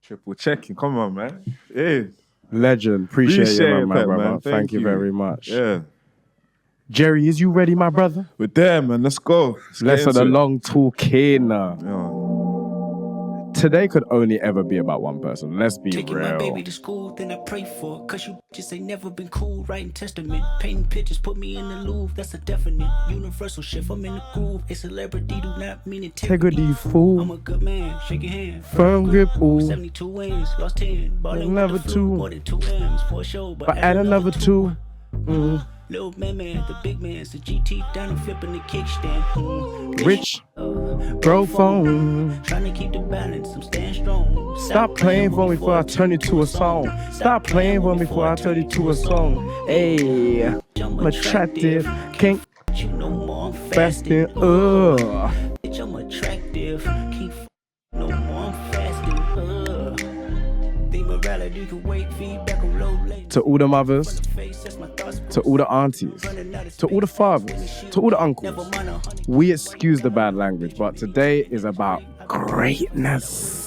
Triple checking. Come on, man. Yeah. Legend. Appreciate you, my Pep, brother. man. Thank you very much. Yeah. Jerry, is you ready, my brother? We're there, man. Let's go. Let's have the long talking. Yeah. Today could only ever be about one person. Let's be Taking real. my baby to school, then I pray for. Cause you just ain't never been cool. Writing testament, painting pictures, put me in the Louvre. That's a definite universal shift. I'm in the groove. A celebrity do not mean integrity. Fool. I'm a good man, shake your hand. Firm grip, ooh. 72 wins, lost 10. Ballin' Another with the two. flu, more than 2 M's for a show. But add another two. Little man, the big man's the GT down and flipping the kickstand. Rich, bro phone. Trying to keep the balance, I'm staying strong. Stop playing for me before I turn you to a song. Stop playing for me before I turn you to a song. Hey, I'm attractive, can't you no more, I'm fasting. Bitch, I'm attractive, can't no more, I'm fasting. The morality can wait, feedback on low late. To all the mothers, to all the aunties, to all the fathers, to all the uncles, we excuse the bad language, but today is about greatness.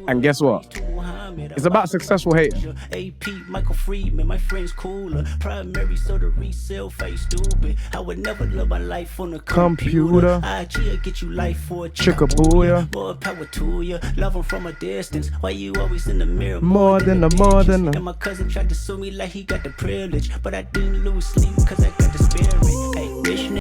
And guess what? It's about successful hate. AP, Michael Friedman, my friend's cooler. Primary, so the resale face stupid. I would never live my life on a computer. IG get you life for a Chickabooya. More power to you. Love 'em from a distance. Why you always in the mirror? More than a. And my cousin tried to sue me like he got the privilege. But I didn't lose sleep cause I got the spirit. Hey, rich nigga.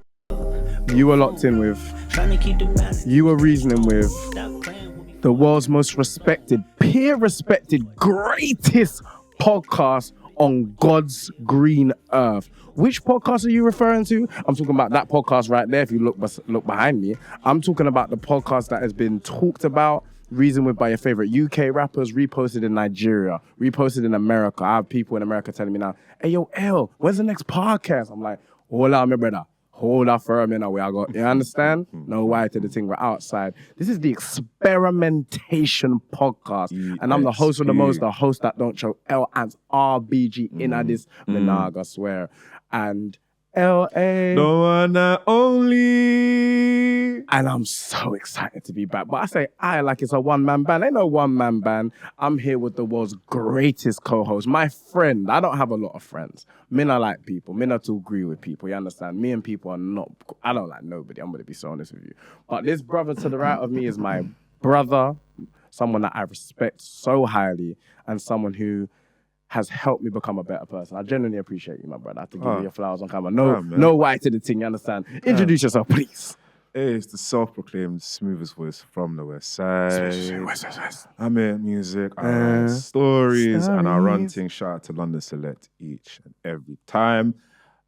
You were locked in with, Trying to keep the balance. you were reasoning with Stop playing with me. the world's most respected, peer-respected, greatest podcast on God's green earth. Which podcast are you referring to? I'm talking about that podcast right there. If you look behind me, I'm talking about the podcast that has been talked about, reasoned with by your favorite UK rappers, reposted in Nigeria, reposted in America. I have people in America telling me now, "Hey yo, L, when's the next podcast?" I'm like, hold on, my brother. Hold up for a minute, we are got. You understand? No why to the thing. We're outside. This is the Experimentation podcast, and I'm the host of the most, the host that don't show L and RBG in this menage, I swear. And LA, The one and only. and I'm so excited to be back. But I say I like it's a one-man band. Ain't no one-man band. I'm here with the world's greatest co-host, my friend. I don't have a lot of friends. Me not like people. Me not to agree with people. You understand? Me and people are not. I don't like nobody. I'm gonna be so honest with you. But this brother to the right of me is my brother, someone that I respect so highly, and someone who has helped me become a better person. I genuinely appreciate you, my brother. I have to give you your flowers on camera. No white to the thing, you understand? Introduce yourself, please. Hey, it's the self-proclaimed smoothest voice from the West Side. I make music, I write stories, and I run things. Shout out to London Select each and every time.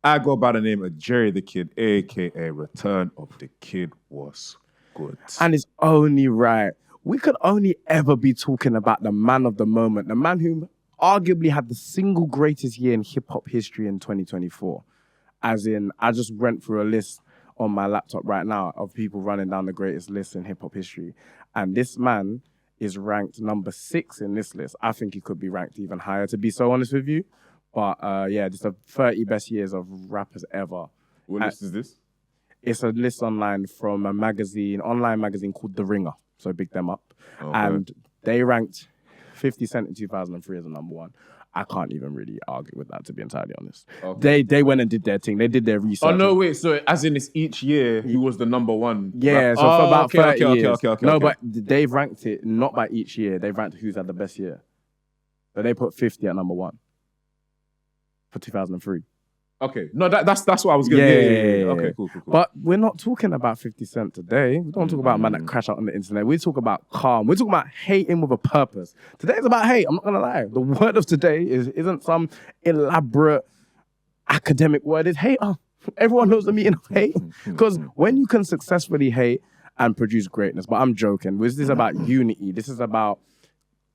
I go by the name of Jerry the Kid, a.k.a. Return of the Kid Was Good. And it's only right. We could only ever be talking about the man of the moment, the man who arguably had the single greatest year in hip-hop history in 2024. As in, I just went through a list on my laptop right now of people running down the greatest list in hip-hop history. And this man is ranked number 6 in this list. I think he could be ranked even higher, to be so honest with you. But yeah, just the 30 best years of rappers ever. What list is this? It's a list online from a online magazine called The Ringer. So big them up. Okay. And they ranked 50 Cent in 2003 as a number 1. I can't even really argue with that, to be entirely honest. Okay. They went and did their thing. They did their research. Oh, no, wait. So as in it's each year, he was the number 1? Yeah, so for about 30 years. Okay. But they've ranked it not by each year. They've ranked who's had the best year. So they put 50 at number 1 for 2003. Okay. No, that's what I was going to Yeah. Okay, cool. But we're not talking about 50 Cent today. We don't talk about man that crash out on the internet. We talk about calm. We're talking about hating with a purpose. Today's about hate. I'm not going to lie. The word of today isn't some elaborate academic word. It's hate. Oh, everyone knows the meaning of hate. Because when you can successfully hate and produce greatness, but I'm joking. This is about unity. This is about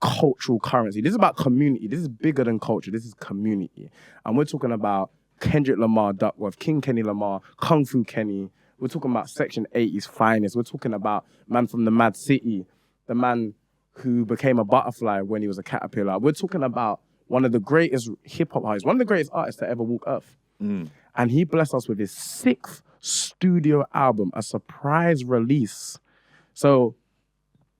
cultural currency. This is about community. This is bigger than culture. This is community. And we're talking about Kendrick Lamar, Duckworth, King Kenny Lamar, Kung Fu Kenny. We're talking about Section 80's finest. We're talking about man from the Mad City, the man who became a butterfly when he was a caterpillar. We're talking about one of the greatest hip-hop artists, one of the greatest artists to ever walk Earth. And he blessed us with his 6th studio album, a surprise release. So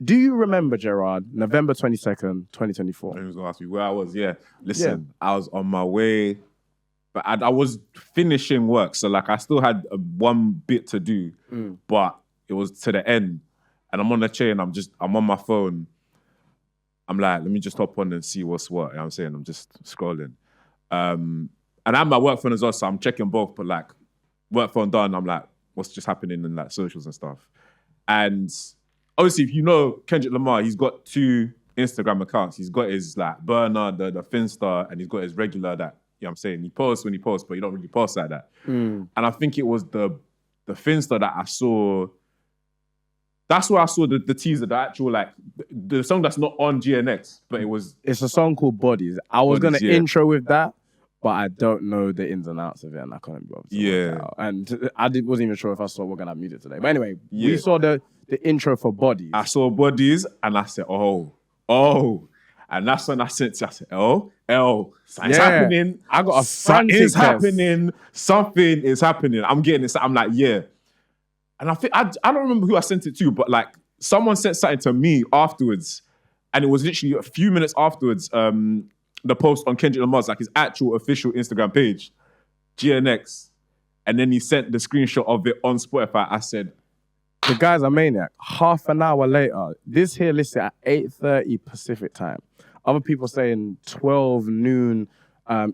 Do you remember, Gerard, November 22nd, 2024? I was gonna ask you where I was. Yeah, listen, I was on my way, but I was finishing work, so like I still had one bit to do, but it was to the end, and I'm on the train. I'm on my phone. I'm like, let me just hop on and see what's what. You know what I'm saying? I'm just scrolling, and I have my work phone as well, so I'm checking both. But like, work phone done, I'm like, what's just happening in like socials and stuff, and. Obviously, if you know Kendrick Lamar, he's got 2 Instagram accounts. He's got his like burner, the Finsta, and he's got his regular that, you know what I'm saying? He posts when he posts, but he don't really post like that. And I think it was the Finsta that I saw. That's where I saw the teaser, the actual like the song that's not on GNX, but it's a song called Bodies. I was Bodies, gonna intro with that, but I don't know the ins and outs of it, and I couldn't be able to work it out. And wasn't even sure if I saw we're gonna have music today. But anyway, we saw the intro for Bodies. I saw Bodies, and I said, oh. And that's when I said, something's happening. I got a something is happening. Something is happening. I'm getting it. I'm like, yeah. And I think, I don't remember who I sent it to, but like someone sent something to me afterwards, and it was literally a few minutes afterwards, the post on Kendrick Lamar's, like his actual official Instagram page, GNX. And then he sent the screenshot of it on Spotify. I said, the guy's a maniac. Half an hour later, this here listed at 8:30 Pacific time. Other people saying 12 noon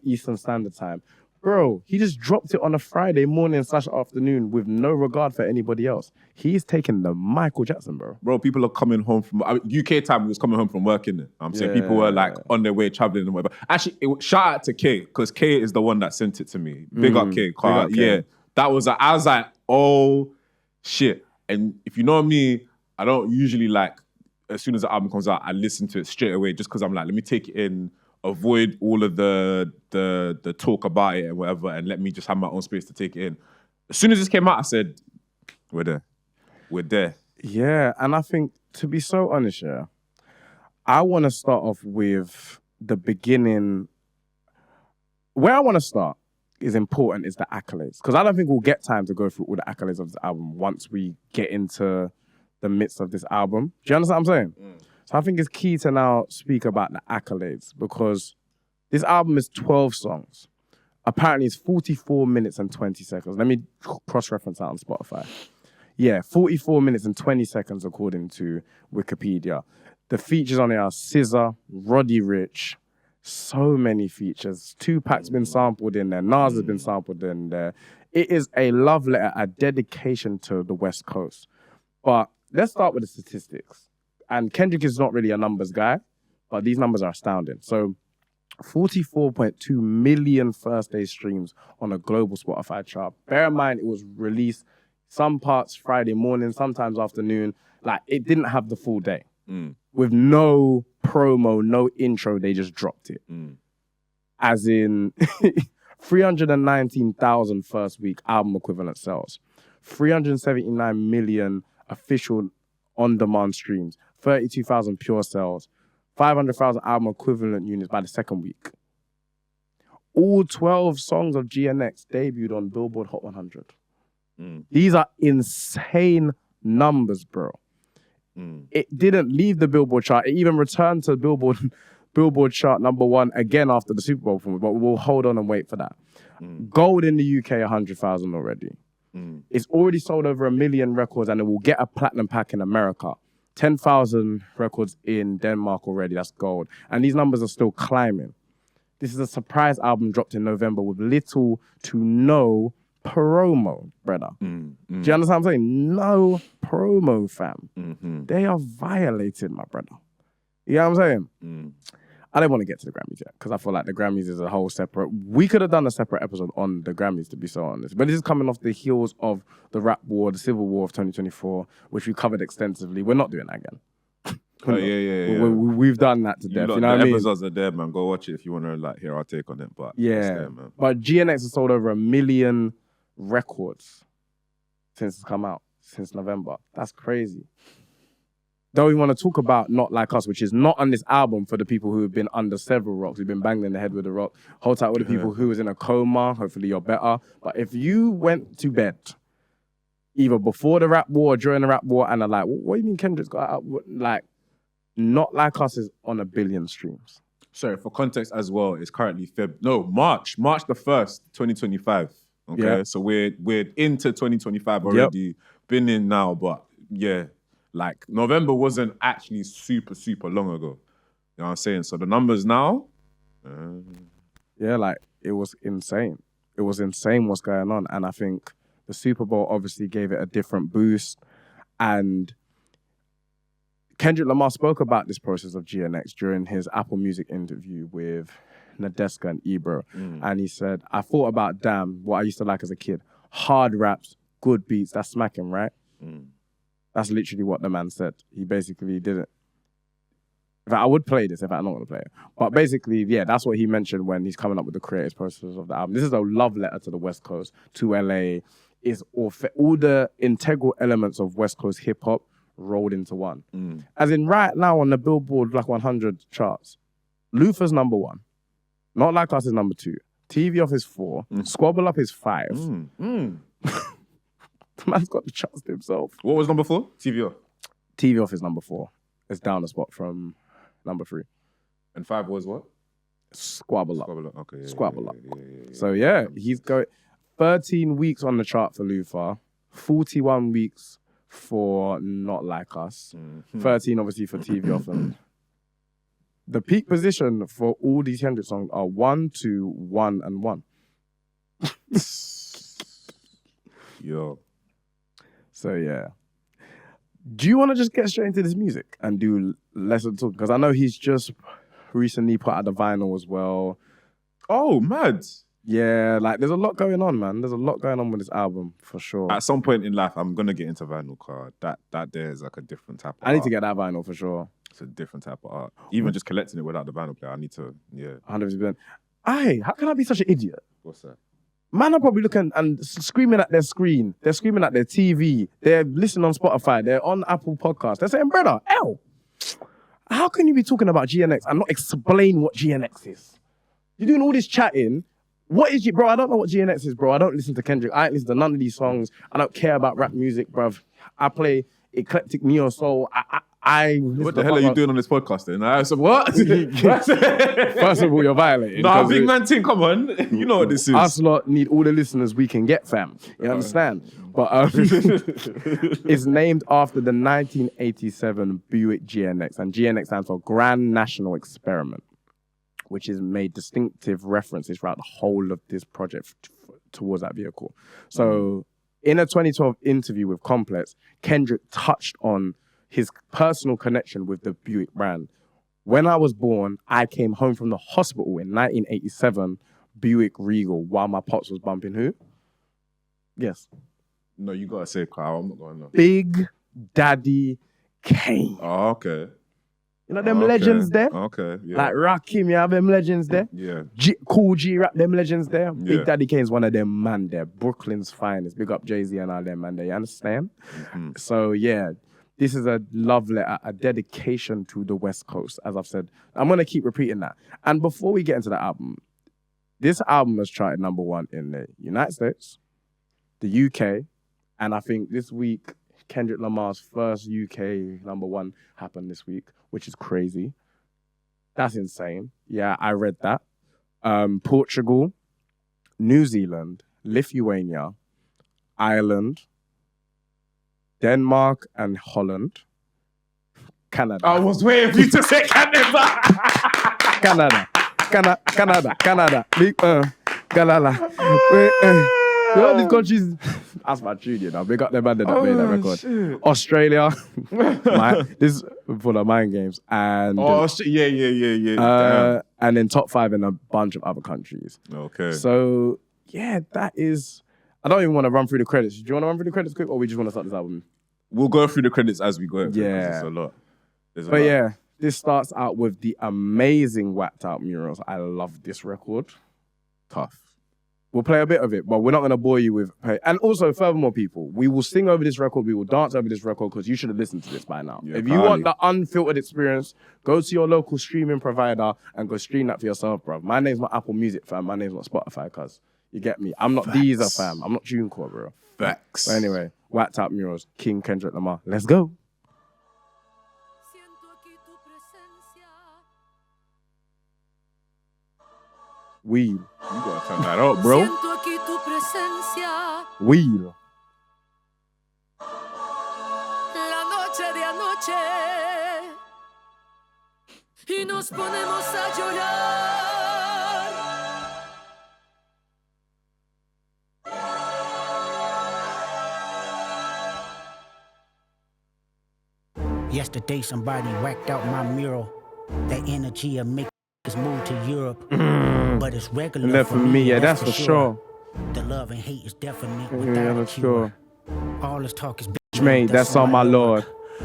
Eastern Standard Time. Bro, he just dropped it on a Friday morning / afternoon with no regard for anybody else. He's taking the Michael Jackson, bro. Bro, people are coming home from... UK time, we was coming home from work, innit? I'm saying people were like on their way traveling and whatever. Actually, shout out to Kay, because Kay is the one that sent it to me. Big up Kay. Yeah, that was... I was like, oh, shit. And if you know me, I don't usually like... As soon as the album comes out, I listen to it straight away just because I'm like, let me take it in, avoid all of the talk about it and whatever, and let me just have my own space to take it in. As soon as this came out, I said, we're there. Yeah, and I think, to be so honest, I want to start off with the beginning. Where I want to start is important, is the accolades. Because I don't think we'll get time to go through all the accolades of this album once we get into the midst of this album. Do you understand what I'm saying? So I think it's key to now speak about the accolades, because this album is 12 songs. Apparently it's 44 minutes and 20 seconds. Let me cross-reference that on Spotify. Yeah, 44 minutes and 20 seconds according to Wikipedia. The features on it are SZA, Roddy Ricch, so many features. Tupac's been sampled in there. Nas has been sampled in there. It is a love letter, a dedication to the West Coast. But let's start with the statistics. And Kendrick is not really a numbers guy, but these numbers are astounding. So 44.2 million first-day streams on a global Spotify chart. Bear in mind, it was released some parts Friday morning, sometimes afternoon. Like, it didn't have the full day. With no promo, no intro, they just dropped it. As in 319,000 first week album equivalent sales. 379 million official on-demand streams. 32,000 pure sales. 500,000 album equivalent units by the second week. All 12 songs of GNX debuted on Billboard Hot 100. These are insane numbers, bro. It didn't leave the Billboard chart. It even returned to Billboard chart #1 again after the Super Bowl performance, but we'll hold on and wait for that. Gold in the UK, 100,000 already. It's already sold over 1 million records, and it will get a platinum pack in America. 10,000 records in Denmark already, that's gold. And these numbers are still climbing. This is a surprise album dropped in November with little to no promo, brother. Do you understand what I'm saying? No promo, fam. They are violated, my brother. You know what I'm saying? I don't want to get to the Grammys yet, because I feel like the Grammys is a whole separate... We could have done a separate episode on the Grammys, to be so honest. But this is coming off the heels of the rap war, the civil war of 2024, which we covered extensively. We're not doing that again. Yeah. We've done that to death. You know what I mean? The episodes are there, man. Go watch it if you want to like hear our take on it. But yeah, it's there, man. But GNX has sold over 1 million records since it's come out, since November. That's crazy. Though we want to talk about Not Like Us, which is not on this album for the people who have been under several rocks, who've been banged in the head with a rock. Hold tight with the people who was in a coma. Hopefully you're better. But if you went to bed either before the rap war or during the rap war, and are like, what do you mean Kendrick's got out? Like, Not Like Us is on 1 billion streams. Sorry, for context as well, it's currently March the 1st, 2025. Okay, Yep. so we're into 2025 already, been in now, but yeah, like November wasn't actually super, super long ago. You know what I'm saying? So the numbers now, Yeah, like, it was insane. It was insane what's going on. And I think the Super Bowl obviously gave it a different boost. And Kendrick Lamar spoke about this process of GNX during his Apple Music interview with Nadeska and Ebro. And he said, I thought about, damn, what I used to like as a kid. Hard raps, good beats, that's smacking, right? That's literally what the man said. He basically didn't. In fact, I would play this if I'm not going to play it. But basically, yeah, that's what he mentioned when he's coming up with the creative process of the album. This is a love letter to the West Coast, to LA. It's all the integral elements of West Coast hip hop rolled into one. As in right now on the Billboard Black 100 charts, Luther's number 1. Not Like Us is number 2. TV Off is 4. Squabble Up is 5. The man's got the charts to himself. what was number 4? TVO. TV Off is number 4. It's down a spot from number 3. And 5 was what? Squabble Up. Squabble Up. Okay. Squabble Up. Yeah. So yeah, he's going 13 weeks on the chart for Luther, 41 weeks for Not Like Us, 13 obviously for TV Off. And the peak position for all these Kendrick songs are 1, 2, 1, and 1. Yo. So yeah. Do you want to just get straight into this music and do less of talk? Because I know he's just recently put out the vinyl as well. Oh, mad. Yeah, like there's a lot going on, man. There's a lot going on with this album for sure. At some point in life, I'm gonna get into vinyl car. That there is like a different type of I need art. to get that vinyl for sure. It's a different type of art. Even just collecting it without the vinyl player, I need to, yeah. 100%. How can I be such an idiot? What's that? Man are probably looking and screaming at their screen. They're screaming at their TV. They're listening on Spotify. They're on Apple Podcasts. They're saying, brother, how can you be talking about GNX and not explain what GNX is? You're doing all this chatting. What is bro? I don't know what GNX is, bro. I don't listen to Kendrick. I ain't listen to none of these songs. I don't care about rap music, bruv. I play eclectic neo soul. What the hell are you doing on this podcast then? I said, what? First of all, you're violating. Nah, big man thing, come on. You know what this is. Us lot need all the listeners we can get, fam. You understand? But it's named after the 1987 Buick GNX, and GNX stands for Grand National Experiment, which is made distinctive references throughout the whole of this project towards that vehicle. So in a 2012 interview with Complex, Kendrick touched on his personal connection with the Buick brand. When I was born, I came home from the hospital in 1987, Buick Regal, while my pops was bumping who? Yes. No, you gotta say Kyle. I'm not going to. Big Daddy Kane. Oh, okay. You know them legends there? Okay, yeah. Like Rakim, you have them legends there? Yeah. Cool G-Rap, them legends there? Yeah. Big Daddy Kane's one of them man there. Brooklyn's finest. Big up Jay-Z and all them man there, you understand? So yeah, this is a love letter, a dedication to the West Coast, as I've said. I'm going to keep repeating that. And before we get into the album, this album was charted number 1 in the United States, the UK, and I think this week, Kendrick Lamar's first UK number 1 happened this week, which is crazy. That's insane. Yeah, I read that. Portugal, New Zealand, Lithuania, Ireland, Denmark and Holland, Canada. I was waiting for you to say Canada. Canada. Big, Galala. You know these countries. That's my tune, you know. Big up the band that made that record. Shit. Australia. This is full of mind games. And Yeah. and then top 5 in a bunch of other countries. Okay. So yeah, that is. I don't even want to run through the credits. Do you want to run through the credits quick, or we just want to start this album? We'll go through the credits as we go. Yeah. It's a lot. There's a But lot. yeah, this starts out with the amazing whacked out murals. I love this record. Tough. We'll play a bit of it, but we're not going to bore you with... And also, furthermore, people, we will sing over this record, we will dance over this record, because you should have listened to this by now. Yeah, if you want the unfiltered experience, go to your local streaming provider and go stream that for yourself, bro. My name's not Apple Music, fam. My name's not Spotify, cuz. You get me? I'm not Deezer, fam. I'm not TuneCore, bro. Facts. But anyway, Whacked Out Murals, King Kendrick Lamar. Let's go. Weed. You gotta turn that up, bro. Weed. Y nos ponemos a llorar. Yesterday somebody whacked out my mural. That energy will make us move to Europe. But it's regular And for me, yeah, that's for sure. The love and hate is definite Yeah, without a that's cure. sure. All this talk is Bitch made, that's on my Lord.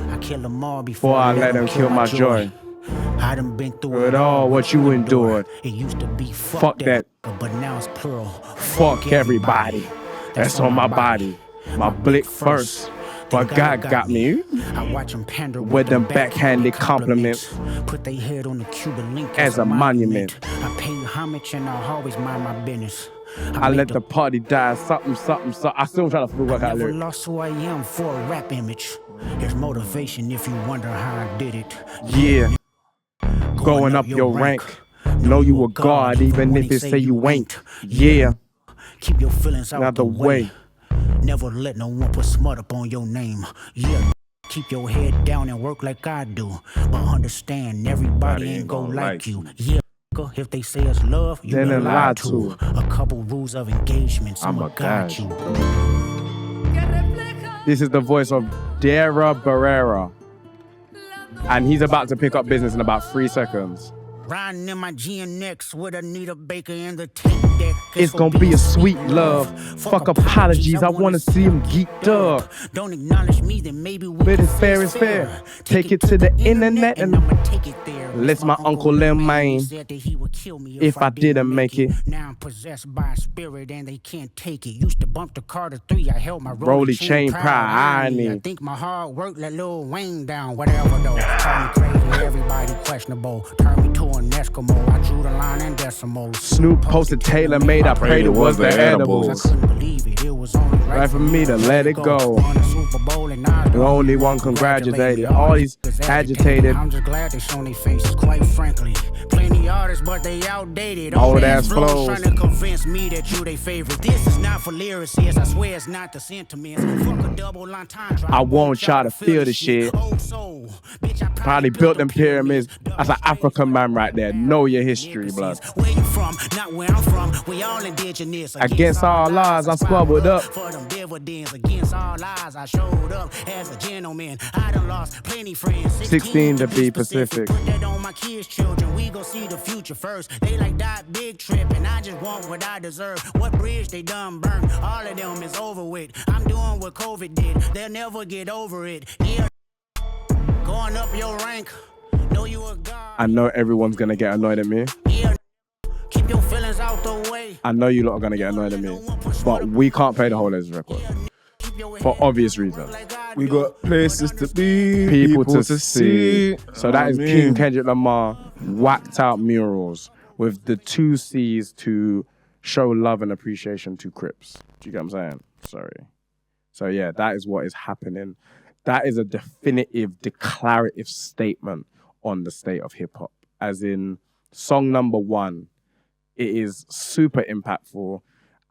I kill them all Before I let them kill my joy. I done been through With all what you endured. It used to be Fuck that. but now it's plural. Fuck everybody. That's on my body. My blick first. But God got me. I watch them pander With them backhanded compliments. Put their head on the Cuban link As a monument. I pay homage and I always mind my business. I let the party die. Something. I still trying to work out Never lyrics. lost who I am for a rap image. There's motivation if you wonder how I did it. Yeah. Going up your rank. Know you a god even if they say you ain't. Yeah. Keep your feelings out Not the way. Never let no one put smut up on your name. Yeah. Keep your head down and work like I do. But understand everybody ain't gonna like you. Yeah. If they say it's love, you Then been lie lied to. to. A couple rules of engagement, I'ma guide you. This is the voice of Dara Barrera. And he's about to pick up business in about 3 seconds. Riding in my GNX with Anita Baker in the tape deck. It's gonna be a sweet love. Fuck apologies, I wanna see him geeked up. Don't acknowledge me, then maybe we But can it's fair, it's fair. Take it to the internet and I'ma take it there. let's my Uncle Lil Wayne said that he would kill me if I didn't make it. Now I'm possessed by a spirit and they can't take it. Used to bump the Carter 3, I held my Rolly chain pride irony. I think my hard work let Lil Wayne down. Whatever though, turn me crazy, everybody questionable. Turn me to an Eskimo, I drew the line in decimals. Snoop posted Taylor made, I prayed it was the edibles. I couldn't believe it, it was only Right for me to let it go. Won the Super Bowl and I The only one congratulated. All these agitated. I'm just glad they shown their faces, quite frankly. Plenty artists, but they outdated. Old ass ass flows. trying to convince me that you they favorite. This is not for lyricists, I swear it's not the sentiments. Fuck a double entendre. I want y'all to feel the shit. Old soul. Bitch, I Probably built them pyramids. That's an African man right there. Know your history, blood. Where you from? Not where I'm from. We all indigenous. Against all odds, I squabbled up. For them dividends. Against all odds, I showed up as a gentleman. I done lost plenty friends. 16 to be Pacific. Put that on my kids' children. We gon' see the future first. They like that big trip, and I just want what I deserve. What bridge they done burned? All of them is over with. I'm doing what COVID did. They'll never get over it. Yeah. Going up your rank. Know you a god. I know everyone's gonna get annoyed at me. Yeah. Keep your feelings out the way. I know you lot are gonna get annoyed at me. But we can't play the whole of this record. For obvious reasons. We got places to be, People to see. So that is I King mean, Kendrick Lamar, Whacked Out Murals, with the 2 C's to show love and appreciation to Crips. Do you get what I'm saying? Sorry. So yeah, that is what is happening. That is a definitive, declarative statement on the state of hip hop. As in, song number 1, it is super impactful.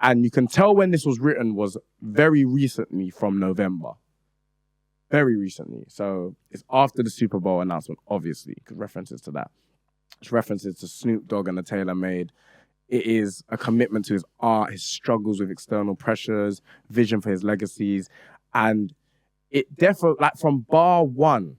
And you can tell when this was written was very recently from November. Very recently. So it's after the Super Bowl announcement, obviously, because references to that. It's references to Snoop Dogg and the Taylor Made. It is a commitment to his art, his struggles with external pressures, vision for his legacies. And it definitely, like from bar 1,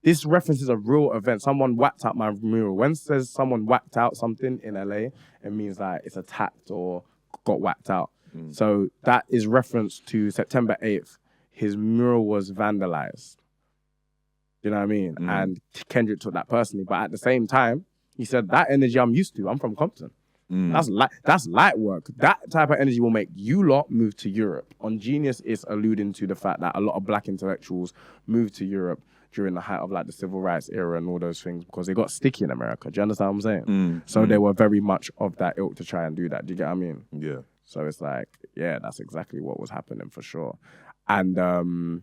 this references a real event. Someone whacked out my mural. When it says someone whacked out something in LA, it means like it's attacked or got whacked out. So that is reference to September 8th. His mural was vandalized. You know what I mean? And Kendrick took that personally. But at the same time, he said, that energy I'm used to. I'm from Compton. That's light work. That type of energy will make you lot move to Europe. On Genius, it's alluding to the fact that a lot of black intellectuals moved to Europe during the height of like the civil rights era and all those things because they got sticky in America. Do you understand what I'm saying? So they were very much of that ilk to try and do that. Do you get what I mean? Yeah. So it's like, yeah, that's exactly what was happening for sure. And the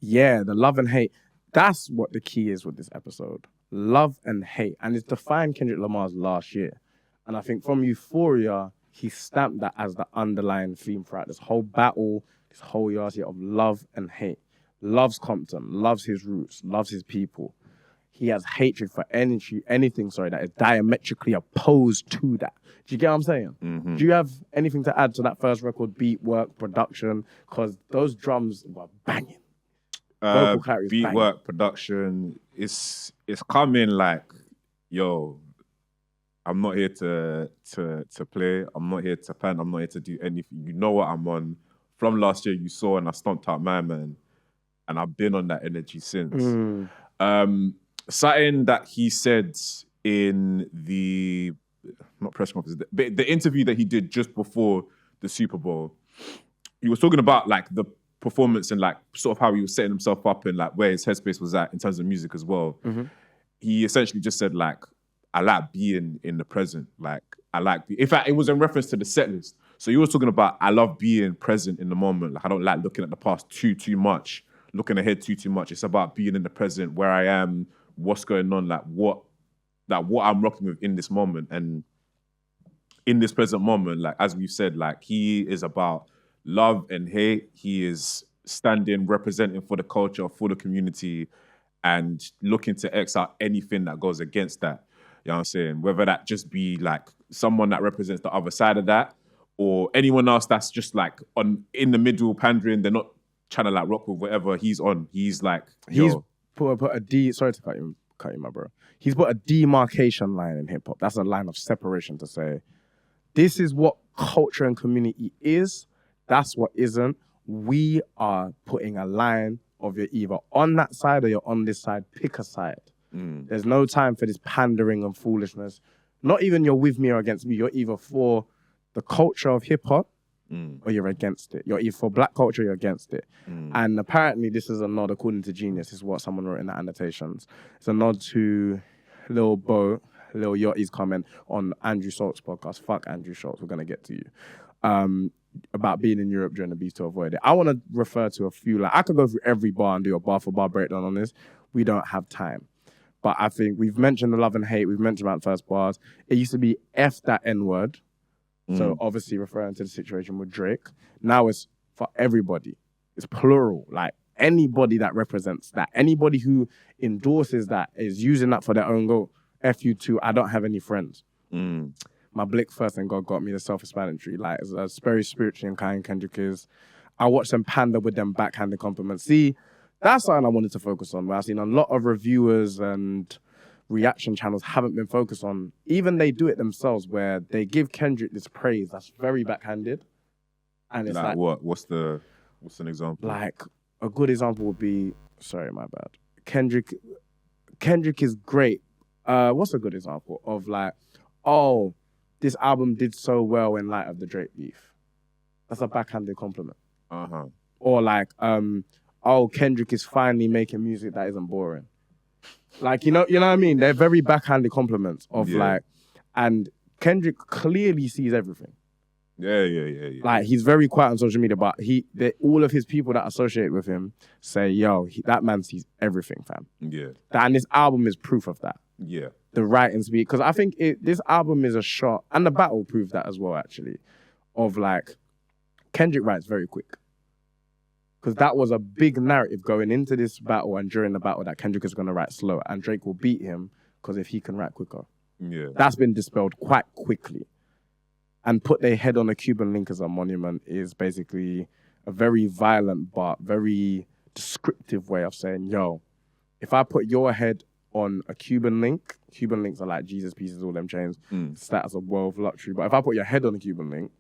love and hate. That's what the key is with this episode. Love and hate. And it's defined Kendrick Lamar's last year. And I think from Euphoria, he stamped that as the underlying theme throughout this whole battle, this whole year of love and hate. Loves Compton, loves his roots, loves his people. He has hatred for anything that is diametrically opposed to that. Do you get what I'm saying? Mm-hmm. Do you have anything to add to that first record, beat work, production? Because those drums were banging. Vocal clarity is beat banging. work, production, it's coming like, yo, I'm not here to play. I'm not here to pan. I'm not here to do anything. You know what I'm on. From last year, you saw, and I stomped out my man, and I've been on that energy since. Something that he said in the not press conference, but the interview that he did just before the Super Bowl, he was talking about like the performance and like sort of how he was setting himself up and like where his headspace was at in terms of music as well. Mm-hmm. He essentially just said like, I like being in the present. Like I like, in fact, it was in reference to the set list. So he was talking about, I love being present in the moment. Like I don't like looking at the past too much, looking ahead too much. It's about being in the present, where I am, what's going on, like what I'm rocking with in this moment. And in this present moment, like as we've said, like he is about love and hate. He is standing, representing for the culture, for the community, and looking to X out anything that goes against that. You know what I'm saying? Whether that just be like someone that represents the other side of that, or anyone else that's just like in the middle pandering, they're not trying to like rock with whatever he's on. He's like, He's put a sorry to cut you, my bro. He's put a demarcation line in hip hop. That's a line of separation to say, this is what culture and community is. That's what isn't. We are putting a line of you're either on that side or you're on this side. Pick a side. There's no time for this pandering and foolishness. Not even you're with me or against me. You're either for the culture of hip hop or you're against it. You're either for black culture or you're against it. And apparently this is a nod, according to Genius, this is what someone wrote in the annotations. It's a nod to Lil Yachty's comment on Andrew Schultz's podcast. Fuck Andrew Schultz, we're going to get to you. About being in Europe during the beef to avoid it. I want to refer to a few, like I could go through every bar and do a bar for bar breakdown on this. We don't have time. But I think we've mentioned the love and hate. We've mentioned about the first bars. It used to be F that N-word. So obviously referring to the situation with Drake. Now it's for everybody. It's plural. Like anybody that represents that. Anybody who endorses that is using that for their own goal. F you too, I don't have any friends. My blick first and God got me the self-explanatory. Like, it's very spiritually and kind Kendrick is. I watched them pander with them backhanded compliments. See, that's something I wanted to focus on, where I've seen a lot of reviewers and reaction channels haven't been focused on. Even they do it themselves, where they give Kendrick this praise that's very backhanded. And it's like what? What's an example? Like, a good example would be, sorry, my bad. Kendrick is great. What's a good example of like, oh, this album did so well in light of the Drake beef? That's a backhanded compliment. Or like, oh, Kendrick is finally making music that isn't boring. Like, you know what I mean? They're very backhanded compliments of like, and Kendrick clearly sees everything. Yeah. Like, he's very quiet on social media, but all of his people that associate with him say, yo, that man sees everything, fam. Yeah. And this album is proof of that. Yeah. The writing speed, because I think this album is a shot, and the battle proved that as well, actually, of like, Kendrick writes very quick. Because that was a big narrative going into this battle and during the battle that Kendrick is going to write slower and Drake will beat him because if he can write quicker. Yeah. That's been dispelled quite quickly. And put their head on a Cuban link as a monument is basically a very violent but very descriptive way of saying, yo, if I put your head on a Cuban link, Cuban links are like Jesus pieces, all them chains, status of wealth, luxury. But if I put your head on a Cuban link,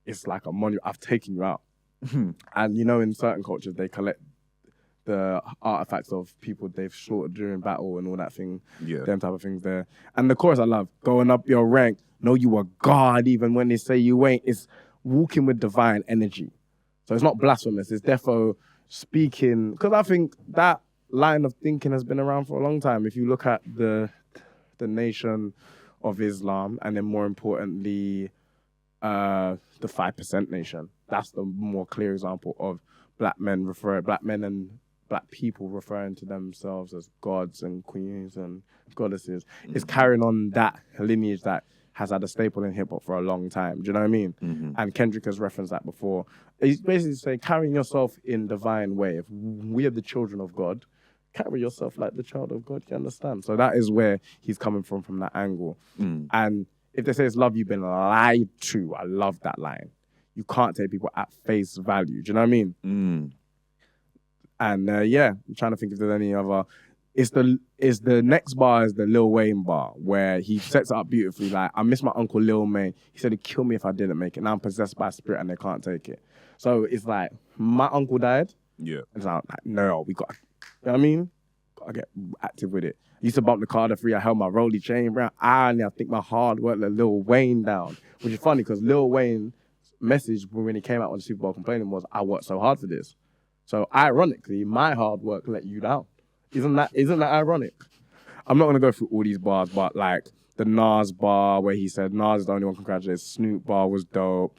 it's like a monument. I've taken you out. And you know, in certain cultures, they collect the artifacts of people they've slaughtered during battle and all that thing, them type of things there. And the chorus I love, going up your rank, know you are God even when they say you ain't. It's walking with divine energy. So it's not blasphemous, it's defo speaking, because I think that line of thinking has been around for a long time. If you look at the Nation of Islam, and then more importantly, the 5% Nation, that's the more clear example of black men and black people referring to themselves as gods and queens and goddesses. It's carrying on that lineage that has had a staple in hip hop for a long time. Do you know what I mean? And Kendrick has referenced that before. He's basically saying, carrying yourself in divine way. If we are the children of God, carry yourself like the child of God, you understand? So that is where he's coming from that angle. And if they say it's love, you've been lied to. I love that line. You can't take people at face value. Do you know what I mean? And I'm trying to think if there's any other. It's the next bar is the Lil Wayne bar where he sets it up beautifully. Like, I miss my uncle Lil Wayne. He said he'd kill me if I didn't make it. Now I'm possessed by a spirit and they can't take it. So it's like, my uncle died. Yeah. And it's like, no, we got, you know what I mean? Gotta get active with it. I used to bump the Carter free. I held my rolly chain around. I think my hard work let Lil Wayne down. Which is funny because Lil Wayne's message when he came out on the Super Bowl complaining was, I worked so hard for this. So ironically, my hard work let you down. Isn't that ironic? I'm not gonna go through all these bars, but like the Nas bar where he said Nas is the only one congratulated. Snoop bar was dope.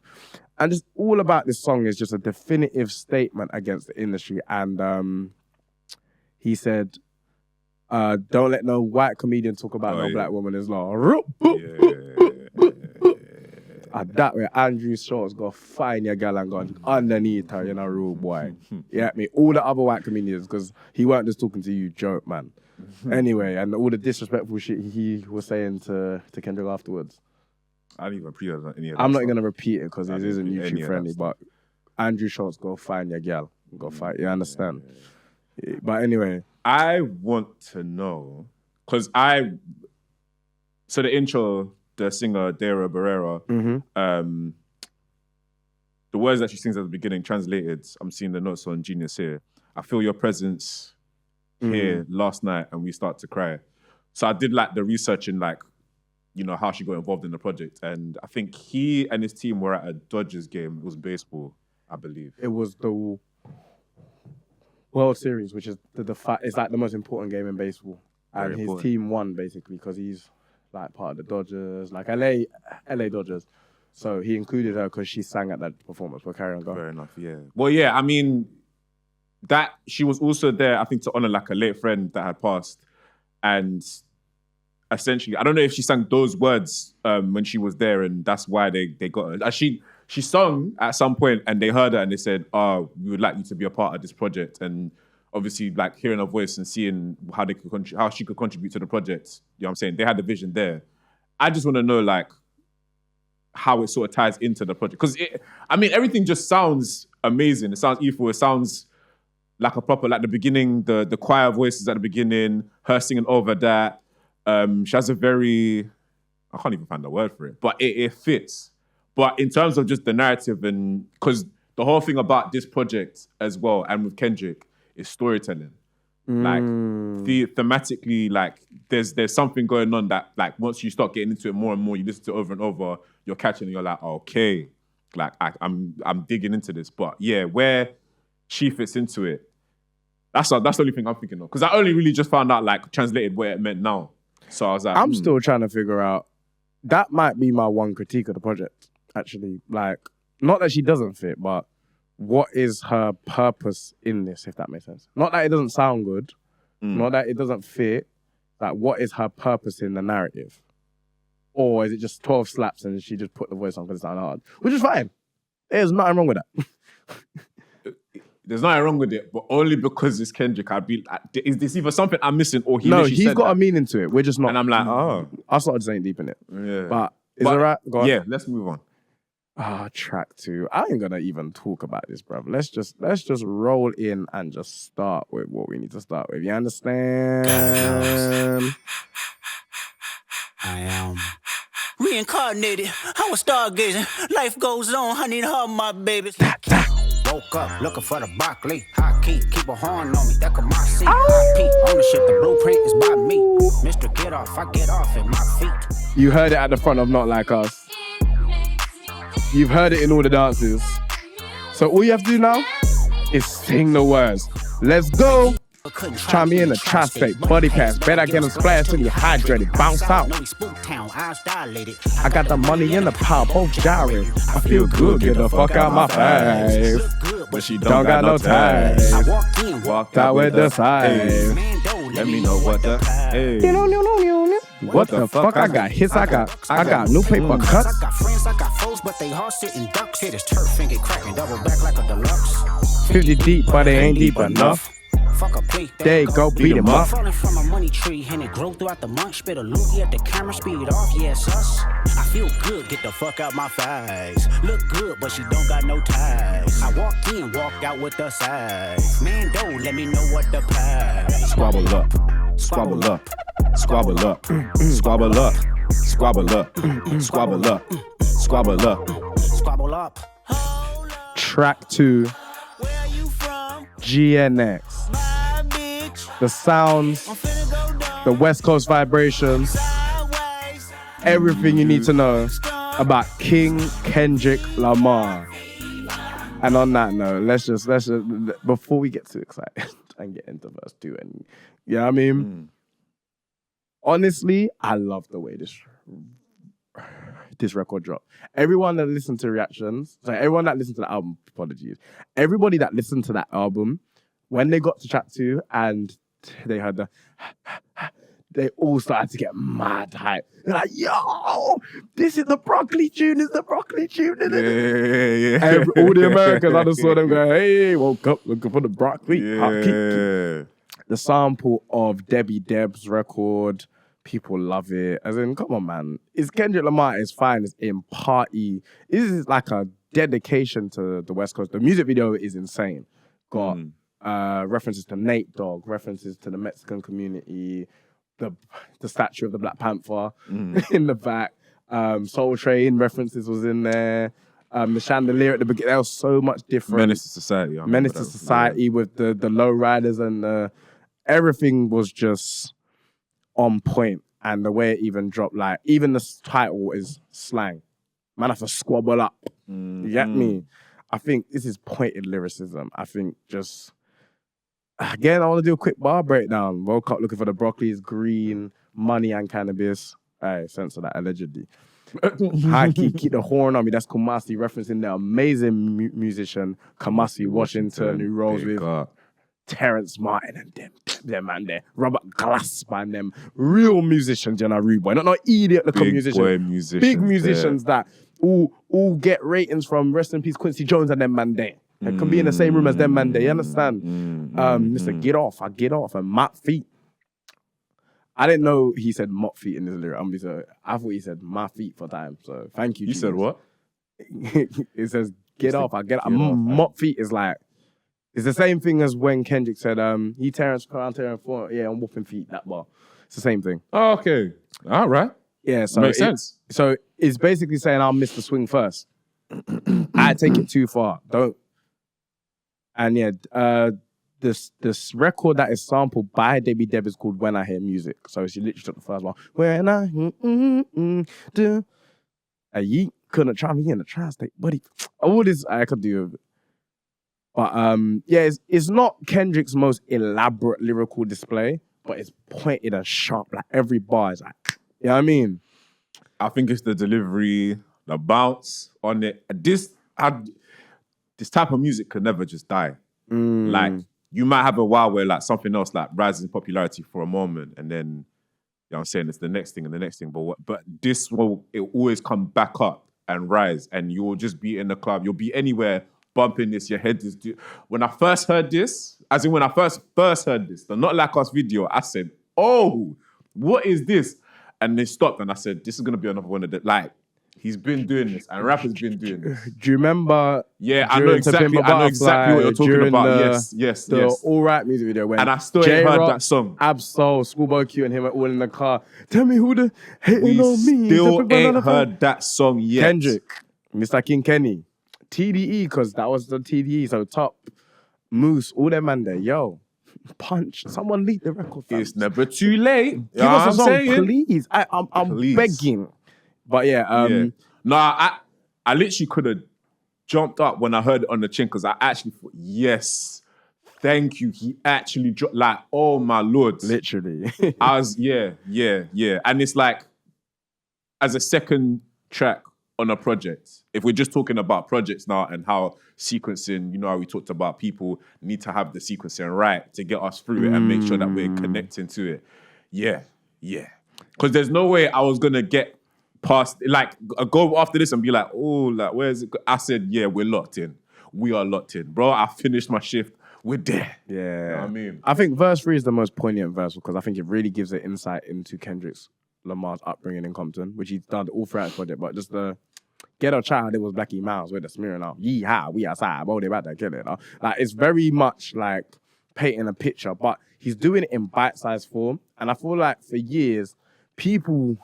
And just all about this song is just a definitive statement against the industry. And he said, don't let no white comedian talk about no black woman as law. That way, Andrew Schultz got find your gal and gone underneath her, you know, rude boy. You get me? All the other white comedians, because he weren't just talking to you, joke, man. Anyway, and all the disrespectful shit he was saying to Kendrick afterwards. I didn't even pre-order any of that. I'm not going to repeat it because it isn't YouTube friendly, but Andrew Schultz, go find your gal. Go fight, you understand? Yeah. But anyway. I want to know, because so the intro, the singer Dara Barrera, the words that she sings at the beginning, translated, I'm seeing the notes on Genius here. I feel your presence here last night and we start to cry. So I did like the research in like, you know, how she got involved in the project. And I think he and his team were at a Dodgers game. It was baseball, I believe. It was the World Series, which is it's like the most important game in baseball. And his team won basically because he's like part of the Dodgers, like LA Dodgers. So he included her because she sang at that performance. But carry on, go. Fair enough, yeah. Well, yeah, I mean, that she was also there, I think, to honor like a late friend that had passed. And essentially, I don't know if she sang those words when she was there, and that's why they got her. She sung at some point, and they heard her, and they said, "Oh, we would like you to be a part of this project." And obviously, like hearing her voice and seeing how she could contribute to the project. You know what I'm saying? They had the vision there. I just want to know like how it sort of ties into the project, because everything just sounds amazing. It sounds equal. It sounds like a proper, like the beginning, the choir voices at the beginning, her singing over that. She has a very, I can't even find the word for it, but it fits. But in terms of just the narrative, and because the whole thing about this project as well, and with Kendrick, is storytelling. Like thematically, like there's something going on that like once you start getting into it more and more, you listen to it over and over, you're catching and you're like, okay, like I'm digging into this. But yeah, where she fits into it, that's the only thing I'm thinking of. Because I only really just found out like translated what it meant now. So I was like, I'm still trying to figure out. That might be my one critique of the project, actually. Like, not that she doesn't fit, but what is her purpose in this, if that makes sense? Not that it doesn't sound good, not that it doesn't fit. Like, what is her purpose in the narrative? Or is it just 12 slaps and she just put the voice on because it sounded hard? Which is fine. There's nothing wrong with that. There's nothing wrong with it, but only because it's Kendrick. I'd be like, is this either something I'm missing or he's got a meaning to it. We're just not. And I'm like, oh. I started just ain't deep in it. Yeah. But is it right? Go on. Yeah, let's move on. Track 2. I ain't gonna even talk about this, bro. Let's just roll in and just start with what we need to start with. You understand? I am reincarnated. I was stargazing. Life goes on. I need her, my babies. Woke up looking for the broccoli. High key, keep a horn on me. That could my seat. IP ownership, the blueprint is by me. Mr. Get Off, I get off at my feet. You heard it at the front of Not Like Us. You've heard it in all the dances. So all you have to do now is sing the words. Let's go. Try me in the tri-state, body pass, better get him splashed till he hydrated, bounce out. I got the money in the power, both gyrate. I feel good, get the fuck out my face. But she Don't got no ties. Walked Out with the size. Let me know what the. Hey. What the fuck? I got hits, I got new paper cuts. I got friends, I got foes, but they all sitting ducks. Hit his turf and get cracking, double back like a deluxe. 50 deep, but they ain't deep enough. Fuck a plate, They go beat him up. falling from a money tree and it grow throughout the month. Spit a loogie at the camera, speed off, yes us. I feel good, get the fuck out my face. Look good, but she don't got no ties. I walk in, walk out with the size. Man, don't let me know what the past. Squabble up, squabble up, squabble up, squabble up, squabble up, squabble up, squabble up. Squabble up. Track 2, Where you from? GNX. My bitch. The sounds, I'm finna go down the West Coast vibrations, sideways. everything you need to know about King Kendrick Lamar. And on that note, let's just before we get too excited and get into verse 2, and you know what I mean? Honestly, I love the way this record dropped. Everyone that listened to reactions, so everyone that listened to the album, apologies. Everybody that listened to that album, when they got to track 2 and they heard they all started to get mad hype. They're like, yo, this is the broccoli tune, it's the broccoli tune. Yeah. All the Americans, I just saw them go, hey, woke up looking for the broccoli. Yeah. The sample of Debbie Deb's record, people love it. As in, come on, man. It's Kendrick Lamar is fine. It's in party. This is like a dedication to the West Coast. The music video is insane. Got references to Nate Dogg, references to the Mexican community, the statue of the Black Panther in the back. Soul Train references was in there. The chandelier at the beginning, there was so much different. Menace to Society. Menace to Society with the low riders and everything was just on point. And the way it even dropped, like, even the title is slang. Man, I have to squabble up. You get me? I think this is pointed lyricism. I think just, again, I want to do a quick bar breakdown. Woke up looking for the broccolis, green, money and cannabis. Hey, censor that, allegedly. High key, keep the horn on me. That's Kumasi, referencing the amazing musician, Kamasi Washington, who rolls with Terrence Martin and them man there. Robert Glasper and them. Real musicians, you know, rude boy. Not idiot looking musicians. Big musicians that all get ratings from, rest in peace, Quincy Jones and them man there. They can be in the same room as them man there, you understand? Mr. Get Off and Matt Feet. I didn't know he said mop feet in his lyric. I thought he said my feet for time. So thank you. You said what? It says get off. I get off. Mop feet is like, it's the same thing as when Kendrick said, he Terrence Crown, Terrence Ford. Yeah, I'm whooping feet, that bar. It's the same thing. Oh, okay. All right. Yeah, so Makes sense. So it's basically saying I'll miss the swing first. I take it too far. Don't. And yeah, this record that is sampled by Debbie Deb is called When I Hear Music. So she literally took the first one. When I do. You couldn't try me in the tri-state, buddy. All this I could do. But yeah, it's not Kendrick's most elaborate lyrical display, but it's pointed and sharp. Like every bar is like, you know what I mean? I think it's the delivery, the bounce on it. This type of music could never just die. Like, you might have a while where like something else like rises in popularity for a moment, and then, you know what I'm saying, it's the next thing and the next thing. But this it always come back up and rise, and you will just be in the club. You'll be anywhere bumping this. Your head is. When I first heard this, as in when I first heard this, the Not Like Us video, I said, "Oh, what is this?" And they stopped, and I said, "This is gonna be another one of the like." He's been doing this, and rappers been doing this. Do you remember? Yeah, I know exactly what you're talking about. Yes. The All Right music video when and I still ain't heard that song. Absol, Schoolboy Q and him are all in the car. Tell me who the hating on me. Still ain't heard that song yet. Kendrick, Mr. King Kenny, TDE, because that was the TDE. So Top, Moose, all them man there. Yo, Punch. Someone leak the record. Fam. It's never too late. Give us a song, please. I'm begging. But yeah, No, I literally could have jumped up when I heard it on the chin, because I actually thought, yes, thank you. He actually dropped, like, oh my lord. Literally. Yeah. And it's like, as a second track on a project, if we're just talking about projects now and how sequencing, you know how we talked about people need to have the sequencing right to get us through it and make sure that we're connecting to it. Yeah. Because there's no way I was going to get past, like, go after this and be like, oh, like, where is it? I said, yeah, we're locked in. We are locked in. Bro, I finished my shift. We're there. Yeah. You know what I mean? I think verse 3 is the most poignant verse because I think it really gives an insight into Kendrick Lamar's upbringing in Compton, which he's done all throughout his project, but just the ghetto child, it was Blackie Miles with the smearing out. Yeehaw, we outside, bro, they about to kill it. Like, it's very much like painting a picture, but he's doing it in bite-sized form. And I feel like for years, people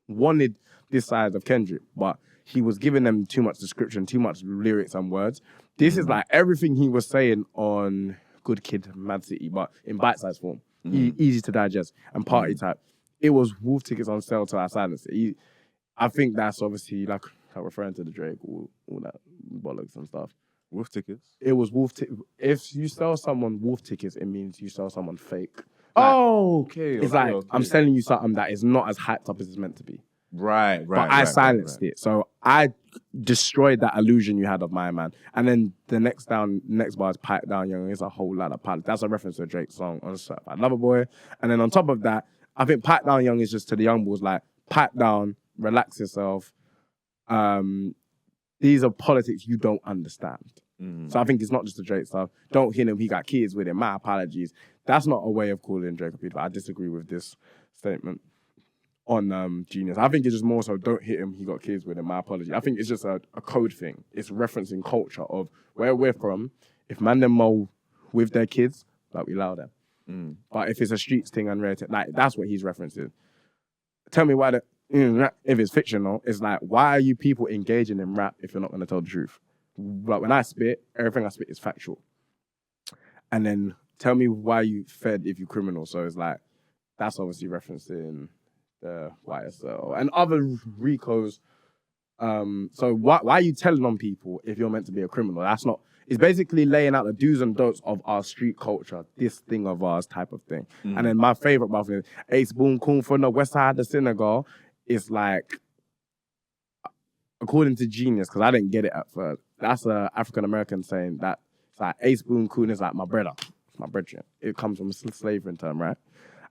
wanted this side of Kendrick, but he was giving them too much description, too much lyrics and words. This is like everything he was saying on Good Kid, Mad City, but in bite-sized form. Easy to digest and party type. It was Wolf tickets on sale till I silence it. I think that's obviously like referring to the Drake, all that bollocks and stuff. Wolf tickets? It was Wolf tickets. If you sell someone Wolf tickets, it means you sell someone fake. Okay. It's I'm selling you something that is not as hyped up as it's meant to be. Right. But I silenced it. So I destroyed that illusion you had of my man. And then the next bar is Pipe Down Young. It's a whole lot of pilots. That's a reference to a Drake song on Certified Lover Boy. And then on top of that, I think Pipe Down Young is just to the young boys like, pipe down, relax yourself. These are politics you don't understand. So I think it's not just the Drake stuff. Don't hit him, he got kids with him. My apologies. That's not a way of calling Drake a pedophile. I disagree with this statement on Genius. I think it's just more so, don't hit him, he got kids with him. My apology. I think it's just a code thing. It's referencing culture of where we're from. If man them mow with their kids, like, we allow them. But if it's a streets thing and rare, like, that's what he's referencing. Tell me why if it's fictional, it's like, why are you people engaging in rap if you're not going to tell the truth? But when I spit, everything I spit is factual. And then tell me why you fed if you criminal. So it's like, that's obviously referencing the YSL and other Ricos. So why are you telling on people if you're meant to be a criminal? That's not. It's basically laying out the do's and don'ts of our street culture, this thing of ours type of thing. And then my favorite bar is Ace Boon Coon from the west side of Senegal. It's like, according to Genius, because I didn't get it at first, that's an African-American saying that it's like Ace Boon Coon is like my brother, my brethren. It comes from a slavery term, right?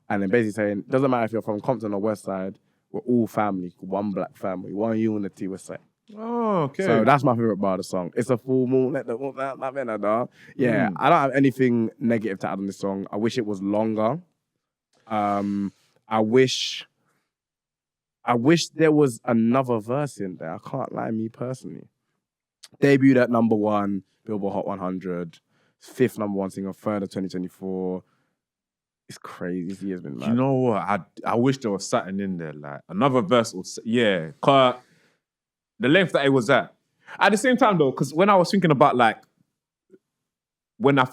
And then basically saying, doesn't matter if you're from Compton or West Side, we're all family, one black family, one unity, we're saying. Oh, okay. So that's my favorite part of the song. It's a full moon, let the moon out, my venom, dog. Yeah, I don't have anything negative to add on this song. I wish it was longer. I wish there was another verse in there. I can't lie, me personally. Debuted at number 1, Billboard Hot 100, 5th number 1 single, 3rd of 2024. It's crazy. This year's been mad. You know what? I wish there was something in there, like another verse. Yeah, cause the length that it was at the same time though, because when I was thinking about like when it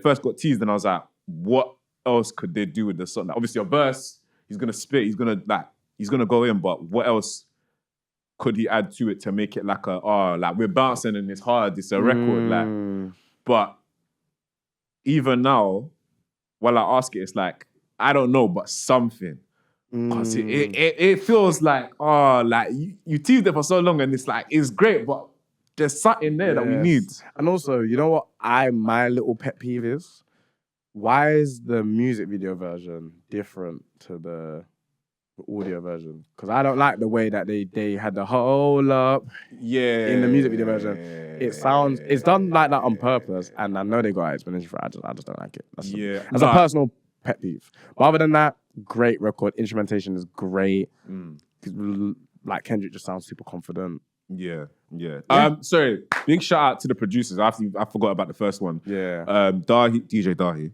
first got teased, then I was like, what else could they do with the song? Like, obviously, a verse, he's gonna spit, he's gonna go in, but what else could he add to it to make it like like we're bouncing and it's hard, it's a record, like. But even now, while I ask it, it's like, I don't know, but something. Because it feels like, like you teased it for so long and it's like, it's great, but there's something there that we need. And also, you know what my little pet peeve is? Why is the music video version different to the audio version? Because I don't like the way that they had the whole up in the music video version. It's done like that on purpose, and I know they got explanation for it. I just don't like it. That's a personal pet peeve. But other than that, great record. Instrumentation is great. Like, Kendrick just sounds super confident. Yeah. Sorry, big shout out to the producers. I forgot about the first one. Yeah. DJ Dahi.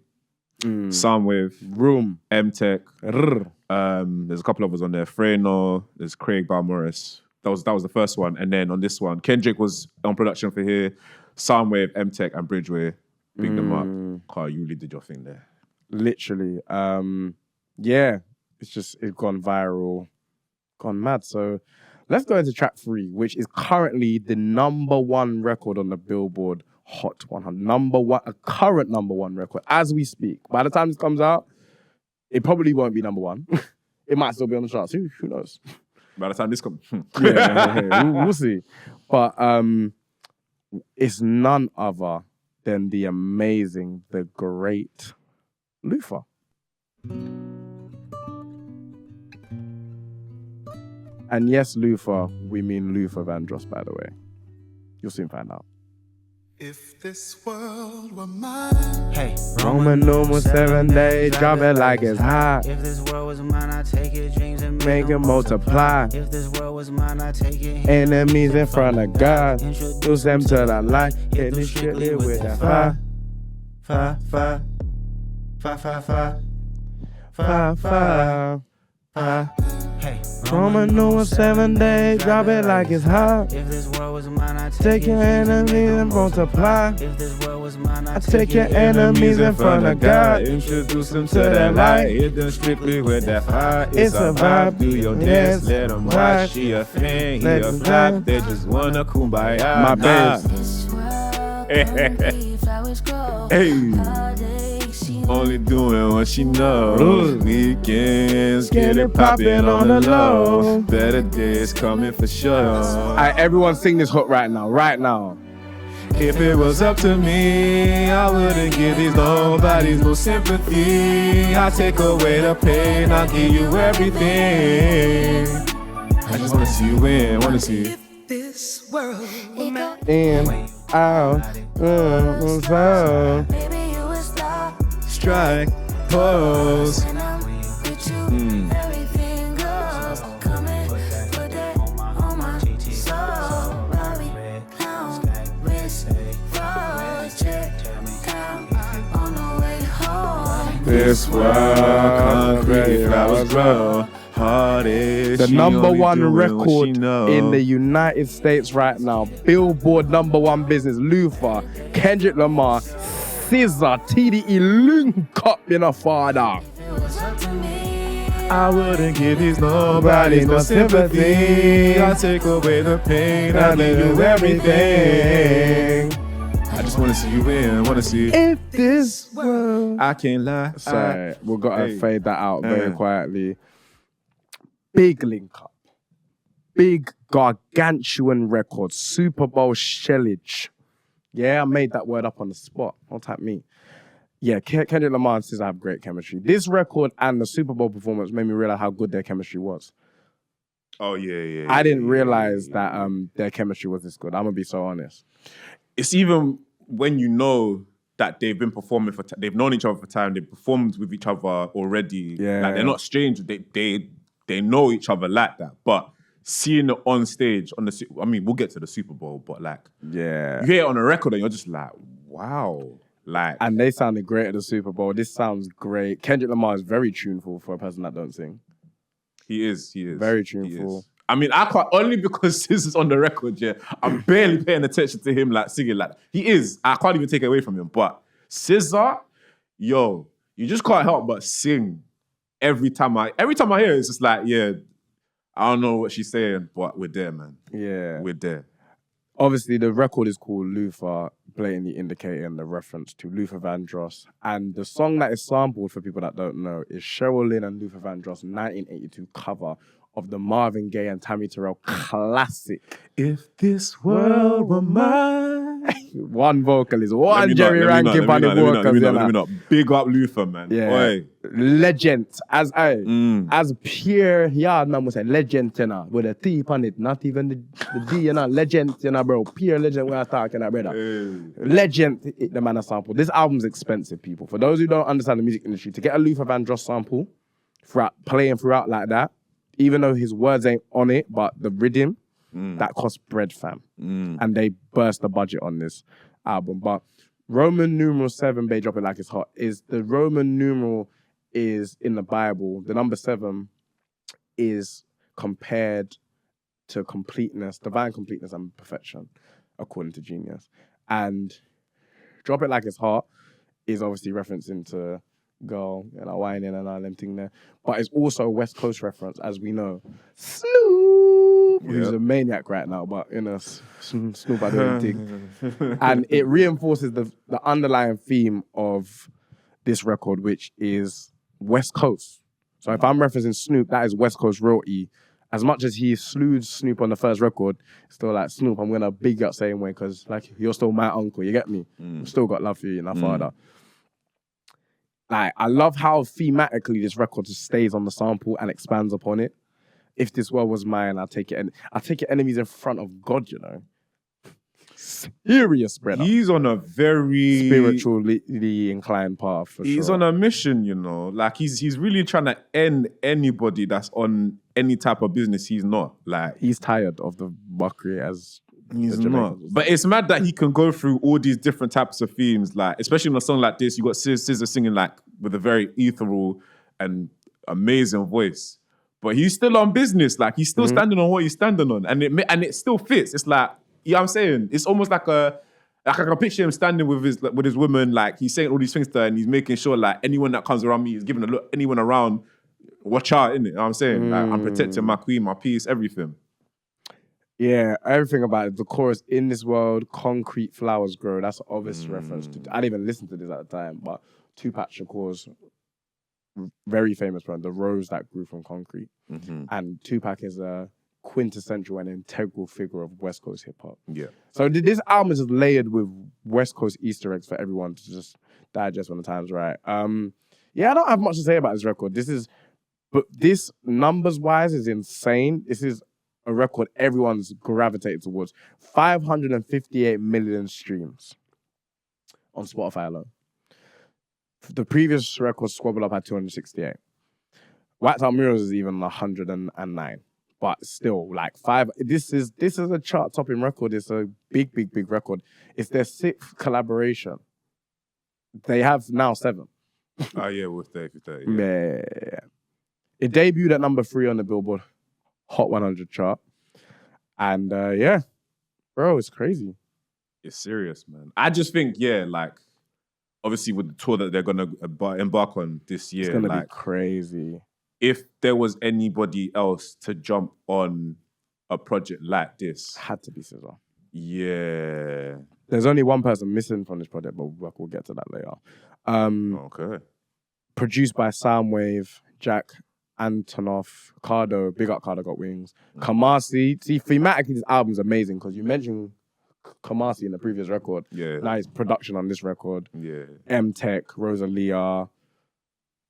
Soundwave. Room. M-Tech. There's a couple of us on there. Freno. There's Craig Balmorris. That was the first one. And then on this one, Kendrick was on production for here. Soundwave, M-Tech, and Bridgeway. Big them up. Carl, you really did your thing there. Literally. Yeah. It's gone viral. Gone mad. So let's go into track 3, which is currently the number 1 record on the Billboard Hot 100. Number one, a current number one record as we speak. By the time this comes out, it probably won't be number one. It might still be on the charts. Who knows? By the time this comes, We'll see. But it's none other than the amazing, the great Luther. And yes, Luther, we mean Luther Vandross, by the way. You'll soon find out. If this world were mine, Hey, Roman numeral 7 days, drop it like it's hot. if this world was mine, I'd take your dreams and Make it multiply. If this world was mine, I'd take it. Enemies in front of God. Introduce them to the light. Hit it strictly with that fire. Fa, fa, fa, fa, fa. Fire, fire, fire. Hey, Roman numeral 7 days, drop it like it's hot. if this world was mine, I'd Take your enemies and multiply. If this world was mine, I take your enemies in front of God. Introduce them to that light. Hit them strictly with that fire. It's a vibe. Do your Yes. dance. Let them Watch. watch. She a fan. He Let a them flap. dance. They just wanna kumbaya. My babes. This world only flowers grow. Hey. Heartaches, she Only doing what she knows. Ooh. Weekends, get it poppin' on the low. Better days coming for sure. Alright, everyone sing this hook right now, right now. If it was up to me, I wouldn't give these nobodies no sympathy. I take away the pain, I'll give you everything. I just wanna see you win, wanna see. this world were it mine. go. In, out, so. Baby, you a star. Strike, pose. When I'm with you, everything goes. Come and put that on my soul. Robbie, clown, wrist, froze, check out on the way home. This world, concrete flowers grow. Heartache, The she number only one doing what she record know. in the United States right now. Billboard number one business. Luther, Kendrick Lamar, SZA, TDE, link up in a father. If it was up to me, I wouldn't give these nobodies no sympathy. I take away the pain, I give you everything. I just wanna see you win, wanna see. If this world. I can't lie. Sorry, we've got to Hey. fade that out very Uh. quietly. Big link up. Big gargantuan record. SuperBowl shellage. Yeah, I made that word up on the spot. Don't type me. Yeah, Kendrick Lamar and SZA have great chemistry. This record and the SuperBowl performance made me realize how good their chemistry was. Oh yeah. I didn't realize that their chemistry was this good. I'm gonna be so honest. It's even when you know that they've been performing for, they've known each other for time. They've performed with each other already. Yeah. Like they're not strangers. They know each other like that. But seeing it on stage on the, I mean, we'll get to the Super Bowl, but like Yeah. you hear it on a record and you're just like, wow, like And they sounded great at the Super Bowl. This sounds great. Kendrick Lamar is very tuneful for a person that don't sing. he is. Very He tuneful. is. I mean, I can't, only because this is on the record, yeah, I'm barely paying attention to him like singing like he is. I can't even take it away from him. But SZA, yo, you just can't help but sing every time I hear it, it's just like, yeah, I don't know what she's saying, but we're there, man. Yeah. We're there. Obviously, the record is called Luther, blatantly indicating the reference to Luther Vandross. And the song that is sampled, for people that don't know, is Cheryl Lynn and Luther Vandross' 1982 cover of the Marvin Gaye and Tammy Terrell classic. If this world were mine. One vocalist, one Let me Jerry not, let me Rankin not, Bunny let me not, Walker. let me not, let me not. Big up Luther, man. Yeah. Oi. Legend. As pure, yeah, man, was a legend, you know, with a T on it, not even the D, you know, legend, you know, bro. Pure legend, we are talking about, brother. Legend, the man a sample. This album's expensive, people. For those who don't understand the music industry, to get a Luther Vandross sample, playing throughout like that, even though his words ain't on it, but the rhythm, that costs bread, fam. And they burst the budget on this album. But Roman numeral 7, Bay Drop It Like It's Hot, is the Roman numeral is in the Bible. The number 7 is compared to completeness, divine completeness and perfection, according to Genius. And Drop It Like It's Hot is obviously referencing to girl and our whining and all them thing there. But it's also a West Coast reference, as we know. Slew! Snoop, who's a maniac right now, but Snoop I don't think. And it reinforces the underlying theme of this record, which is West Coast. So if I'm referencing Snoop, that is West Coast royalty. As much as he slewed Snoop on the first record, still like, Snoop, I'm gonna big you up same way, because like, you're still my uncle, you get me? Still got love for you, and father. Like, I love how thematically this record just stays on the sample and expands upon it. If this world was mine, I'll take it. I'll take your enemies in front of God, you know. Serious, brother. He's on a very spiritually inclined path. For he's sure. on a mission, you know. Like he's really trying to end anybody that's on any type of business he's not. Like he's tired of the buckery as he's not. But it's mad that he can go through all these different types of themes. Like especially in a song like this, you got SZA singing like with a very ethereal and amazing voice. But he's still on business. Like he's still standing on what he's standing on, and it still fits. It's like. You know what I'm saying? It's almost like I can picture him standing with his woman, like he's saying all these things to her and he's making sure like anyone that comes around me is giving a look, anyone around, watch out, innit? You know what I'm saying? Like, I'm protecting my queen, my peace, everything. Yeah, everything about it. The chorus, in this world, concrete flowers grow. That's an obvious reference to, I didn't even listen to this at the time, but Tupac Shakur's very famous poem, The Rose That Grew From Concrete. And Tupac is a quintessential and integral figure of West Coast hip hop. Yeah. So this album is just layered with West Coast Easter eggs for everyone to just digest when the time's right. Yeah, I don't have much to say about this record. But this numbers wise is insane. This is a record everyone's gravitated towards. 558 million streams on Spotify alone. The previous record, Squabble Up, had 268. Wax Out Murals is even 109. But still, like this is a chart-topping record. It's a big, big, big record. It's their 6th collaboration. They have now 7. Oh yeah, with Dave. Yeah. It debuted at number 3 on the Billboard Hot 100 chart. And yeah, bro, it's crazy. It's serious, man. I just think, yeah, like, obviously with the tour that they're going to embark on this year. It's going to be crazy. If there was anybody else to jump on a project like this, had to be SZA. Yeah. There's only one person missing from this project, but we'll get to that later. Okay. Produced by Soundwave, Jack Antonoff, Cardo, big up Cardo Got Wings, Kamasi. See, thematically, this album's amazing because you mentioned Kamasi in the previous record. Yeah. Nice production on this record. Yeah. M-Tech, Rosalia.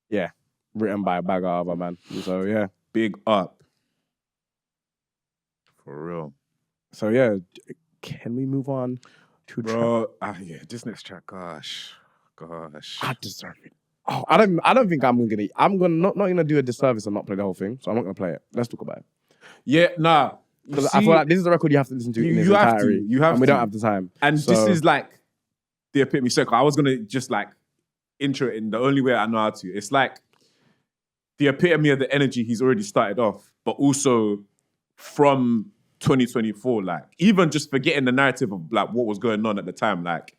Yeah. Written by a bag of other man. So yeah. Big up. For real. So yeah, can we move on to bro? Yeah, this next track, gosh. I deserve it. Oh, I don't think I'm not gonna do a disservice and not play the whole thing. So I'm not gonna play it. Let's talk about it. Yeah, nah. Because I feel like this is the record you have to listen to in its entirety. You have and we don't have the time. And this is like the epitome circle. I was gonna just like intro it in the only way I know how to. It's like the epitome of the energy he's already started off, but also from 2024, like even just forgetting the narrative of like what was going on at the time, like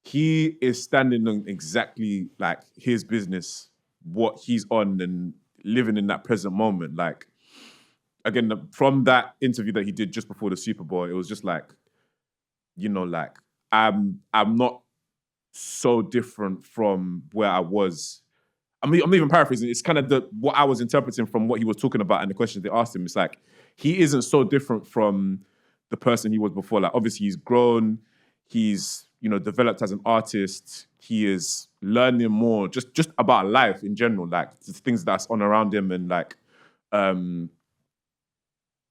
he is standing on exactly like his business, what he's on, and living in that present moment. Like again, from that interview that he did just before the Super Bowl, it was just like, you know, like I'm not so different from where I was. I'm not even paraphrasing. It's kind of what I was interpreting from what he was talking about and the questions they asked him. It's like, he isn't so different from the person he was before. Like, obviously, he's grown. He's, you know, developed as an artist. He is learning more just about life in general, like the things that's on around him and like,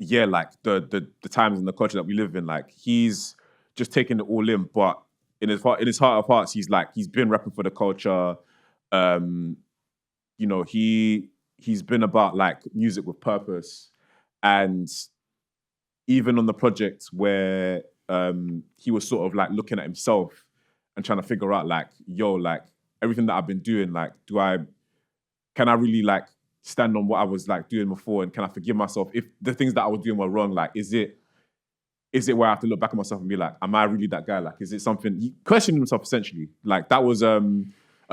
yeah, like the times and the culture that we live in. Like, he's just taking it all in. But in his heart of hearts, he's been rapping for the culture. You know, he's been about like music with purpose. And even on the project where he was sort of like looking at himself and trying to figure out like, yo, like everything that I've been doing, like, can I really like stand on what I was like doing before, and can I forgive myself if the things that I was doing were wrong? Like, is it where I have to look back at myself and be like, am I really that guy? Like, is it something, he questioned himself essentially. Like that was a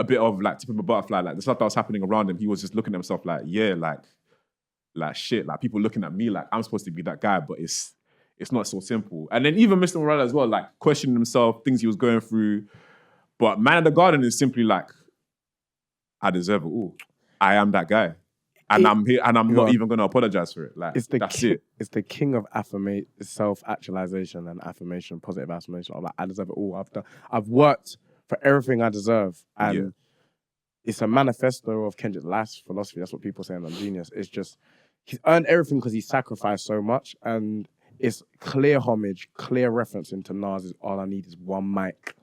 bit of like tip of a butterfly, like the stuff that was happening around him. He was just looking at himself like, yeah, like like shit, like people looking at me like I'm supposed to be that guy, but it's not so simple. And then even Mr. Morale as well, like questioning himself, things he was going through. But Man of the Garden is simply like, I deserve it all. I am that guy. And I'm here, and I'm not even going to apologize for it. Like, that's it. It's the king of self-actualization and affirmation, positive affirmation. I'm like, I deserve it all. I've worked for everything I deserve. And it's a manifesto of Kendrick's life philosophy. That's what people say on Genius. It's just, he's earned everything because he sacrificed so much. And it's clear homage, clear reference into Nas' All I Need Is One Mic.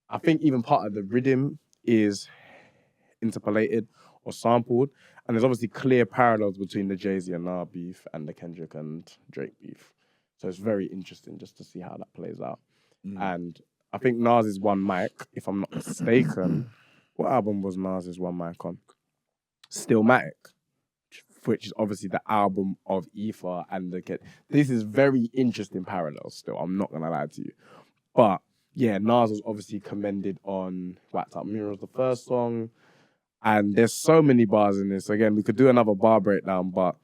I think even part of the rhythm is interpolated or sampled. And there's obviously clear parallels between the Jay-Z and Nas beef and the Kendrick and Drake beef. So it's very interesting just to see how that plays out. And I think Nas is One Mic, if I'm not mistaken. What album was Nas' One Mic on? Stillmatic, which is obviously the album of Ether and the Kid. This is very interesting parallels still, I'm not gonna lie to you. But yeah, Nas was obviously commended on Whacked Out Mirrors, the first song. And there's so many bars in this. Again, we could do another bar breakdown, but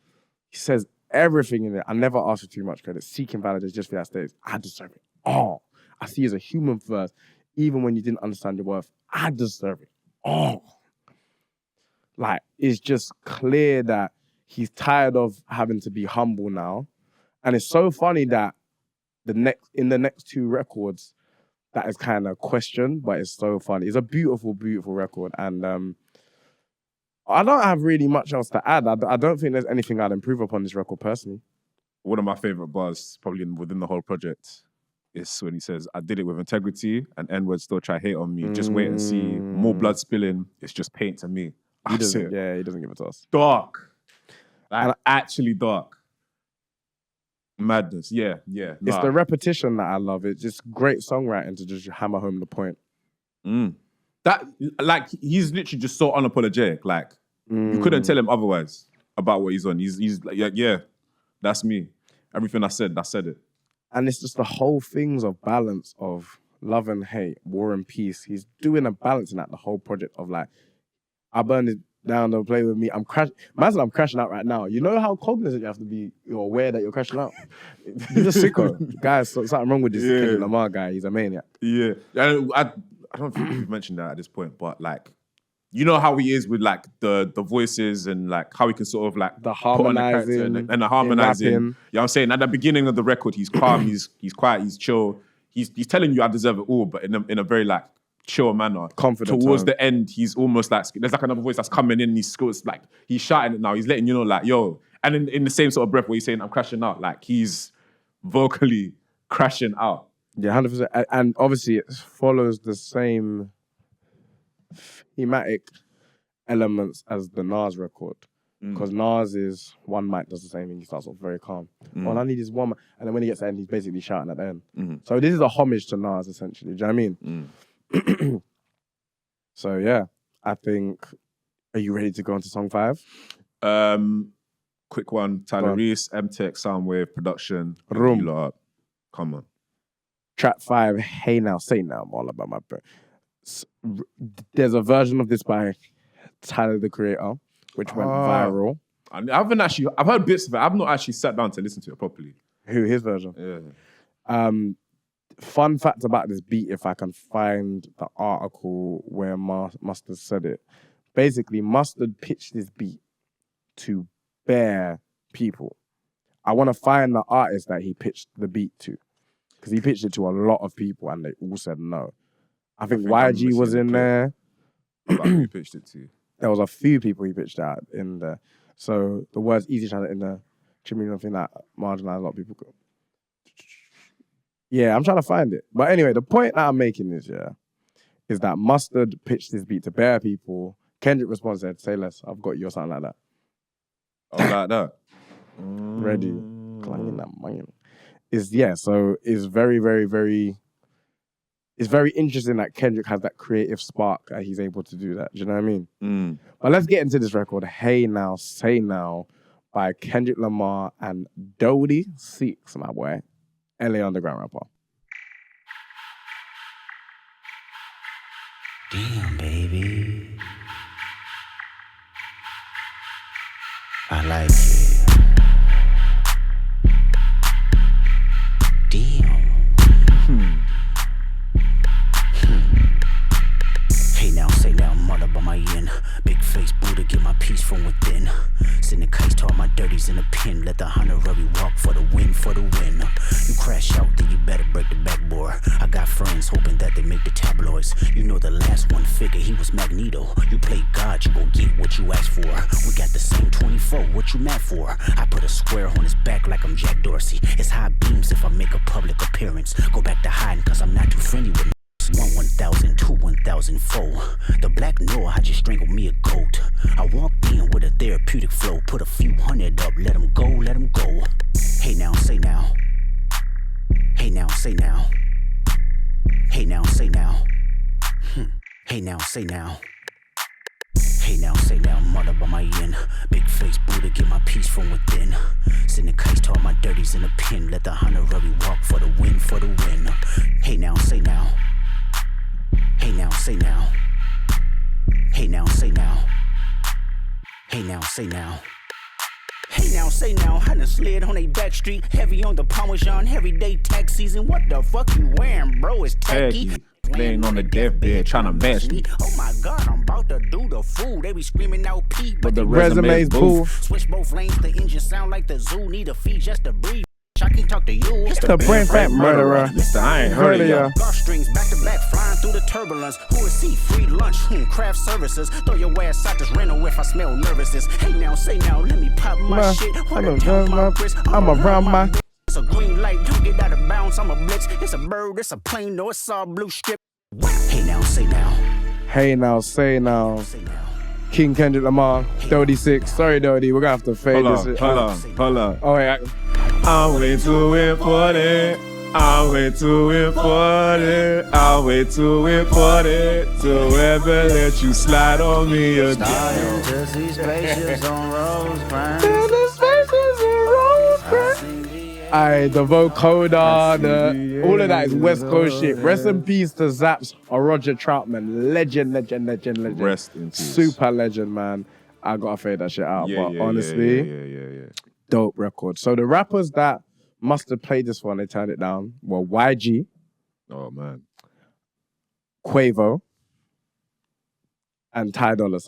he says everything in it. I never ask for too much credit. Seeking validation just for that stage. I deserve it all. I see you as a human first. Even when you didn't understand your worth, I deserve it all. Like, it's just clear that he's tired of having to be humble now. And it's so funny that in the next two records, that is kind of questioned, but it's so funny. It's a beautiful, beautiful record. And I don't have really much else to add. I don't think there's anything I'd improve upon this record personally. One of my favorite bars, probably within the whole project, is when he says, I did it with integrity and N-words still try hate on me. Just wait and see. More blood spilling. It's just paint to me. He doesn't give it to us. Dark. Like, actually dark. Madness. Yeah. It's the repetition that I love. It's just great songwriting to just hammer home the point. That, like, he's literally just so unapologetic. Like, you couldn't tell him otherwise about what he's on. He's like, yeah, that's me. Everything I said it. And it's just the whole things of balance of love and hate, war and peace. He's doing a balance in that, the whole project of like, I burned it down, don't play with me. I'm crashing out right now. You know how cognizant you have to be, you're aware that you're crashing out. He's a sicko. Guys, something wrong with this Kendrick Lamar guy. He's a maniac. Yeah. I don't think we've mentioned that at this point, but like, you know how he is with like the voices and like how he can sort of like the harmonizing and the harmonizing. You know what I'm saying? At the beginning of the record, he's calm, he's quiet, he's chill. He's telling you I deserve it all, but in a very like chill manner. Confident. Towards the end, he's almost like there's like another voice that's coming in. He's like he's shouting it now. He's letting you know like yo. And in the same sort of breath where he's saying I'm crashing out, like he's vocally crashing out. Yeah, 100%. And obviously it follows the same thematic elements as the Nas record. Because Nas is One Mic does the same thing. He starts off very calm. All I need is one mic. And then when he gets to the end, he's basically shouting at the end. So this is a homage to Nas, essentially. Do you know what I mean? So yeah, I think, are you ready to go on to song 5? Quick one. Tyler Reese, M-Tech, Soundwave, production. Room. Come on. Track 5, Hey Now, Say Now, I'm all about my bro. There's a version of this by Tyler, the Creator, which went viral. I mean, I've heard bits of it. I've not actually sat down to listen to it properly. His version? Yeah. Fun fact about this beat, if I can find the article where Mustard said it. Basically, Mustard pitched this beat to bare people. I want to find the artist that he pitched the beat to. Because he pitched it to a lot of people and they all said no. I think YG was in there. Who pitched it to? There was a few people he pitched out in there. So the words easy channel in there. I think that marginalized a lot of people. Yeah, I'm trying to find it. But anyway, the point that I'm making is that Mustard pitched this beat to bare people. Kendrick responds said, say less, I've got you or something like that. Oh, like that? Ready. Clanging that money. So it's very, very, very... It's very interesting that Kendrick has that creative spark that he's able to do that. Do you know what I mean? But let's get into this record. Hey Now, Say Now by Kendrick Lamar and Dodie Six, my boy. LA Underground rapper. Damn, baby. I like it. Damn. Hey now, say now, mother by my yin. Big face Buddha, get my peace from within. Send the kites to all my dirties in the pen. Let the honorary walk for the win, for the win. You crash out, then you better break the backboard. I got friends hoping that they make the tabloids. You know the last one figure, he was Magneto. You play God, you gon' get what you asked for. We got the same 24, what you mad for? I put a square on his back like I'm Jack Dorsey. It's high beams if I make a public appearance. Go back to hiding cause I'm not too friendly with 1,000, 1,004. The black Noah, I just strangled me a goat. I walked in with a therapeutic flow. Put a few hundred up, let him go, let him go. Hey now, say now. Hey now, say now. Hey now, say now. Hey now, say now. Hey now, say now, mother by my yin. Big face Buddha, get my peace from within. Send the kites to all my dirties in the pen. Let the honorary walk for the win, for the win. Hey now, say now. Hey now, say now. Hey now, say now. Hey now, say now. Hey now, say now. I done slid on a back street. Heavy on the Parmesan, everyday tax season. What the fuck you wearing, bro? It's tacky. Laying on the deathbed, trying to match me. Oh my God, I'm about to do the fool. They be screaming out P, But the resume's boo. Switch both lanes, the engine sound like the zoo. Need a fee just to breathe. I can talk to you. It's the brain fat murderer. Mr. I ain't heard of ya. Golf strings back to back, flying through the turbulence. Who is he? Free lunch, craft services. Throw your ass out this rental if I smell nervousness. Hey now, say now, let me pop my shit. I'm around my. It's a green light, don't get out of bounds. I'm a blitz. It's a bird, it's a plane, no, it's all blue strip. Hey now, say now. Hey now, say now. Say now. King Kendrick Lamar, 36. Sorry, Dodie, we're gonna have to fade this. Hold on. Oh, wait. I'm way too important. I'm way too important. I'm way too important to ever let you slide on me again. Starting to see spacious on Rosecrans. Aye, the vocoder, all of that is West Coast shit. Rest in peace to Zaps or Roger Troutman. Legend. Rest in peace. Super legend, man. I gotta fade that shit out. But honestly, yeah. dope record. So the rappers that must have played this one, they turned it down, were YG, Oh man. Quavo, and Ty Dolla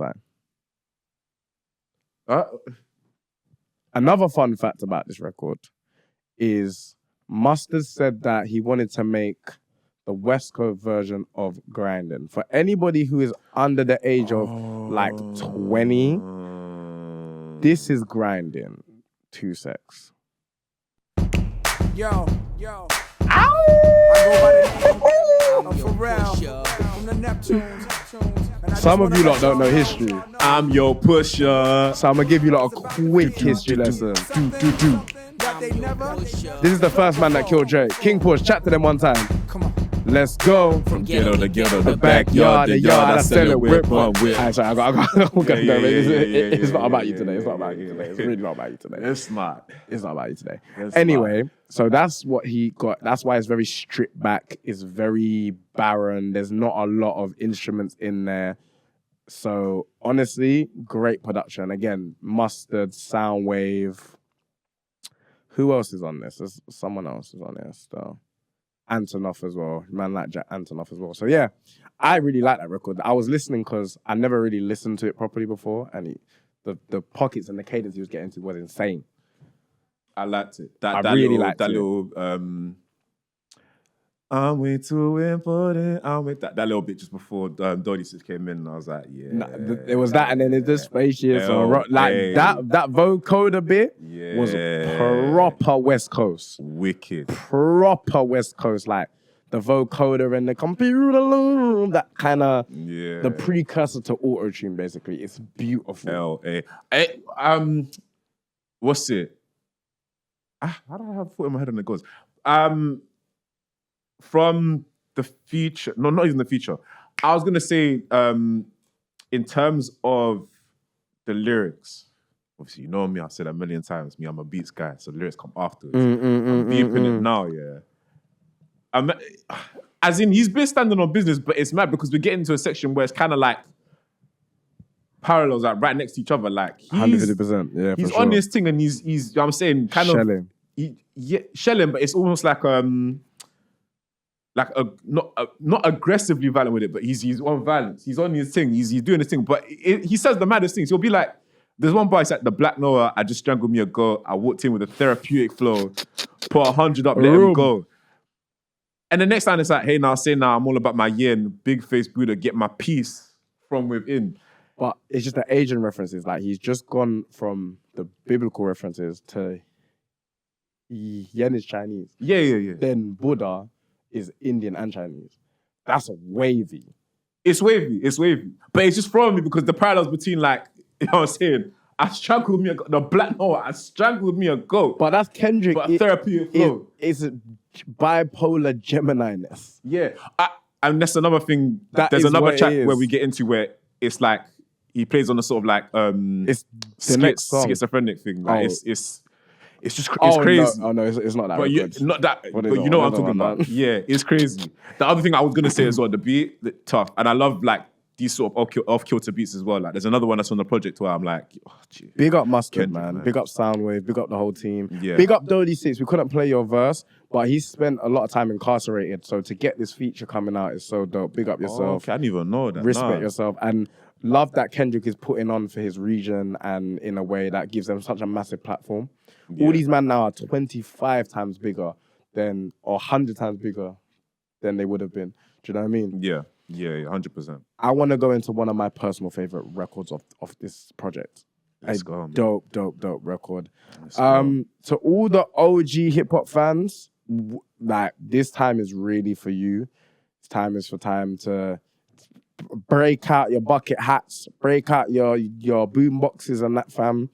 $ign. Another fun fact about this record is Mustard said that he wanted to make the West Coast version of Grinding. For anybody who is under the age of like 20, this is Grinding. 2 secs. Yo. Ow! I go by the name of Pharrell from the Neptunes. Some of you lot don't know history. I'm your pusher. So I'm gonna give you lot a quick history lesson. This is the first man that killed Drake. King Push, chat to them one time. Come on. Let's go. From ghetto to ghetto, The backyard, the yard, I sell it whip. Alright, sorry, I got. It's not about you today. It's not about you today. It's really not about you today. It's not. It's not about you today. It's Anyway, so that's what he got. That's why it's very stripped back. It's very barren. There's not a lot of instruments in there. So honestly, great production. Again, Mustard, Soundwave. Who else is on this? There's someone else is on this still. Antonoff as well. Man like Jack Antonoff as well. So yeah, I really like that record. I was listening because I never really listened to it properly before, and the pockets and the cadence he was getting to was insane. I liked it. I really liked that it. little I'm way too important. That little bit just before Dodie 6 came in, and I was like, yeah. It was that, and then it's the spacious or like that vocoder bit was proper West Coast. Wicked. Proper West Coast, like the vocoder and the computer, that kind of the precursor to auto-tune, basically. It's beautiful. What's it? How do I have a foot in my head and it goes? From the future, no, not even the future. I was gonna say, in terms of the lyrics, obviously you know me. I've said that a million times. I'm a beats guy, so the lyrics come afterwards. I'm deeping it now, yeah. As in, he's been standing on business, but it's mad because we're getting to a section where it's kind of like parallels like right next to each other. Like 150%. Yeah, he's for on sure. this thing and he's you know what I'm saying kind Shelling. of shelling, but it's almost like not aggressively violent with it, but he's on violence. He's on his thing. He's doing his thing, but he says the maddest things. He'll be like, there's one bar, it's like the Black Noah. I just strangled me a goat. I walked in with a therapeutic flow, put 100 up, let him go. And the next line is like, hey, now say now, I'm all about my yin, big face Buddha, get my peace from within. But it's just the Asian references. Like, he's just gone from the biblical references to Yen is Chinese. Yeah. Then Buddha is Indian and Chinese. That's wavy. It's wavy. But it's just throwing me because the parallels between like, you know what I'm saying? I strangled me a goat. The Black Noah, I strangled me a goat. But that's Kendrick. But a therapeutic flow. It's bipolar Gemini-ness. Yeah. And that's another thing. That There's is another what it track is. where we get into where it's like, he plays on a sort of like It's the next song. schizophrenic thing. Like Oh. it's just crazy. No, it's not that. But record. not that. What But is you it? know what I'm What is talking it, about. man? Yeah, it's crazy. The other thing I was gonna say as well, the beat, tough, and I love like these sort of off-kilter beats as well. Like there's another one that's on the project where I'm like, oh, gee. Big up Mustard, Kendrick, man. man. Big up Soundwave. Big up the whole team. Yeah. Big up Dodie 6. We couldn't play your verse, but he spent a lot of time incarcerated. So to get this feature coming out is so dope. Big up Oh, yourself. okay, I didn't even know that. Respect Nah. yourself. And love that Kendrick is putting on for his region and in a way that gives them such a massive platform. Yeah. All these men now are 25 times bigger or 100 times bigger than they would have been. Do you know what I mean? Yeah, 100%. I want to go into one of my personal favorite records of this project. Let's A go, man. dope record. Let's go. To all the OG hip hop fans, like this time is really for you. It's for time to break out your bucket hats, break out your boom boxes and that, fam.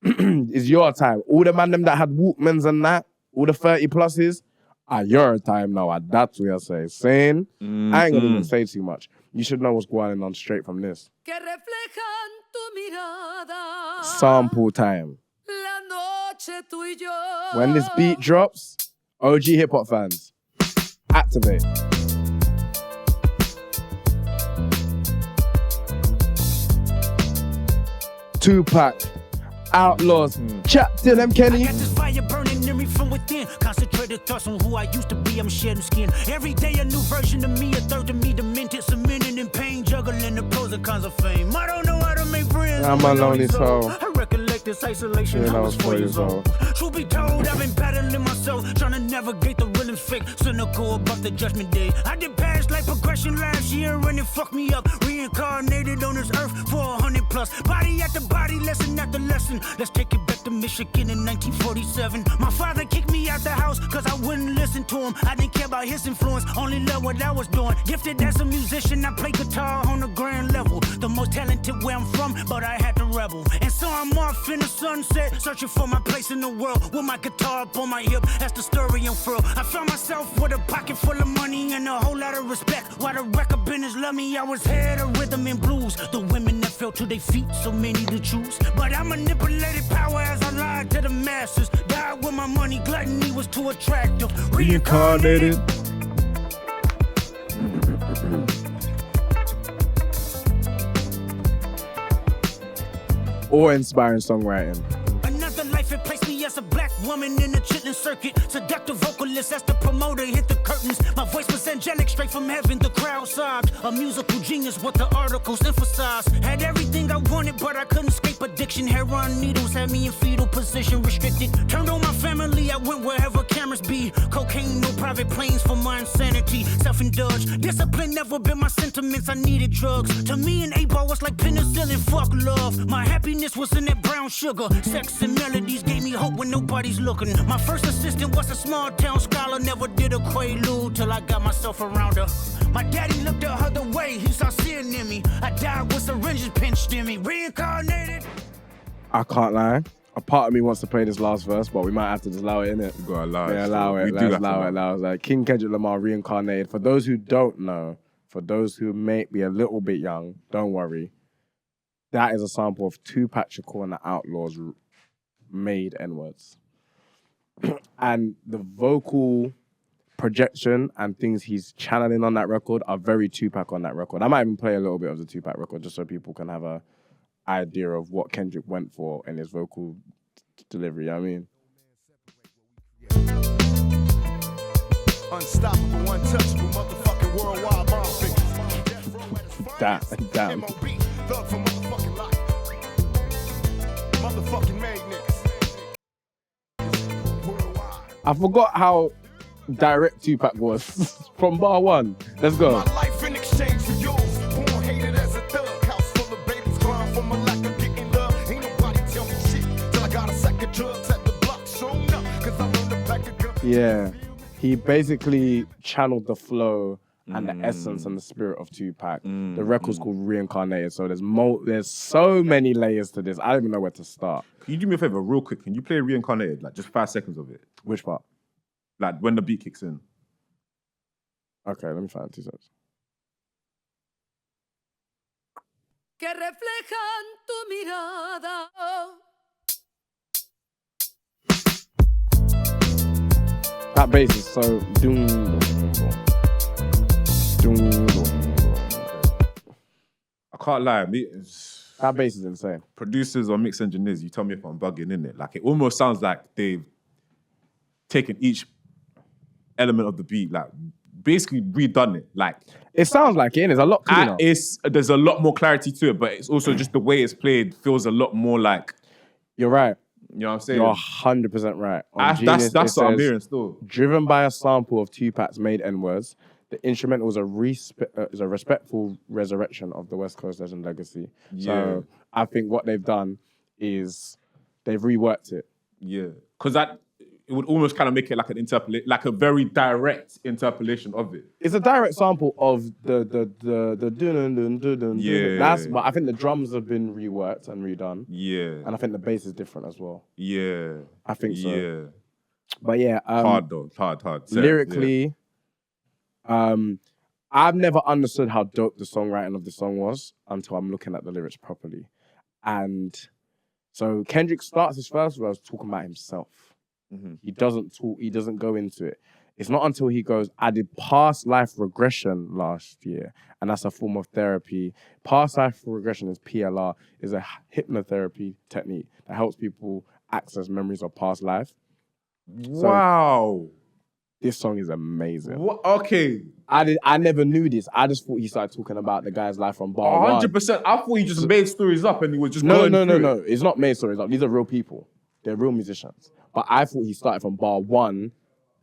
It's your time. All the man them that had Walkmans and that, all the 30 pluses, your time now. That's what I saying. I ain't gonna even say too much. You should know what's going on straight from this. que reflejan tu mirada. Sample time. La noche tú y yo. When this beat drops, OG hip hop fans, activate. Tupac, Outlaws, chat to them, Kenny. Got this fire burning in me from within. Concentrated thoughts on who I used to be. I'm shedding skin. Every day a new version of me, a third of me demented, cemented in pain, juggling the pros and cons of fame. I don't know how to make friends. I'm a lonely soul. I recollect this isolation. When I was 4 years old. old. Truth be told, I've been battling myself, trying to navigate the rhythm's fake, cynical about the judgment day. I did past life progression last year and it fucked me up. Reincarnated on this earth for 100 plus. Body after body, lesson after lesson. Let's take it back to Michigan in 1947. My father kicked me out the house cause I wouldn't listen to him. I didn't care about his influence, only loved what I was doing. Gifted as a musician, I play guitar on the grand level. The most talented where I'm from, but I had to rebel. And so I'm off in the sunset, searching for my place in the world. With my guitar up on my hip, that's the story unfurled. I found myself with a pocket full of money and a whole lot of respect. While the record business loved me, I was head of rhythm and blues. The women that fell to their feet, so many to choose. But I manipulated power as I lied to the masses. Died with my money, gluttony was too attractive. Reincarnated. Awe-inspiring songwriting. Another life, it placed me as a black woman in the chitlin circuit. Seductive vocalist as the promoter hit the curtains. My voice was angelic, straight from heaven. The crowd sobbed. A musical genius, what the articles emphasized. Had everything I wanted, but I couldn't escape addiction. Heroin needles had me in fetal position, restricted. Turned on my family, I went wherever cameras be. Cocaine, no private planes for my insanity. Self-indulged, discipline never been my sentiments. I needed drugs. To me, an 8-ball was like penicillin. Fuck love. My happiness was in that brown sugar. Sex and melodies gave me hope when nobody's looking. My first assistant was a small town scholar. Never did a quaalude till I got myself around her. My daddy looked the other way. He saw sin in me. I died with syringes pinched in me. Reincarnated. I can't lie. A part of me wants to play this last verse, but we might have to just allow it, innit? You gotta allow it. Yeah, allow it. We do Let's have to allow it. Like King Kendrick Lamar, Reincarnated. For those who don't know, for those who may be a little bit young, don't worry. That is a sample of Tupac Shakur and the Outlaws made N-words. And the vocal projection and things he's channeling on that record are very Tupac on that record. I might even play a little bit of the Tupac record just so people can have a idea of what Kendrick went for in his vocal delivery. You know what I mean? Unstoppable, untouchable, motherfucking worldwide bomb figures. Damn. M.O.B. Thug for motherfucking life. Motherfucking made niggas. Worldwide. I forgot how direct Tupac was from bar one. Let's go. My life in exchange for yours. Born hated as a thug. House full of babies crying for my lack of getting love. Ain't nobody tell me shit till I got a sack of drugs at the block. Shown up, cause I learned to pack a gun. Yeah. He basically channeled the flow and the essence and the spirit of Tupac. The record's called Reincarnated, so there's so many layers to this. I don't even know where to start. Can you do me a favor real quick? Can you play Reincarnated? Like just 5 seconds of it. Which part? Like when the beat kicks in. Okay, let me find 2 seconds. que reflejan tu mirada. That bass is so doom. I can't lie, That bass is insane. producers or mix engineers, you tell me if I'm bugging in it. Like it almost sounds like they've taken each element of the beat, like basically redone it. Like It sounds like it, and it's a lot cleaner. there's a lot more clarity to it, but it's also just the way it's played feels a lot more like, You're right. you know what I'm saying? You're 100% right. On That's Genius, what it I'm says, hearing still. driven by a sample of Tupac's made N-words, the instrumental is a respectful resurrection of the West Coast legend legacy. So I think what they've done is they've reworked it. Yeah, because it would almost kind of make it like an like a very direct interpolation of it. It's a direct sample of the dun. Yeah. That's, but I think the drums have been reworked and redone, Yeah, and I think the bass is different as well. yeah, I think so. yeah. But yeah, Hard though, hard. Sad, lyrically, I've never understood how dope the songwriting of the song was until I'm looking at the lyrics properly. And so Kendrick starts his first verse talking about himself. Mm-hmm. He doesn't talk, he doesn't go into it. It's not until he goes, I did past life regression last year, and that's a form of therapy. Past life regression is PLR, is a hypnotherapy technique that helps people access memories of past life. Wow. This song is amazing. What? Okay. I never knew this. I just thought he started talking about the guy's life from bar one. 100%. I thought he just made stories up and he was just No. going through it. It's not made stories up. These are real people. They're real musicians. But I thought he started from bar one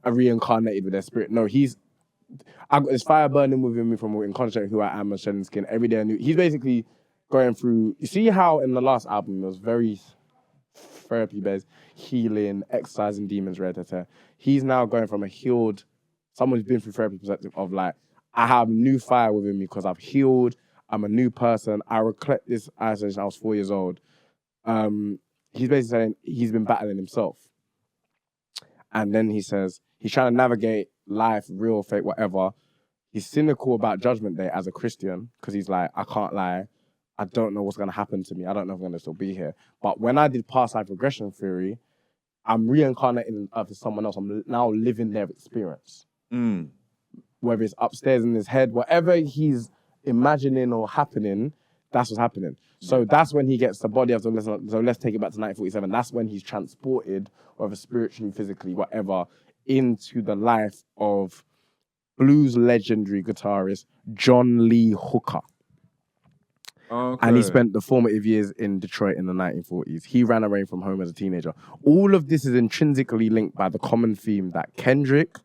and reincarnated with their spirit. No, I got this fire burning within me from in contact who I am and shedding skin every day. I knew he's basically going through. You see how in the last album it was very therapy based, healing, exercising demons, red. He's now going from a healed, someone who's been through therapy perspective of like, I have new fire within me because I've healed. I'm a new person. I recollect this isolation. I was 4 years old. He's basically saying he's been battling himself. And then he says he's trying to navigate life, real, fake, whatever. He's cynical about Judgment Day as a Christian because he's like, I can't lie. I don't know what's going to happen to me. I don't know if I'm going to still be here. But when I did past life regression theory, I'm reincarnating as someone else. I'm now living their experience. Whether it's upstairs in his head, whatever he's imagining or happening, that's what's happening. So that's when he gets the body of the lesson. So let's take it back to 1947. That's when he's transported, whether spiritually, physically, whatever, into the life of blues legendary guitarist John Lee Hooker. Okay. And he spent the formative years in Detroit in the 1940s. He ran away from home as a teenager. All of this is intrinsically linked by the common theme that Kendrick,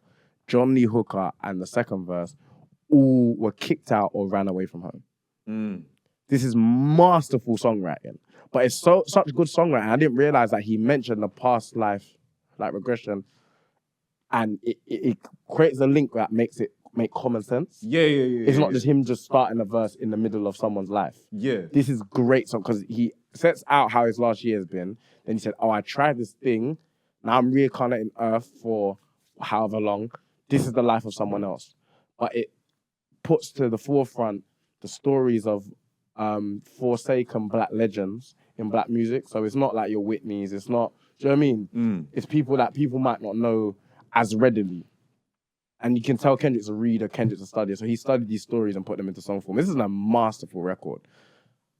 John Lee Hooker, and the second verse all were kicked out or ran away from home. This is masterful songwriting. But it's such good songwriting. I didn't realize that he mentioned the past life, like regression, and it creates a link that makes it make common sense. Yeah. It's not just him just starting a verse in the middle of someone's life. Yeah. This is great song because he sets out how his last year has been. Then he said, I tried this thing. Now I'm reincarnating Earth for however long. This is the life of someone else. But it puts to the forefront the stories of forsaken black legends in black music. So it's not like your Whitneys. It's not, do you know what I mean? It's people that people might not know as readily. And you can tell Kendrick's a reader, Kendrick's a studier. So he studied these stories and put them into song form. This is a masterful record.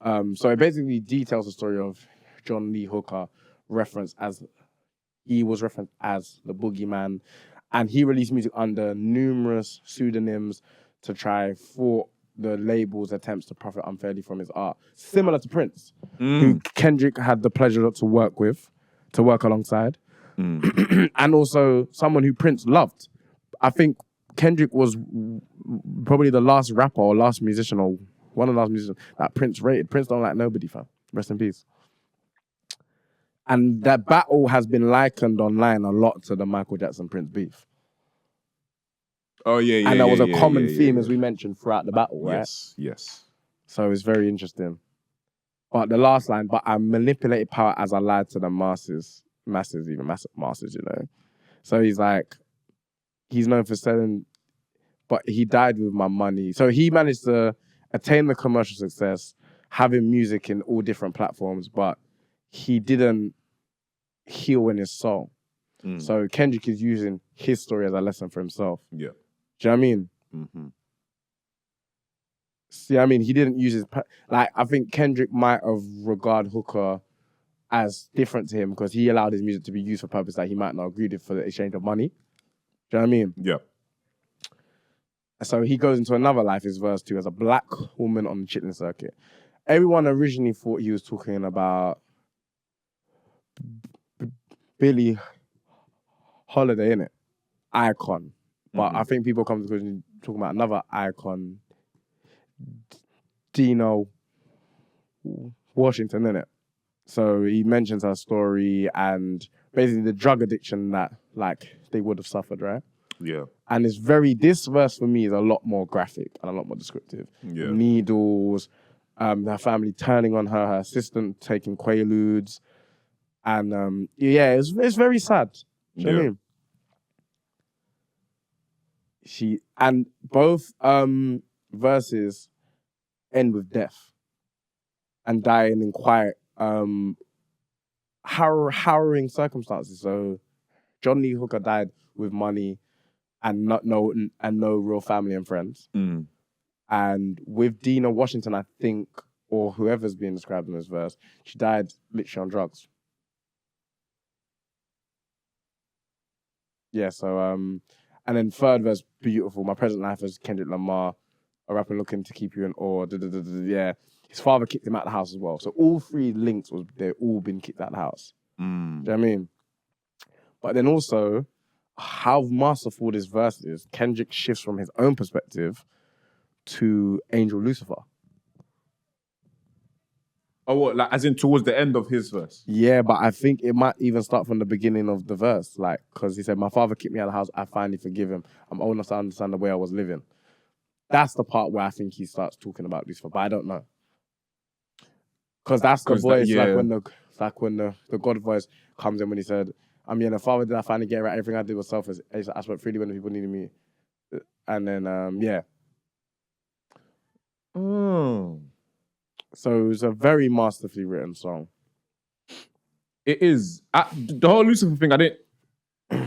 So it basically details the story of John Lee Hooker, he was referenced as the boogeyman, and he released music under numerous pseudonyms to try thwart the label's attempts to profit unfairly from his art. Similar to Prince, who Kendrick had the pleasure to work alongside, and also someone who Prince loved. I think Kendrick was probably the last rapper or last musician or one of the last musicians that Prince rated. Prince don't like nobody, fam. Rest in peace. And that battle has been likened online a lot to the Michael Jackson-Prince beef. Oh, yeah. And that was a common theme, as we mentioned, throughout the battle, right? Yes. So it's very interesting. But the last line, but I manipulated power as I lied to the masses, you know. So he's like, he's known for selling, but he died with my money. So he managed to attain the commercial success, having music in all different platforms, but he didn't heal in his soul. So Kendrick is using his story as a lesson for himself. Yeah. Do you know what I mean? Mm-hmm. See, I mean, he didn't use his... I think Kendrick might have regarded Hooker as different to him because he allowed his music to be used for purpose that he might not agree with for the exchange of money. Do you know what I mean? Yeah. So he goes into another life, his verse 2, as a black woman on the chitlin circuit. Everyone originally thought he was talking about Billie Holiday, innit? Icon. But I think people come to the conclusion talking about another icon, Dino Washington, innit? So he mentions her story and basically the drug addiction that they would have suffered, right? Yeah. And this verse for me is a lot more graphic and a lot more descriptive. Yeah. Needles, her family turning on her, her assistant taking Quaaludes. And it's very sad. Do you know what I mean? Both verses end with death and dying in quite harrowing circumstances. So John Lee Hooker died with money and no real family and friends. And with Dina Washington, I think, or whoever's being described in this verse, she died literally on drugs. Yeah, so, and then third verse, beautiful. My present life is Kendrick Lamar, a rapper looking to keep you in awe. Yeah, his father kicked him out of the house as well. So all three links, they've all been kicked out of the house. Do you know what I mean? But then also, how masterful this verse is, Kendrick shifts from his own perspective to Angel Lucifer. Oh, what? Like, as in towards the end of his verse? Yeah, but I think it might even start from the beginning of the verse. Because he said, my father kicked me out of the house, I finally forgive him. I'm old enough to understand the way I was living. That's the part where I think he starts talking about Lucifer, but I don't know. Because that's the voice, when the God voice comes in when he said, the father did I finally get right, everything I did was selfish. I spoke freely when the people needed me. And then, yeah. So it's a very masterfully written song. It is. The whole Lucifer thing, I didn't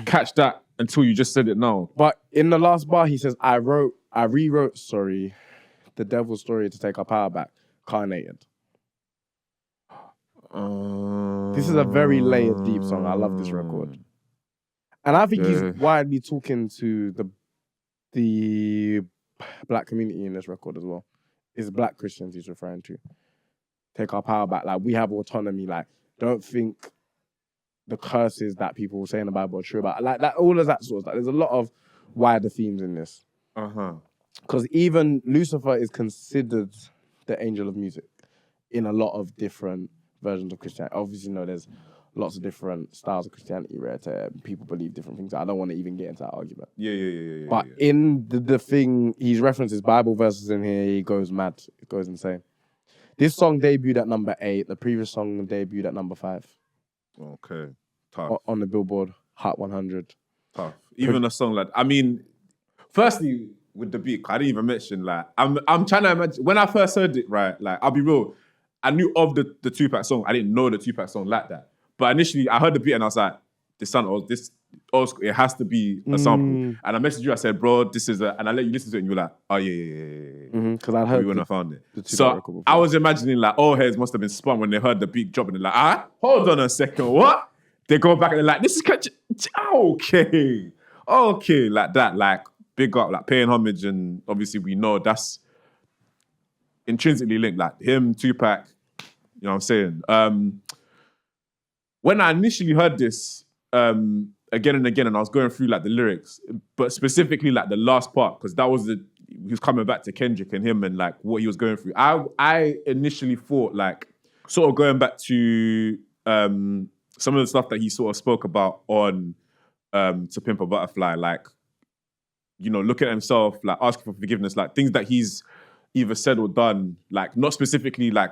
catch that until you just said it now. But in the last bar, he says, I rewrote, the devil's story to take our power back, carnated. This is a very layered, deep song. I love this record. And I think he's widely talking to the black community in this record as well. It's black Christians he's referring to. Take our power back. We have autonomy. Don't think the curses that people say in the Bible are true about. All of that sort of stuff. There's a lot of wider themes in this. Because even Lucifer is considered the angel of music in a lot of different versions of Christianity. Obviously, there's lots of different styles of Christianity, right? People believe different things. I don't want to even get into that argument. Yeah. But in the thing, he's references Bible verses in here, he goes mad. It goes insane. This song debuted at number 8. The previous song debuted at number 5. Okay. Tough. On the Billboard Hot 100. Tough. Even a song firstly, with the beat, I didn't even mention, I'm trying to imagine, when I first heard it, right, I'll be real, I knew of the Tupac song. I didn't know the Tupac song like that. But initially, I heard the beat and I was like, this old school. It has to be a sample. And I messaged you. I said, bro, this is and I let you listen to it, and you were like, oh yeah. Because I heard We wouldn't have found it. the So record before. I was imagining like all heads must have been spun when they heard the beat drop, and they're like, hold on a second, what? They go back and they're like, this is okay, like that, like big up, like paying homage, and obviously we know that's intrinsically linked, like him, Tupac, you know what I'm saying? When I initially heard this, again and again, and I was going through like the lyrics, but specifically like the last part, because that was he was coming back to Kendrick and him and like what he was going through. I initially thought like sort of going back to some of the stuff that he sort of spoke about on To Pimp a Butterfly, like, you know, looking at himself, like asking for forgiveness, like things that he's either said or done, like not specifically like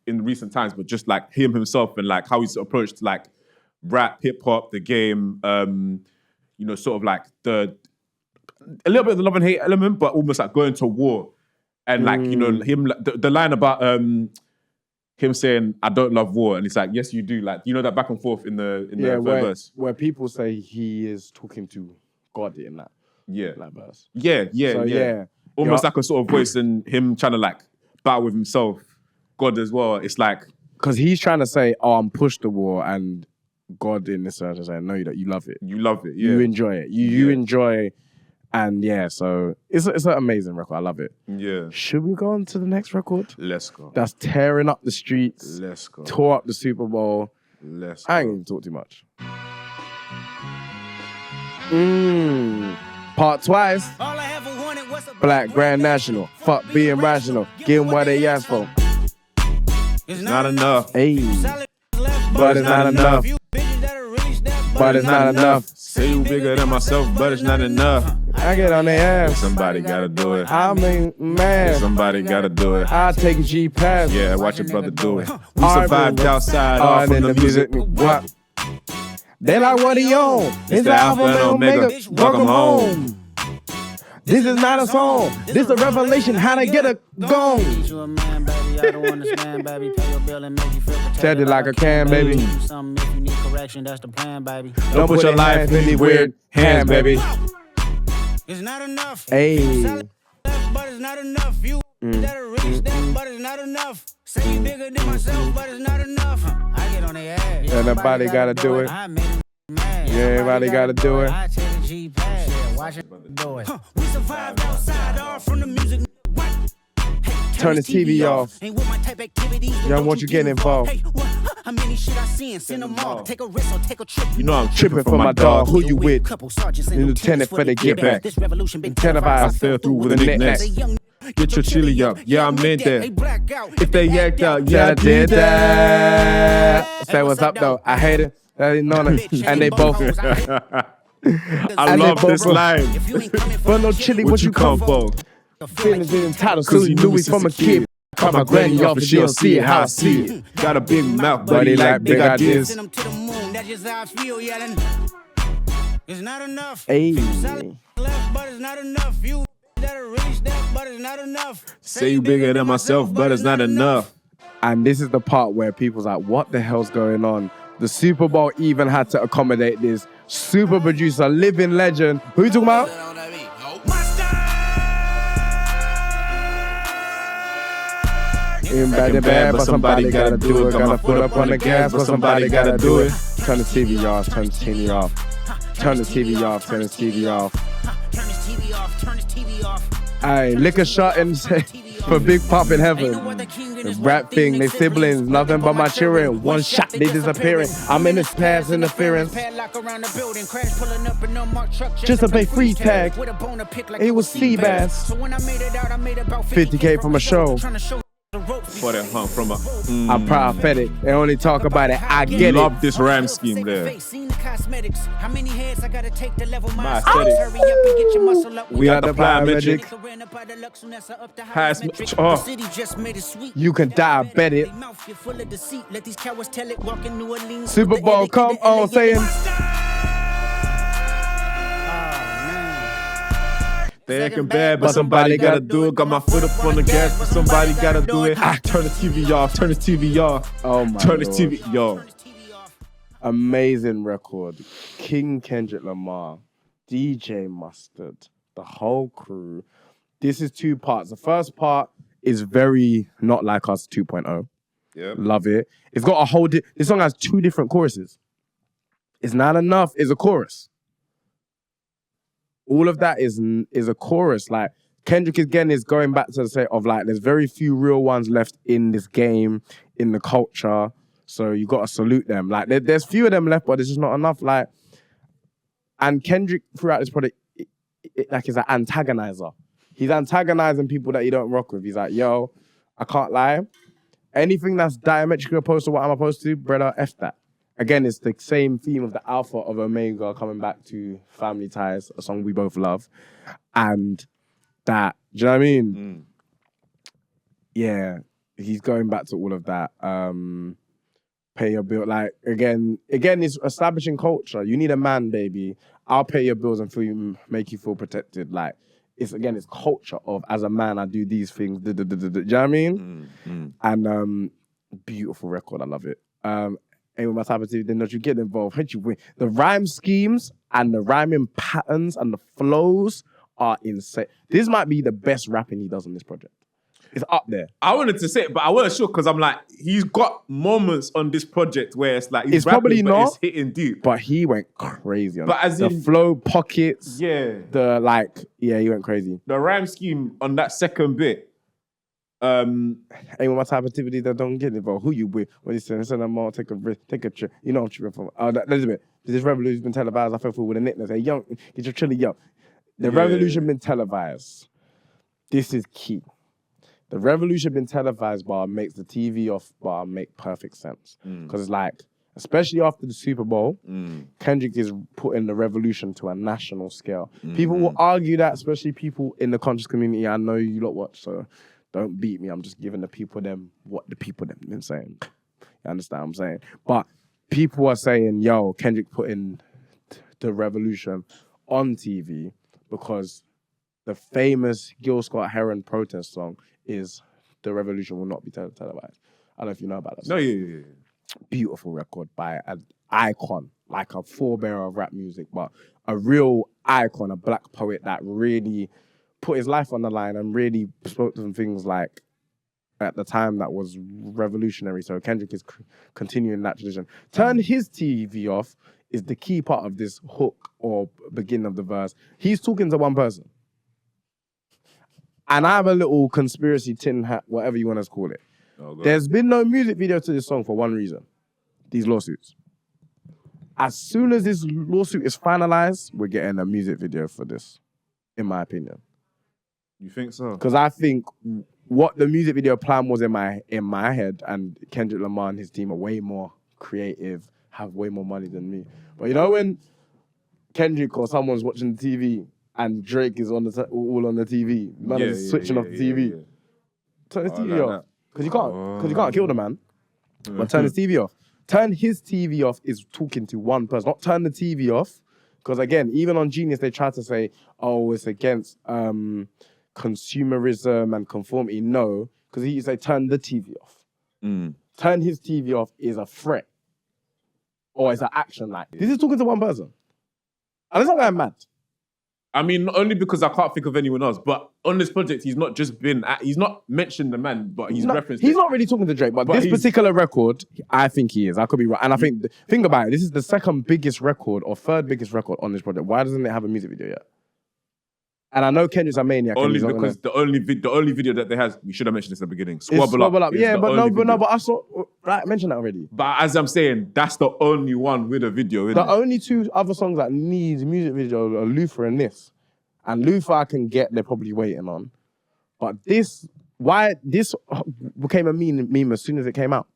in recent times, but just like him himself and like how he's approached like rap, hip hop, the game, you know, sort of like a little bit of the love and hate element, but almost like going to war. And like, you know, him, the line about him saying, I don't love war. And it's like, yes, you do. Like, you know, that back and forth in the third verse. Where people say he is talking to God in that. Yeah. That verse. Yeah. Almost like a sort of voice and him trying to like battle with himself, God as well. It's like... Because he's trying to say, oh, I'm pushed the war, and God in this verse is saying, no, you love it. You love it, yeah. You enjoy it. You enjoy, and yeah, so it's an amazing record. I love it. Yeah. Should we go on to the next record? Let's go. That's tearing up the streets. Let's go. Tore up the Super Bowl. Let's go. I ain't even talk too much. Part twice. All I ever wanted was a Black Grand National. Fuck being rational. Give them what they ask for. It's Not enough. Hey. Solid But it's not enough. Few bitches that'll reach that, But it's not enough. Say you bigger than myself, but it's not enough. I get on their ass. Somebody gotta do it. I mean, man. Somebody gotta do it. I take a G pass. Yeah, watch your brother do it. We All right, survived bro. outside, All all right, from then the the music. What? They like what he on. It's the Alpha and Omega. Welcome home. This is not a song. This a revelation how to get a gong. You a man, baby. I don't understand, baby. Pay your bill and make you feel protected. Said it like a can, baby. Do something if you need correction. That's the plan, baby. Don't put your life in these weird hands, baby. It's not enough. Hey. Solid left, but it's not enough. You that'll reach that, but it's not enough. Say you bigger than myself, but it's not enough. I get on their ass. Everybody gotta do it. I made him mad. Yeah, everybody gotta do it. I take a G pass. Yeah, watch it do it. We survived outside, all from the music. What? Hey, Turn the TV off. Ain't with my type activities. Young, won't you get involved? Hey, what? How many shit I seen? Send them all. Take a risk or take a trip. You know I'm Tripping for my dog. Who you with? Couple sergeants and The lieutenant for the get back. This revolution been Incentivized. I fell through with a The knick-knack. Say young Get your chili up. Yeah, I meant They that. black out. If they yacked out, Yeah, yeah, I did that. Say what's up though. I hate it. I didn't know that. And they both. I And love they this both- line. If you ain't coming For no chili, What you come for? Feelings entitled. So you knew me from a kid. Caught my granny off and she don't see it how I see it. Got a big mouth, But buddy, he like like big big ideas. Send them to the moon. That's just how I feel yelling. It's not enough. Hey. Solid left, but it's not enough. You that'll reach that, but it's not enough. Say you bigger than myself, but it's not enough. And this is the part where people's like, what the hell's going on? The Super Bowl even had to accommodate this. Super producer, living legend. Who you talking about? In bad and bad, but somebody gotta do it. Got my foot up on the gas, but somebody gotta do it. Turn the TV off, turn the TV off. Turn the TV off, turn the TV off. Turn this TV off, turn this TV off. Aye, lick a shot and say, for Big Pop in heaven. The rap thing, they siblings, nothing but my children. One shot, they disappearing. I'm in this past interference. Padlock around the building, crash pulling up in unmarked truck Just to pay free tag. With a bone to pick like It was sea bass. So when I made it out, I made about 50K from a show. Trying to show the ropes. For that hump from a. I'm prophetic. They only talk about it. I get it. Love this rhyme scheme there. Seen the cosmetics. How many heads I gotta take to level my aesthetic. aesthetics? Hurry up and get your muscle up. We are the biometric. Highest- The oh. city just made it sweet. You can diabetic. They mouth get full of deceit. Let these cowards tell it. Walk in New Orleans. Super with the Bowl, LA come the LA on, saying. Thick and bad, but somebody gotta do it. Got my foot up on the gas, but somebody gotta do it. Turn the TV off, turn the TV off. Oh my Turn the Lord. TV, yo. Amazing record. King Kendrick Lamar, DJ Mustard, the whole crew. This is 2 parts. The first part is very Not Like Us 2.0. Yeah. Love it. It's got a whole... This song has 2 different choruses. It's Not Enough is a chorus. All of that is a chorus. Like, Kendrick again is going back to the say of like, there's very few real ones left in this game, in the culture. So you got to salute them. Like, there's few of them left, but there's just not enough. Like, and Kendrick throughout this project, like, is an antagonizer. He's antagonizing people that you don't rock with. He's like, yo, I can't lie. Anything that's diametrically opposed to what I'm opposed to, brother, F that. Again, it's the same theme of the Alpha of Omega coming back to Family Ties, a song we both love. And that, do you know what I mean? Yeah, he's going back to all of that. Pay your bill. Like, again, it's establishing culture. You need a man, baby. I'll pay your bills and make you feel protected. Like, it's culture of, as a man, I do these things. Do you know what I mean? And beautiful record. I love it. Ain't with my type of TV, then don't you get involved. Hate you win. The rhyme schemes and the rhyming patterns and the flows are insane. This might be the best rapping he does on this project. It's up there. I wanted to say it, but I wasn't sure because I'm like, he's got moments on this project where it's like, he's It's rapping, probably but not, it's hitting deep. But he went crazy on But it. as the in- flow pockets. Yeah. He went crazy. The rhyme scheme on that second bit. Ain't with my type of activity that don't get involved. Who you with? When you say, I'm all take a risk, take a trip. You know I'm tripping from. That's a bit. This revolution's been televised. I fell through with a nickname. Say, young, get your chili young. The revolution been televised. This is key. The revolution been televised bar makes the TV off bar make perfect sense. Because it's like, especially after the Super Bowl, Kendrick is putting the revolution to a national scale. People will argue that, especially people in the conscious community. I know you lot watch, so don't beat me. I'm just giving the people them what the people them been saying. You understand what I'm saying? But people are saying, yo, Kendrick putting the revolution on TV because the famous Gil Scott-Heron protest song is The Revolution Will Not Be Televised. I don't know if you know about that song. No, yeah. Beautiful record by an icon, like a forebearer of rap music, but a real icon, a black poet that really put his life on the line and really spoke to some things like at the time that was revolutionary. So Kendrick is continuing that tradition. Turn his TV off is the key part of this hook or beginning of the verse. He's talking to one person. And I have a little conspiracy tin hat, whatever you want to call it. There's been no music video to this song for one reason. These lawsuits. As soon as this lawsuit is finalized, we're getting a music video for this, in my opinion. You think so? Because I think what the music video plan was in my head, and Kendrick Lamar and his team are way more creative, have way more money than me. But you know when Kendrick or someone's watching the TV and Drake is on all on the TV, man is switching off the TV. Turn his TV off. Because you can't kill the man. But turn his TV off. Turn his TV off is talking to one person. Not turn the TV off. Because again, even on Genius, they try to say, oh, it's against consumerism and conformity. No, because he say turn the TV off. Turn his TV off is a threat. Or it's an action like. This is talking to one person. And it's not that mad. I mean, not only because I can't think of anyone else, but on this project, he's not mentioned the man, but he's referenced He's it. not really talking to Drake, but this particular record, I think he is. I could be right. And I think, think about it, this is the second biggest record or third biggest record on this project. Why doesn't it have a music video yet? And I know Kendrick's a maniac. Only because the only video that they have, we should have mentioned this at the beginning. Squabble Up. Yeah, but I saw, I mentioned that already. But as I'm saying, that's the only one with a video. The only two other songs that need music video are Luther and this. And Luther I can get, they're probably waiting on. But this became a meme as soon as it came out.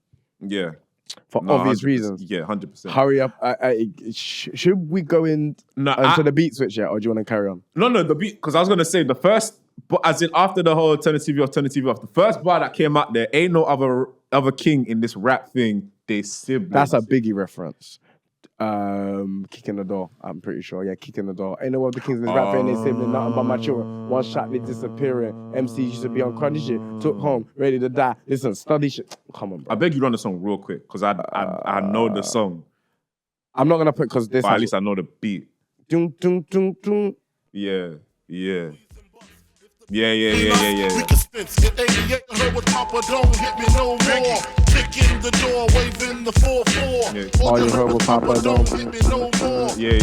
Yeah. For obvious reasons. Yeah, 100%. Hurry up. Should we go into the beat switch yet, or do you want to carry on? No, the beat, because I was going to say the first, but as in after the whole turn the TV off, the first bar that came out there, ain't no other king in this rap thing, they siblings. That's a Biggie reference. Kicking the door, I'm pretty sure. Yeah, kicking the door. Ain't no other kings in this rap thing, they sibling, nothing but my children. One shot, they disappearing. MC used to be on crundy shit, took home, ready to die. Listen, study shit. Come on, bro. I beg you run the song real quick, because I know the song. I'm not gonna put because this. But at least I know the beat. Dun, dun, dun, dun. Yeah. Yeah. We can spence in 88. Heard what Papa don't hit me no more. Kick in the door, waving the 4-4. Yeah. Oh, you heard what Papa don't hit me no more. Yeah.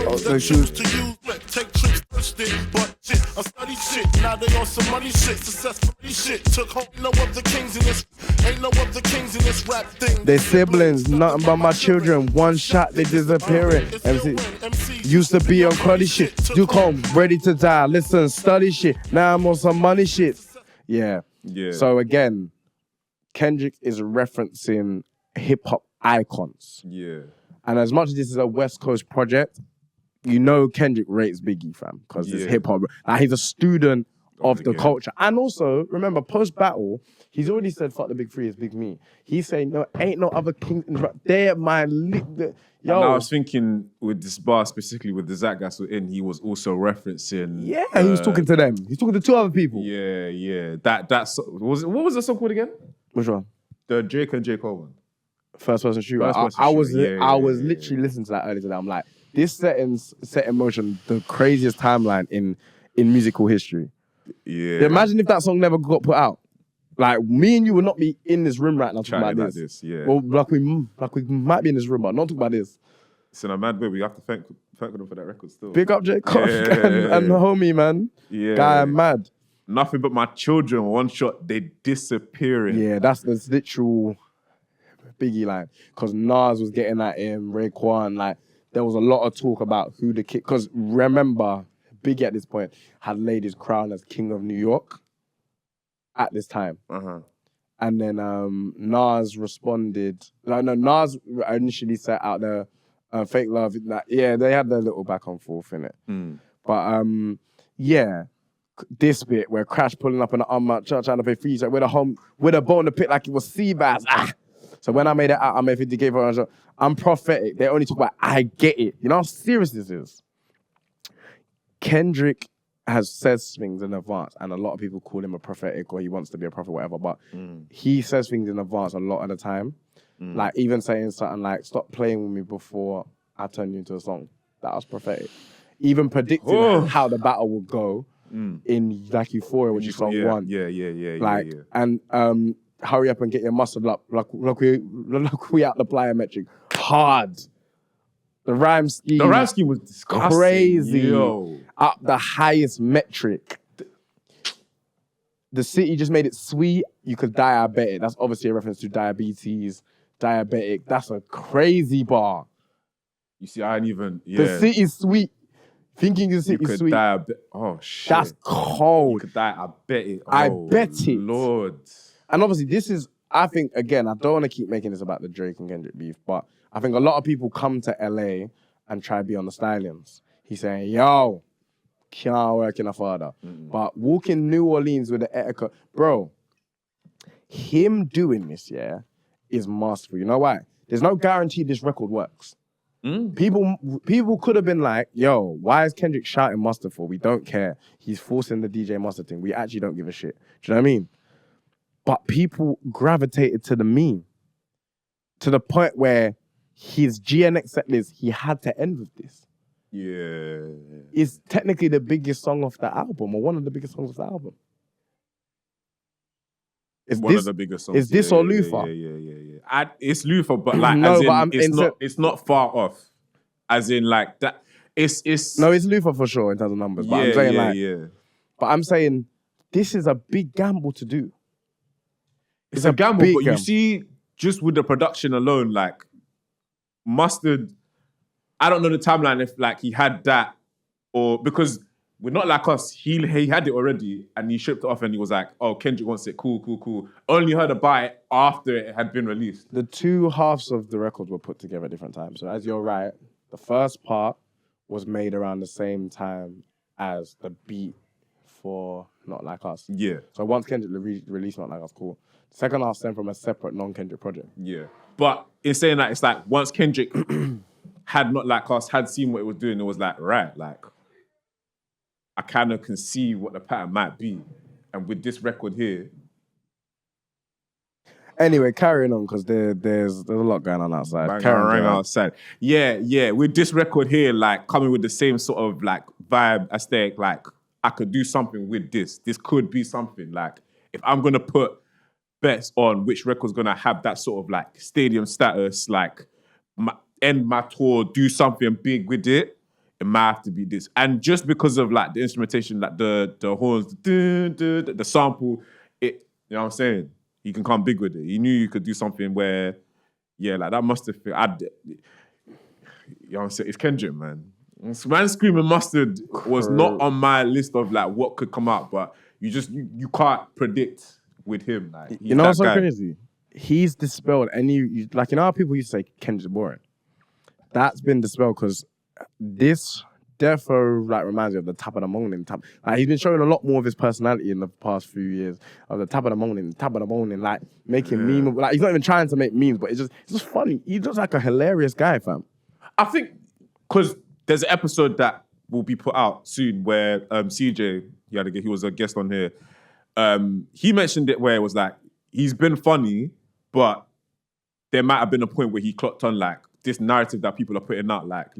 Oh, so shoes. To use, take trips, touched it, but shit, I study shit. Now they on some money shit, successful shit. Took home, no other kings in this, ain't no other kings in this rap thing. They siblings, nothing but my children. One shot, they disappearing. MC used to be on cruddy shit. Duke home, ready to die. Listen, study shit. Now I'm on some money shit. Yeah. Yeah. So again, Kendrick is referencing hip hop icons. Yeah. And as much as this is a West Coast project, you know Kendrick rates Biggie, fam, because it's hip hop. Like, he's a student of the culture. And also, remember, post-battle, he's already said, fuck the big three, it's big me. He's saying, no, ain't no other king in rap. They're my... Yo. And I was thinking with this bar, specifically with the Zeitgeist in, he was also referencing... Yeah, he was talking to them. He's talking to two other people. Yeah. That's... What was the song called again? Which one? The Drake and J. Cole one. First person shooter. I was literally listening to that earlier today. I'm like, this set in motion the craziest timeline in musical history. Yeah. Imagine if that song never got put out. Like, me and you would not be in this room right now talking about this. Yeah. Well, like we might be in this room, but not talking about this. It's in a mad way. We have to thank them for that record still. Big up J. Cole and the homie, man. Yeah. Guy, I'm mad. Nothing but my children, one shot, they disappearing. Yeah, that's the literal Biggie line. Because Nas was getting at him, Raekwon, like, there was a lot of talk about who the kid... Because remember, Biggie at this point had laid his crown as King of New York at this time. Uh-huh. And then Nas responded... Nas initially set out the Fake Love. Yeah, they had their little back and forth in it. But this bit where Crash pulling up in the unmarked church trying to pay fees, like with a bone to pick like it was sea bass. So when I made it out, I made 50K for a I'm prophetic. They only talk about I get it. You know how serious this is? Kendrick has says things in advance, and a lot of people call him a prophetic or he wants to be a prophet, whatever. But he says things in advance a lot of the time. Like even saying something like, stop playing with me before I turn you into a song. That was prophetic. Even predicting how the battle would go in like Euphoria, which is song one. And hurry up and get your muscle up. Like we out the plyometric. Hard. The rhyme scheme was disgusting. Crazy. Yo. Up the highest metric. The city just made it sweet. You could diabetic. That's obviously a reference to diabetes. Diabetic. That's a crazy bar. You see, I ain't even... Yeah. The city's sweet. Thinking the city's sweet. Oh, shit. That's cold. You could die. I bet it. I bet it. Lord. And obviously, this is... I think, again, I don't want to keep making this about the Drake and Kendrick beef, but I think a lot of people come to LA and try to be on the Stallions. He's saying, yo, can't work in a father. But walking New Orleans with the etiquette, bro, him doing this, is masterful. You know why? There's no guarantee this record works. People could have been like, yo, why is Kendrick shouting mustard for? We don't care. He's forcing the DJ mustard thing. We actually don't give a shit. Do you know what I mean? But people gravitated to the meme to the point where his GNX set list, he had to end with this. Yeah. It's technically the biggest song off the album, or one of the biggest songs of the album. It's one of the biggest songs. Is this or Luther? Yeah. It's Luther, but like, No, as in, but it's not far off. As in, like that. It's no, it's Luther for sure in terms of numbers. But I'm saying But I'm saying this is a big gamble to do. It's a gamble, but you see, just with the production alone, like Mustard, I don't know the timeline if like he had that or because we're not like us. He had it already and he shipped it off and he was like, oh, Kendrick wants it. Cool. Only heard about it after it had been released. The two halves of the record were put together at different times. So as you're right, the first part was made around the same time as the beat for Not Like Us. Yeah. So once Kendrick released Not Like Us, cool. Second half stemmed from a separate non-Kendrick project. Yeah. But in saying that, it's like once Kendrick had Not Like Us, had seen what it was doing, it was like, right, like, I kind of can see what the pattern might be. And with this record here... Anyway, carrying on because there's a lot going on outside. Bang, Carrying rang on. outside. Yeah. With this record here, like coming with the same sort of like vibe, aesthetic, like I could do something with this. This could be something. Like if I'm gonna put bets on which record's gonna have that sort of like stadium status, like end my tour, do something big with it, it might have to be this. And just because of like the instrumentation, like the horns, the sample, you know what I'm saying? You can come big with it. You knew you could do something where, yeah, like that must have, you know what I'm saying? It's Kendrick, man. Man Screaming Mustard was not on my list of like what could come out, but you can't predict with him. Like, You know what's so crazy? He's dispelled any, like, you know how people used to say Kendrick's boring? That's been dispelled because this defo like reminds me of the top of the morning. Like, he's been showing a lot more of his personality in the past few years of the top of the morning, like making memes. Like, he's not even trying to make memes, but it's just funny. He's just like a hilarious guy, fam. I think because there's an episode that will be put out soon where CJ, he was a guest on here. He mentioned it where it was like he's been funny, but there might have been a point where he clocked on like this narrative that people are putting out. Like,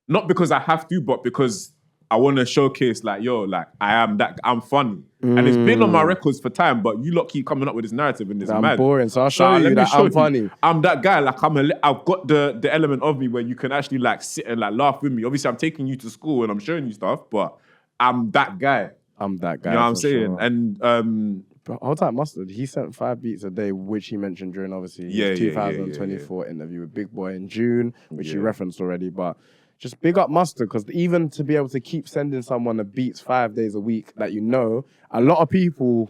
not because I have to, but because I want to showcase like, yo, like I'm funny. And it's been on my records for time, but you lot keep coming up with this narrative and it's I'm mad. boring, so I'll show you that I'm funny. I'm that guy, like I've got the element of me where you can actually like sit and like laugh with me. Obviously I'm taking you to school and I'm showing you stuff, but I'm that guy. I'm that guy. You know what I'm saying? Sure. And But hold tight, Mustard. He sent 5 beats a day, which he mentioned during obviously his 2024 interview with Big Boy in June, which you referenced already. But just big up Mustard, because even to be able to keep sending someone the beats 5 days a week, that you know, a lot of people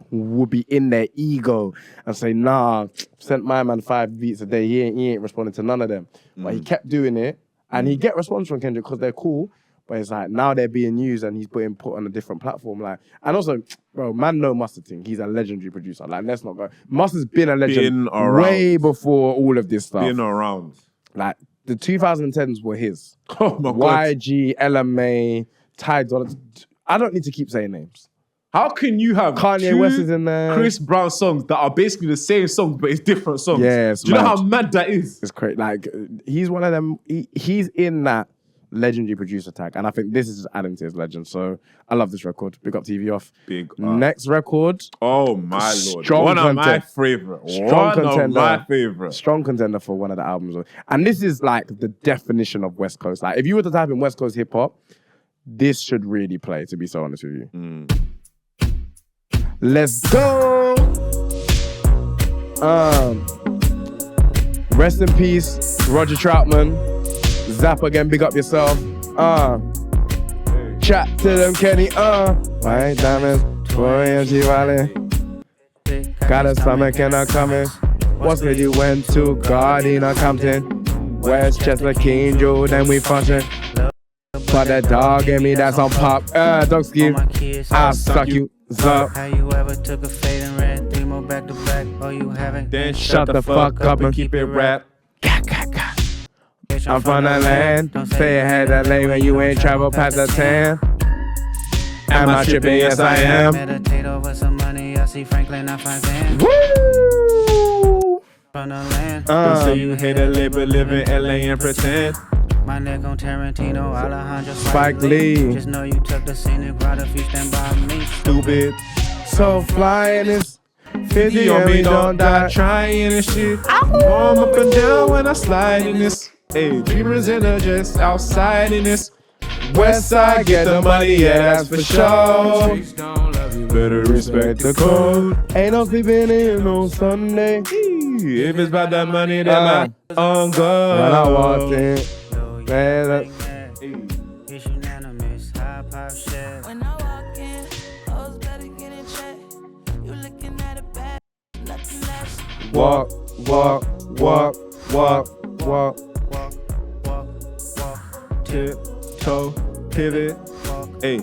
would be in their ego and say, nah, sent my man 5 beats a day. He ain't responding to none of them. But he kept doing it, and he get response from Kendrick because they're cool. But it's like now they're being used and he's being put on a different platform. Like, and also, bro, man, no Mustard thing. He's a legendary producer. Like, let's not go. Mustard's been a legend way before all of this stuff. Been around. Like, the 2010s were his. Oh my God. YG, LMA, Ty Dolla. I don't need to keep saying names. How can you have Kanye West is in there. Chris Brown songs that are basically the same songs, but it's different songs? Yeah, Do you know how mad that is? It's crazy. Like, he's one of them. He's in that legendary producer tag, and I think this is adding to his legend. So I love this record. Big up TV off. Big up. Next record. Oh my lord! Strong one contender. of my favorite. Strong contender. Of my favorite. Strong contender for one of the albums. And this is like the definition of West Coast. Like, if you were to type in West Coast hip hop, this should really play. To be so honest with you. Let's go. Rest in peace, Roger Troutman. Zap again, big up yourself. Chat to them, Kenny. White diamonds, boy, and she valley. Got a stomach and a coming. What's good? You went to Gardena, Compton, Westchester, King Joe, then we function. But that dog gave me that some pop. Dog scheme. I'll suck you up. How you ever took a fade and ran 3 more back to back? Oh, you haven't? Then shut the fuck up and keep it rap. I'm from the land. Say you had that late when you ain't travel past the 10. Am I tripping? Yes, I am. Meditate over some money. I see Franklin, I find Van. Woo! From the land. Don't say you hate a label, live in LA and pretend. My neck on Tarantino, Alejandro Spike Lee. Just know you took the scenic route if you stand by me. Stupid. So flying is 50 on and me, we don't die trying and shit. I'm up and down when I slide in this. Hey, dreamers in the just outside in this. West side, get the money, yeah, that's for sure. Better respect the code. Ain't no sleeping in on Sunday. If it's about that money, then I'm on go. When I walked in, man, It's unanimous, high pop shit. When I walk in, hoes better get in check. You looking at a bag, nothing less. walk, walk, walk, walk, walk. Tiptoe, pivot. Hey,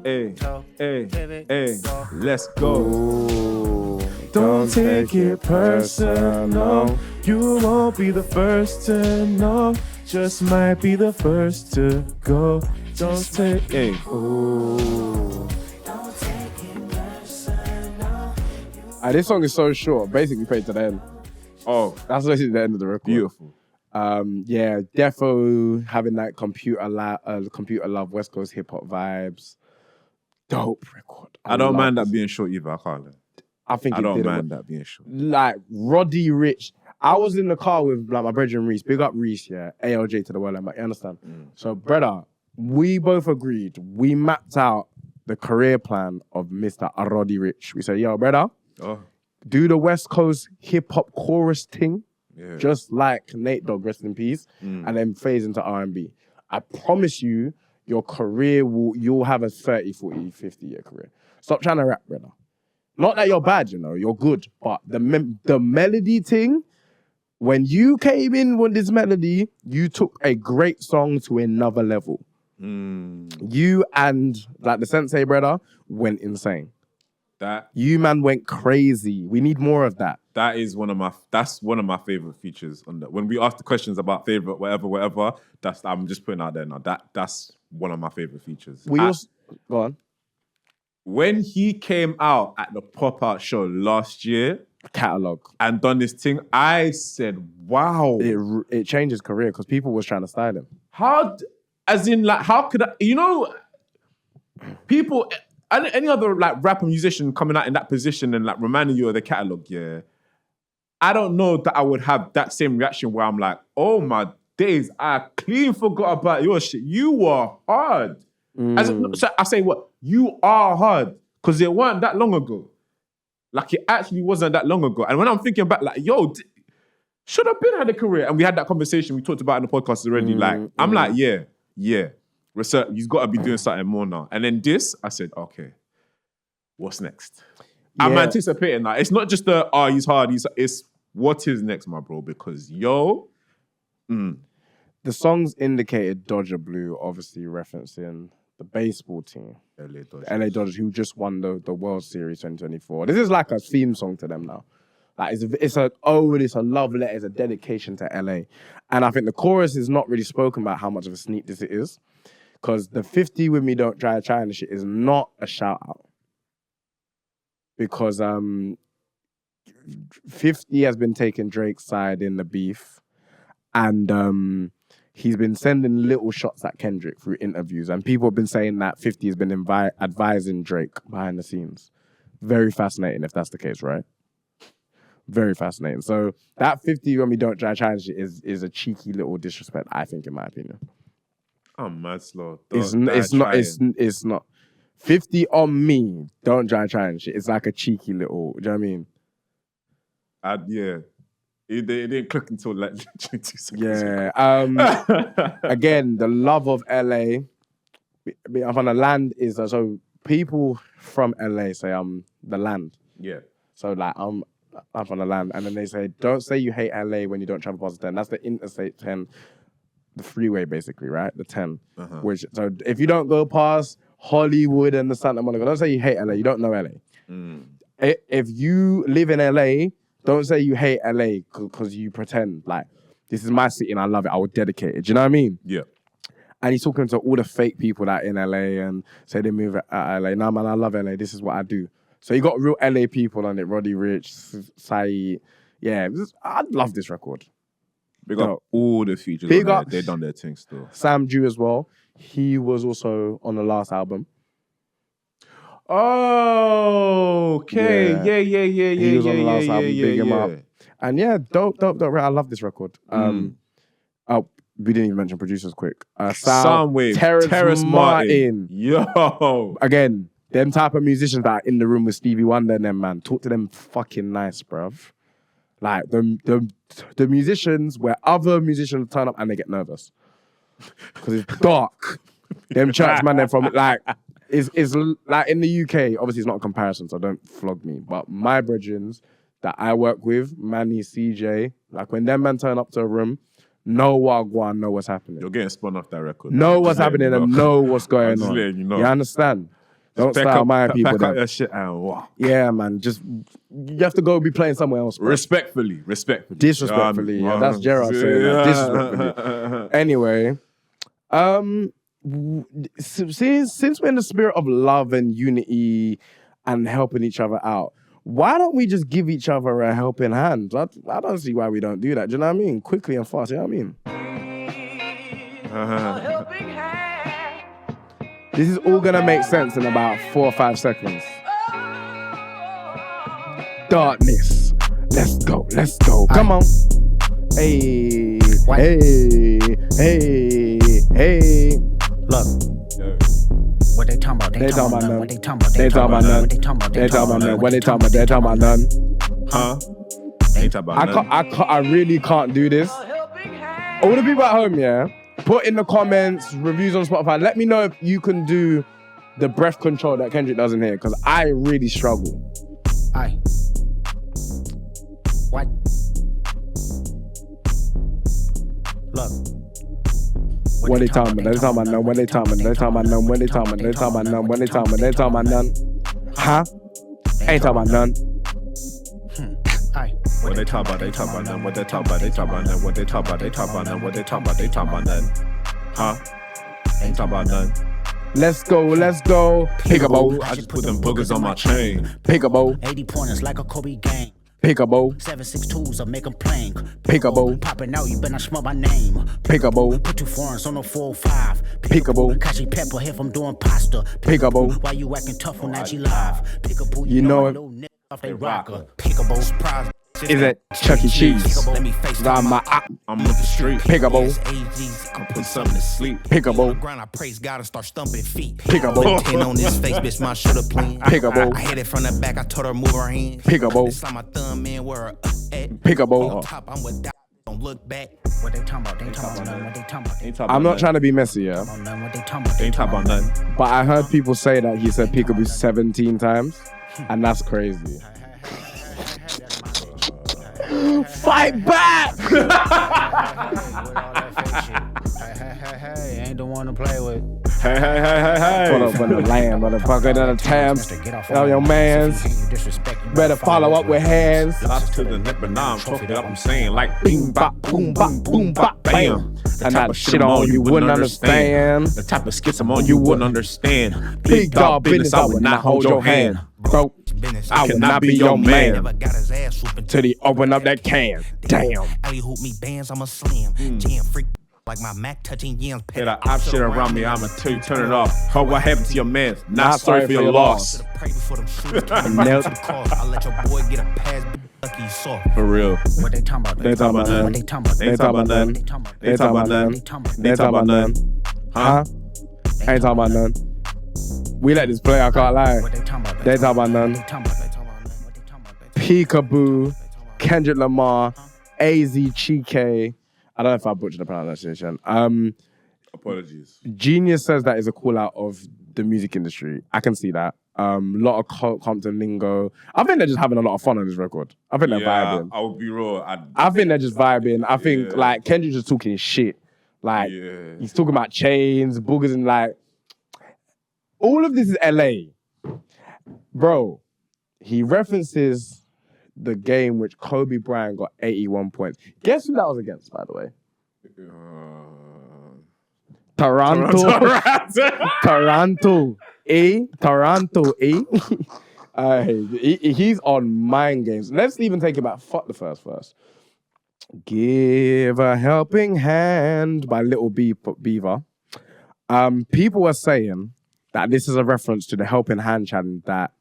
hey, hey, hey, let's go. Don't take it personal. You won't be the first to know. Just might be the first to go. Don't take it. Don't take it personal. This song is so short. Basically, played to the end. Oh, That's basically the end of the record. beautiful. Yeah, Defo having that computer love West Coast hip hop vibes. Dope record. I don't love mind that this. being short either. I can't lie. I think I it don't did it mind that being short. like Roddy Rich. I was in the car with like my brother Reese. Big up Reese, yeah. ALJ to the world, you understand? So, brother, we both agreed. We mapped out the career plan of Mr. Roddy Rich. We said, yo, brother, do the West Coast hip hop chorus thing, just like Nate Dogg, rest in peace, and then phase into R&B. I promise you, your career you'll have a 30, 40, 50 year career. Stop trying to rap, brother. Not that you're bad, you know, you're good, but the melody thing, when you came in with this melody, you took a great song to another level. You and like the Sensei brother went insane. You man went crazy. We need more of that. That's one of my favorite features on that. When we ask the questions about favorite, whatever, I'm just putting out there now. That's one of my favorite features. Go on. When he came out at the pop-out show last year, catalog, and done this thing, I said, wow. It changed his career because people was trying to style him. How could I, people, any other like rapper musician coming out in that position and like reminding you of the catalog, yeah, I don't know that I would have that same reaction where I'm like, oh my days, I clean forgot about your shit. You are hard. So I say what? You are hard. Because it wasn't that long ago. Like, it actually wasn't that long ago. And when I'm thinking back, like, yo, should have been had a career. And we had that conversation we talked about in the podcast already. I'm like, yeah. Research, he's got to be doing something more now. And then this, I said, okay, what's next? Yeah. I'm anticipating that. It's not just he's hard. It's what is next, my bro? Because, yo... The songs indicated Dodger Blue, obviously referencing the baseball team. LA Dodgers, who just won the World Series 2024. This is like a theme song to them now. Like it's a love letter, it's a dedication to LA. And I think the chorus is not really spoken about how much of a sneak this it is. Because the 50 with me don't try and shit is not a shout out. Because 50 has been taking Drake's side in the beef. And he's been sending little shots at Kendrick through interviews. And people have been saying that 50 has been advising Drake behind the scenes. Very fascinating if that's the case, right? Very fascinating. So that 50 when we don't try challenge it is a cheeky little disrespect, I think, in my opinion. I'm mad slow. It's not. 50 on me, don't try challenge it. It's like a cheeky little, do you know what I mean? Yeah. It didn't click until like 2 seconds. Yeah. Again, the love of LA. I'm from the land is so people from LA say I'm the land. Yeah. So like I'm from the land, and then they say don't say you hate LA when you don't travel past the 10. That's the Interstate 10, the freeway basically, right? The 10. Which so if you don't go past Hollywood and the Santa Monica, don't say you hate LA. You don't know LA. If you live in LA. Don't say you hate LA because you pretend like this is my city and I love it. I would dedicate it. Do you know what I mean? Yeah. And he's talking to all the fake people that are in LA and say they move out LA. Nah, man, I love LA. This is what I do. So you got real LA people on it. Roddy Rich, Sai. Yeah, I love this record. Big up all the features. Big up. They done their thing still. Sam Dew as well. He was also on the last album. Oh, okay. Yeah. He was on the last album, big him up. And yeah, dope. I love this record. We didn't even mention producers quick. Soundwave, Terrace Martin. Yo. Again, them type of musicians that are in the room with Stevie Wonder and them, man. Talk to them fucking nice, bruv. Like, the musicians where other musicians turn up and they get nervous. Because it's dark. Them church man, they're from, like... Is like in the UK, obviously it's not a comparison, so don't flog me. But my brethrens that I work with, Manny, CJ, like when them men turn up to a room, know what's happening. You're getting spun off that record. Know what's happening and know what's going on. You know. You understand? Don't start my people. Pack up your shit and walk. Yeah, man. Just you have to go be playing somewhere else. Bro. Respectfully. Disrespectfully. Yeah, that's Gerard saying that. Disrespectfully. Anyway, since we're in the spirit of love and unity and helping each other out, Why don't we just give each other a helping hand? I don't see why we don't do that. Do you know what I mean? Quickly and fast, you know what I mean? This is all gonna make sense in about 4 or 5 seconds. Darkness. Let's go. Come on. Hey, hey, hey, hey. Look. What they talking about? They talking about none. What they talking about? They talking about none. They talking about none. What they talking about? They talking about none. Huh? Ain't talking about none. I really can't do this. All the people at home, yeah, put in the comments, reviews on Spotify. Let me know if you can do the breath control that Kendrick does in here, because I really struggle. Aye. What? Look. What they talking about? They talking about none. What they talking about? They talking about none. What they talking about? They talking about none. What they talking about? They talking about none. Huh? Ain't talking about none. Aye. What they talk about, they talk about none. What they talk about, they talk about none. What they talk about, they talk about none. What they talk about, they talk about none. Huh? Ain't talk about none. Let's go. Peekaboo. I just put them boogers on my chain. Peekaboo. 80 pointers like a Kobe gang. Peekaboo. 7.62s, I make them plain. Peekaboo. Popping out, you better smell my name. Peekaboo. Put 2 foreigns on the 405. Peekaboo. Kashi pepper if I'm doing pasta. Peekaboo. Why you acting tough on IG Live? Peekaboo, You know it. little nigga off they rocker. Peekaboo, surprise. Is it Chuck E. Cheese? Let me face I'm I'm up the street. Peekaboo. I'm putting something to sleep. Peekaboo. Grind, I praise God and start stumping feet. Peekaboo. 10 on his face, bitch, my shoulda plan. Peekaboo. I hit it from the back, I told her move her hands. Peekaboo. Slide my thumb in where her at. Peekaboo. On top, I'm with don't look back. What they talking about? They talking about none. What they talking about? I'm not trying to be messy, yeah, None. What they talking about? Ain't talk about none. but I heard people say that he said peekaboo 17 times, and that's crazy. Fight back! Hey, ain't the one to play with. Hey. Put up in the land, motherfucker, in the Thames. Tell your mans, better follow up with hands. Lost to the neck, but now I'm trophied up. I'm saying like Bing, bop, boom, bop, boom, bop, bam. And that shit on you wouldn't understand. The type of skits I'm on you wouldn't understand. Big dog business, I would not hold your hand. Bro, I would not be your man Never got his ass whooping till he open up that can. Damn. Alley hoop me bands, I'm a slam. Jam freak like my Mac touching yams. Hit a op shit around me, I'ma tell you turn it off. Ho, what happened to your man? Not sorry for your loss. Pray before them shoes Nailed to the cross. I let your boy get a pass, lucky he soft. For real. What they talking about? They talking about none. What they talking about? They talking about none. They talking about none. They talking about none. Huh? Ain't talking about none. We let this play, I can't lie. What they talking about? They talking about none. They talking about? They talking about? What they talking about? Peekaboo, Kendrick Lamar, AZ Chike. I don't know if I butchered the pronunciation. Apologies. Genius says that is a call out of the music industry. I can see that. Lot of Compton lingo. I think they're just having a lot of fun on this record. I think they're vibing. I would be real. I think they're just vibing. I think like Kendrick's just talking his shit. Like he's talking about chains, boogers, and like all of this is LA. Bro, he references the game which Kobe Bryant got 81 points. Guess who that was against, by the way? Toronto. Toronto. He's on mind games. Let's even take it back. Fuck the first. Give a helping hand by Little Beaver. People were saying that this is a reference to the helping hand challenge that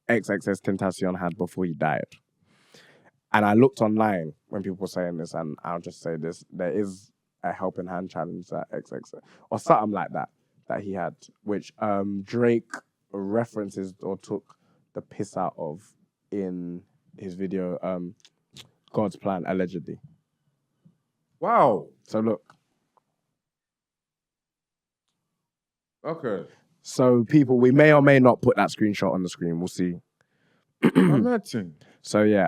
XXS Tentacion had before he died. And I looked online when people were saying this, and I'll just say this: there is a helping hand challenge that XXS or something like that he had, which Drake references or took the piss out of in his video God's Plan, allegedly. Wow. So look. Okay. So people, we may or may not put that screenshot on the screen. We'll see. Imagine. So yeah,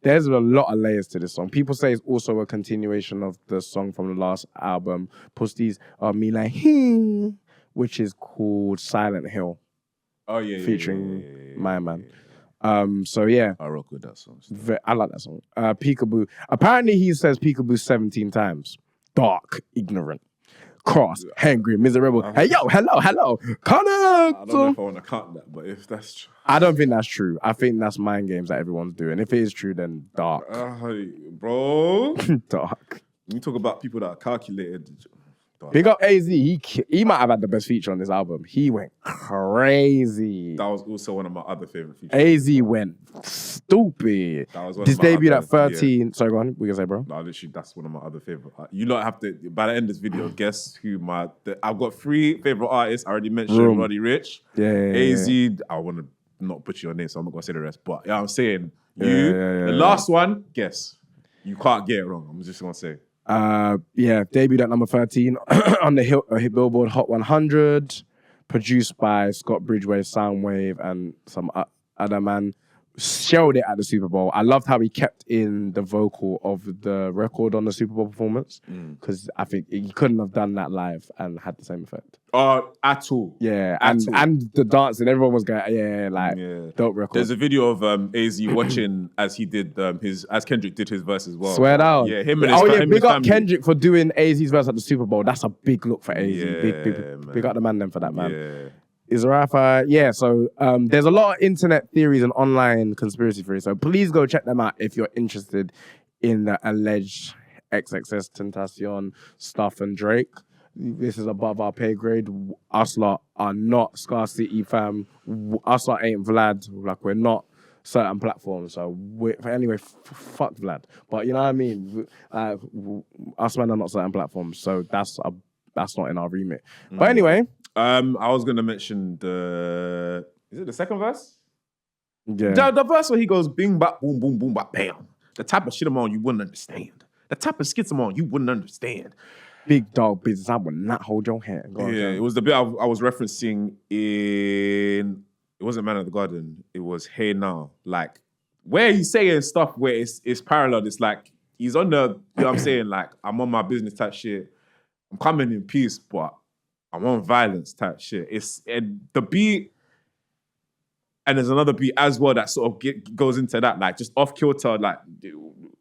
there's a lot of layers to this song. People say it's also a continuation of the song from the last album, Pusties Me Like which is called Silent Hill. Oh yeah, featuring My Man. So yeah, I rock with that song. I like that song. Peekaboo. Apparently he says Peekaboo 17 times. Dark, ignorant. cross, hangry, miserable. Hey, yo, hello, connect. I don't know if I want to cut that, but if that's true. I don't think that's true. I think that's mind games that everyone's doing. If it is true, then dark. Bro. Dark. You talk about people that are calculated. Big up AZ. He might have had the best feature on this album. He went crazy. That was also one of my other favorite features. AZ went stupid. That was one this of my debuted other- at 13. yeah. Sorry, go on. We can say, bro. No, literally, that's one of my other favorite. You lot have to, by the end of this video, guess who I've got 3 favorite artists. I already mentioned Roddy Ricch. AZ. I want to not butcher your name, so I'm not going to say the rest. But yeah, I'm saying, the last one, guess. You can't get it wrong. I'm just going to say. Debuted at number 13 on the Billboard Hot 100, produced by Scott Bridgeway, Soundwave, and some other man. Showed it at the Super Bowl. I loved how he kept in the vocal of the record on the Super Bowl performance, because I think he couldn't have done that live and had the same effect. At all. Yeah, and the dancing, everyone was going, dope record. There's a video of AZ watching as he did as Kendrick did his verse as well. Swear down. Yeah, him and his big up family. Kendrick for doing AZ's verse at the Super Bowl. That's a big look for AZ. Yeah, big up the man then for that, man. Yeah. Is Rafa? Yeah, so there's a lot of internet theories and online conspiracy theories. So please go check them out if you're interested in the alleged XXS Tentacion stuff and Drake. This is above our pay grade. Us lot are not Scar City fam. Us lot ain't Vlad. Like, we're not certain platforms. So anyway, fuck Vlad. But you know what I mean? Us men are not certain platforms. So that's not in our remit. But anyway. I was going to mention is it the second verse? Yeah. The verse where he goes, bing, bop, boom, boom, boom, bop, bam. The type of shit I'm on, you wouldn't understand. The type of skits I'm on, you wouldn't understand. Big dog business, I would not hold your hand. Go on, it was the bit I was referencing in, it wasn't Man of the Garden, it was Hey Now. Like, where he's saying stuff where it's parallel, it's like, he's on the, you know what I'm saying, like, I'm on my business type shit. I'm coming in peace, but I'm on violence type shit. The beat, and there's another beat as well that sort of goes into that, like just off kilter, like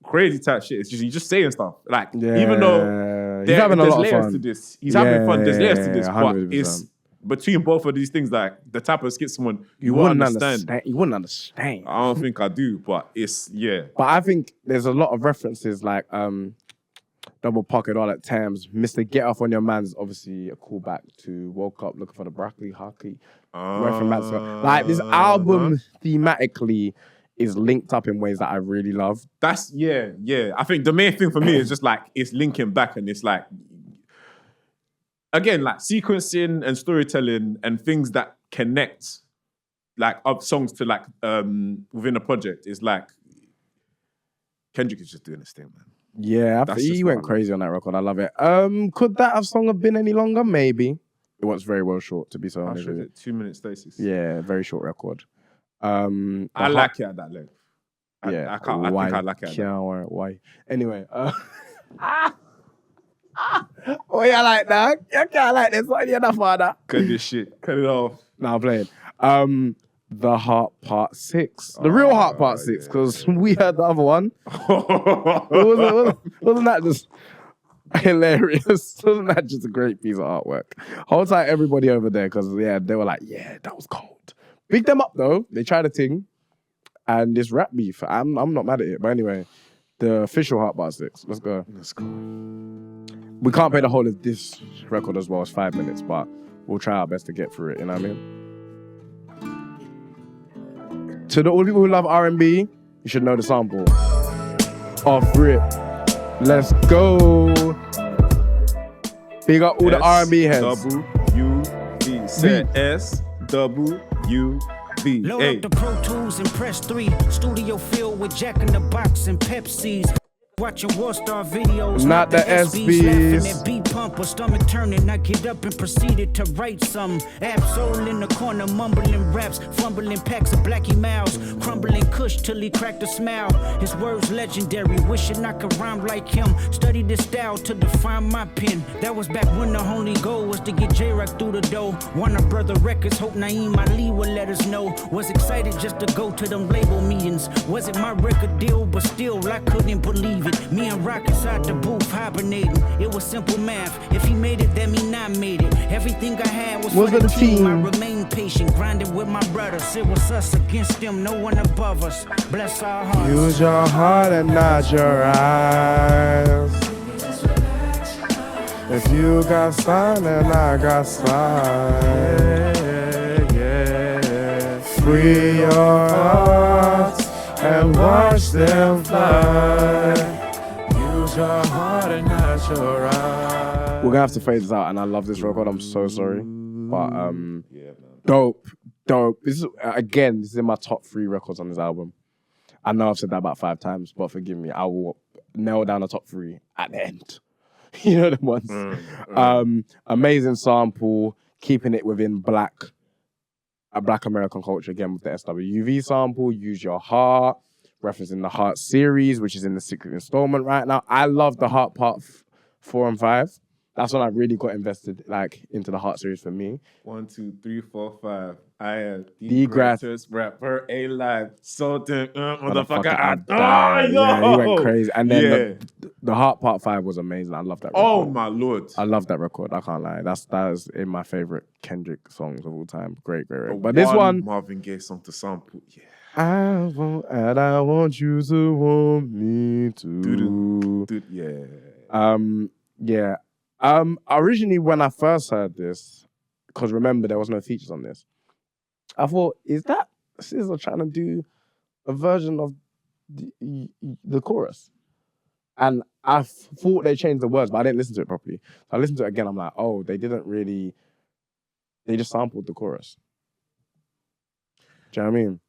crazy type shit. It's just he's just saying stuff, like even though he's having a lot of layers fun to this, he's having fun. There's layers to this, 100%. but it's between both of these things, like the type of skit someone you wouldn't understand. You wouldn't understand. I don't think I do, but it's But I think there's a lot of references like. Double pocket all at times. Mr. Get Off on Your Man's obviously a callback to Woke Up Looking for the Broccoli Hockey. Like this album thematically is linked up in ways that I really love. That's I think the main thing for me is just like it's linking back, and it's like again like sequencing and storytelling and things that connect like up songs to like within a project is like Kendrick is just doing this thing, man. Yeah, he went crazy on that record. I love it. Could that song have been any longer? Maybe. It was very well short, to be so honest with you. 2 minutes 36. Yeah, very short record. I like it at that length. I think I like it at that. Why? Anyway. Oh, yeah, like that. You can't like this one. You're not father. Cut this shit. Cut it off. Now I'm playing. The Heart Part 6. The real Heart Part 6, because we heard the other one. Wasn't that just hilarious? Wasn't that just a great piece of artwork? Hold tight, everybody over there, because they were like, that was cold. Big them up, though. They tried a thing, and this rap beef, I'm not mad at it. But anyway, the official Heart Part 6. Let's go. We can't play the whole of this record as well. It's 5 minutes, but we'll try our best to get through it, you know what I mean? To all the people who love R&B, you should know the sample. Off rip. Let's go. Big up all the R&B heads. S-W-U-V. Say S-W-U-V. Load up the Pro Tools and press 3. Studio filled with Jack in the Box and Pepsis. Watching War Star videos, not the SBs. Laughing at beat pump or stomach turning. I get up and proceeded to write some. Absol in the corner, mumbling raps, fumbling packs of Blackie Mouse, crumbling Kush till he cracked a smile. His words legendary, wishing I could rhyme like him. Studied this style to define my pen. That was back when the only goal was to get J-Rock through the door. Warner Brother Records, hope Naeem Ali would let us know. Was excited just to go to them label meetings. Wasn't my record deal, but still I couldn't believe it. Me and Rock inside the booth hibernating. It was simple math. If he made it, that mean I made it. Everything I had was Was for the for the team. I team. remain patient, grinding with my brothers. It was us against them, no one above us. Bless our hearts. Use your heart and not your eyes. If you got sun and I got sun. Free your hearts and watch them fly. Use your heart and not your eyes. We're gonna have to fade this out, and I love this record. I'm so sorry, but dope. This is this is in my top 3 records on this album. I know I've said that about 5 times, but forgive me. I will nail down the top 3 at the end. You know the ones. Amazing sample, keeping it within Black American culture again with the SWV sample. Use Your Heart, referencing the Heart series, which is in the 6th installment right now. I love the Heart part 4 and 5. That's when I really got invested into the Heart series for me. 1, 2, 3, 4, 5. I am the greatest rapper alive. Sultan, motherfucker, I died. die. Yeah, he went crazy. And then the Heart Part 5 was amazing. I love that record. Oh my lord. I love that record. I can't lie. That is in my favorite Kendrick songs of all time. Great. But this one, Marvin Gaye song to sample. Yeah. I want you to want me to. Yeah. Originally, when I first heard this, because remember there was no features on this, I thought, is that SZA trying to do a version of the chorus? And I thought they changed the words, but I didn't listen to it properly. So I listened to it again. I'm like, oh, they just sampled the chorus. Do you know what I mean?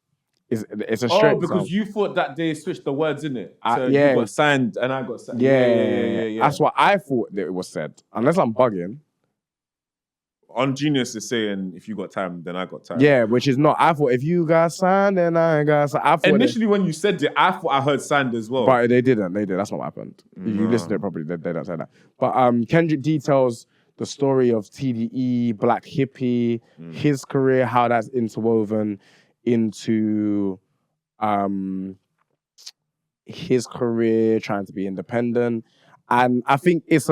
It's a straight because sample. you thought that they switched the words in it. So yeah. you got signed and I got signed. Yeah. That's what I thought that it was said. Unless I'm bugging. On Genius is saying, if you got time, then I got time. Yeah, which is not. I thought, if you got signed, then I got signed. I thought initially, when you said it, I thought I heard signed as well. But they didn't. That's not what happened. If you listen to it properly, they don't say that. But Kendrick details the story of TDE, Black Hippie, his career, how that's interwoven into his career, trying to be independent. And I think it's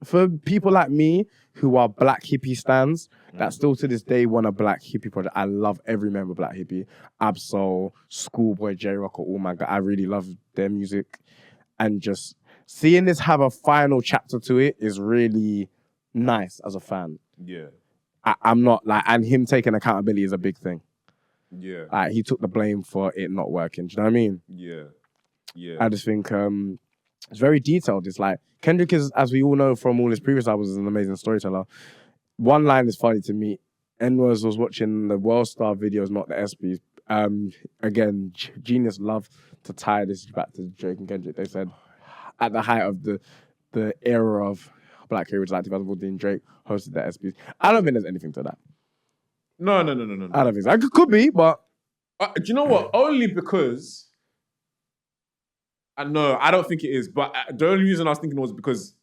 for people like me who are Black Hippie stans that still to this day want a Black Hippie project. I love every member of Black Hippie. Absol, Schoolboy, J-Rock, oh my God. I really love their music. And just seeing this have a final chapter to it is really nice as a fan. Yeah. I'm not and him taking accountability is a big thing. Yeah. He took the blame for it not working. Do you know what I mean? Yeah. I just think it's very detailed. It's like Kendrick is, as we all know from all his previous albums, is an amazing storyteller. One line is funny to me. N-Words was watching the World Star videos, not the SPs. Again, Genius love to tie this back to Drake and Kendrick. They said at the height of the era of Black Heritage, like 2014, Drake hosted the SPs. I don't think there's anything to that. No. I don't think so. It could be, but do you know what? Only because I don't think it is. But the only reason I was thinking was because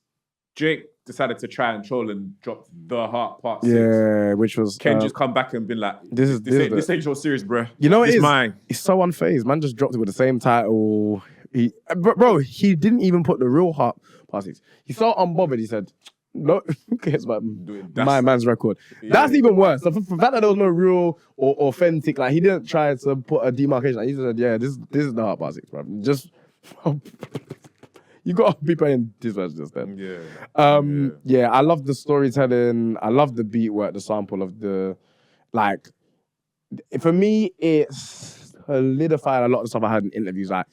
Drake decided to try and troll and dropped the Heart Part 6. Yeah, which was Ken just come back and been like, this ain't your series, bro. You know what it is? Mine. It's so unfazed. Man just dropped it with the same title. Bro, he didn't even put the real Heart Part 6. He's so unbothered. He said, no, who cares about my man's record? Yeah. That's even worse. The fact that there was no real or authentic, he didn't try to put a demarcation. He just said, yeah, this is the Heart Part 6, bro. Just you gotta be playing this version instead. Yeah. I love the storytelling. I love the beat work, the sample of the for me, it's solidified a lot of stuff I heard in interviews. I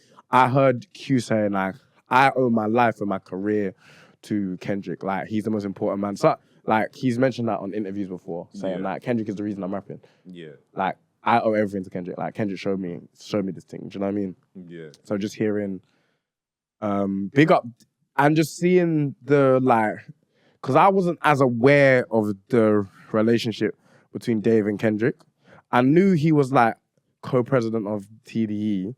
heard Q saying I owe my life and my career to Kendrick. He's the most important man. So he's mentioned that on interviews before, saying Kendrick is the reason I'm rapping. Yeah. I owe everything to Kendrick. Kendrick showed me this thing. Do you know what I mean? Yeah. So just hearing big up and just seeing the because I wasn't as aware of the relationship between Dave and Kendrick. I knew he was co-president of TDE,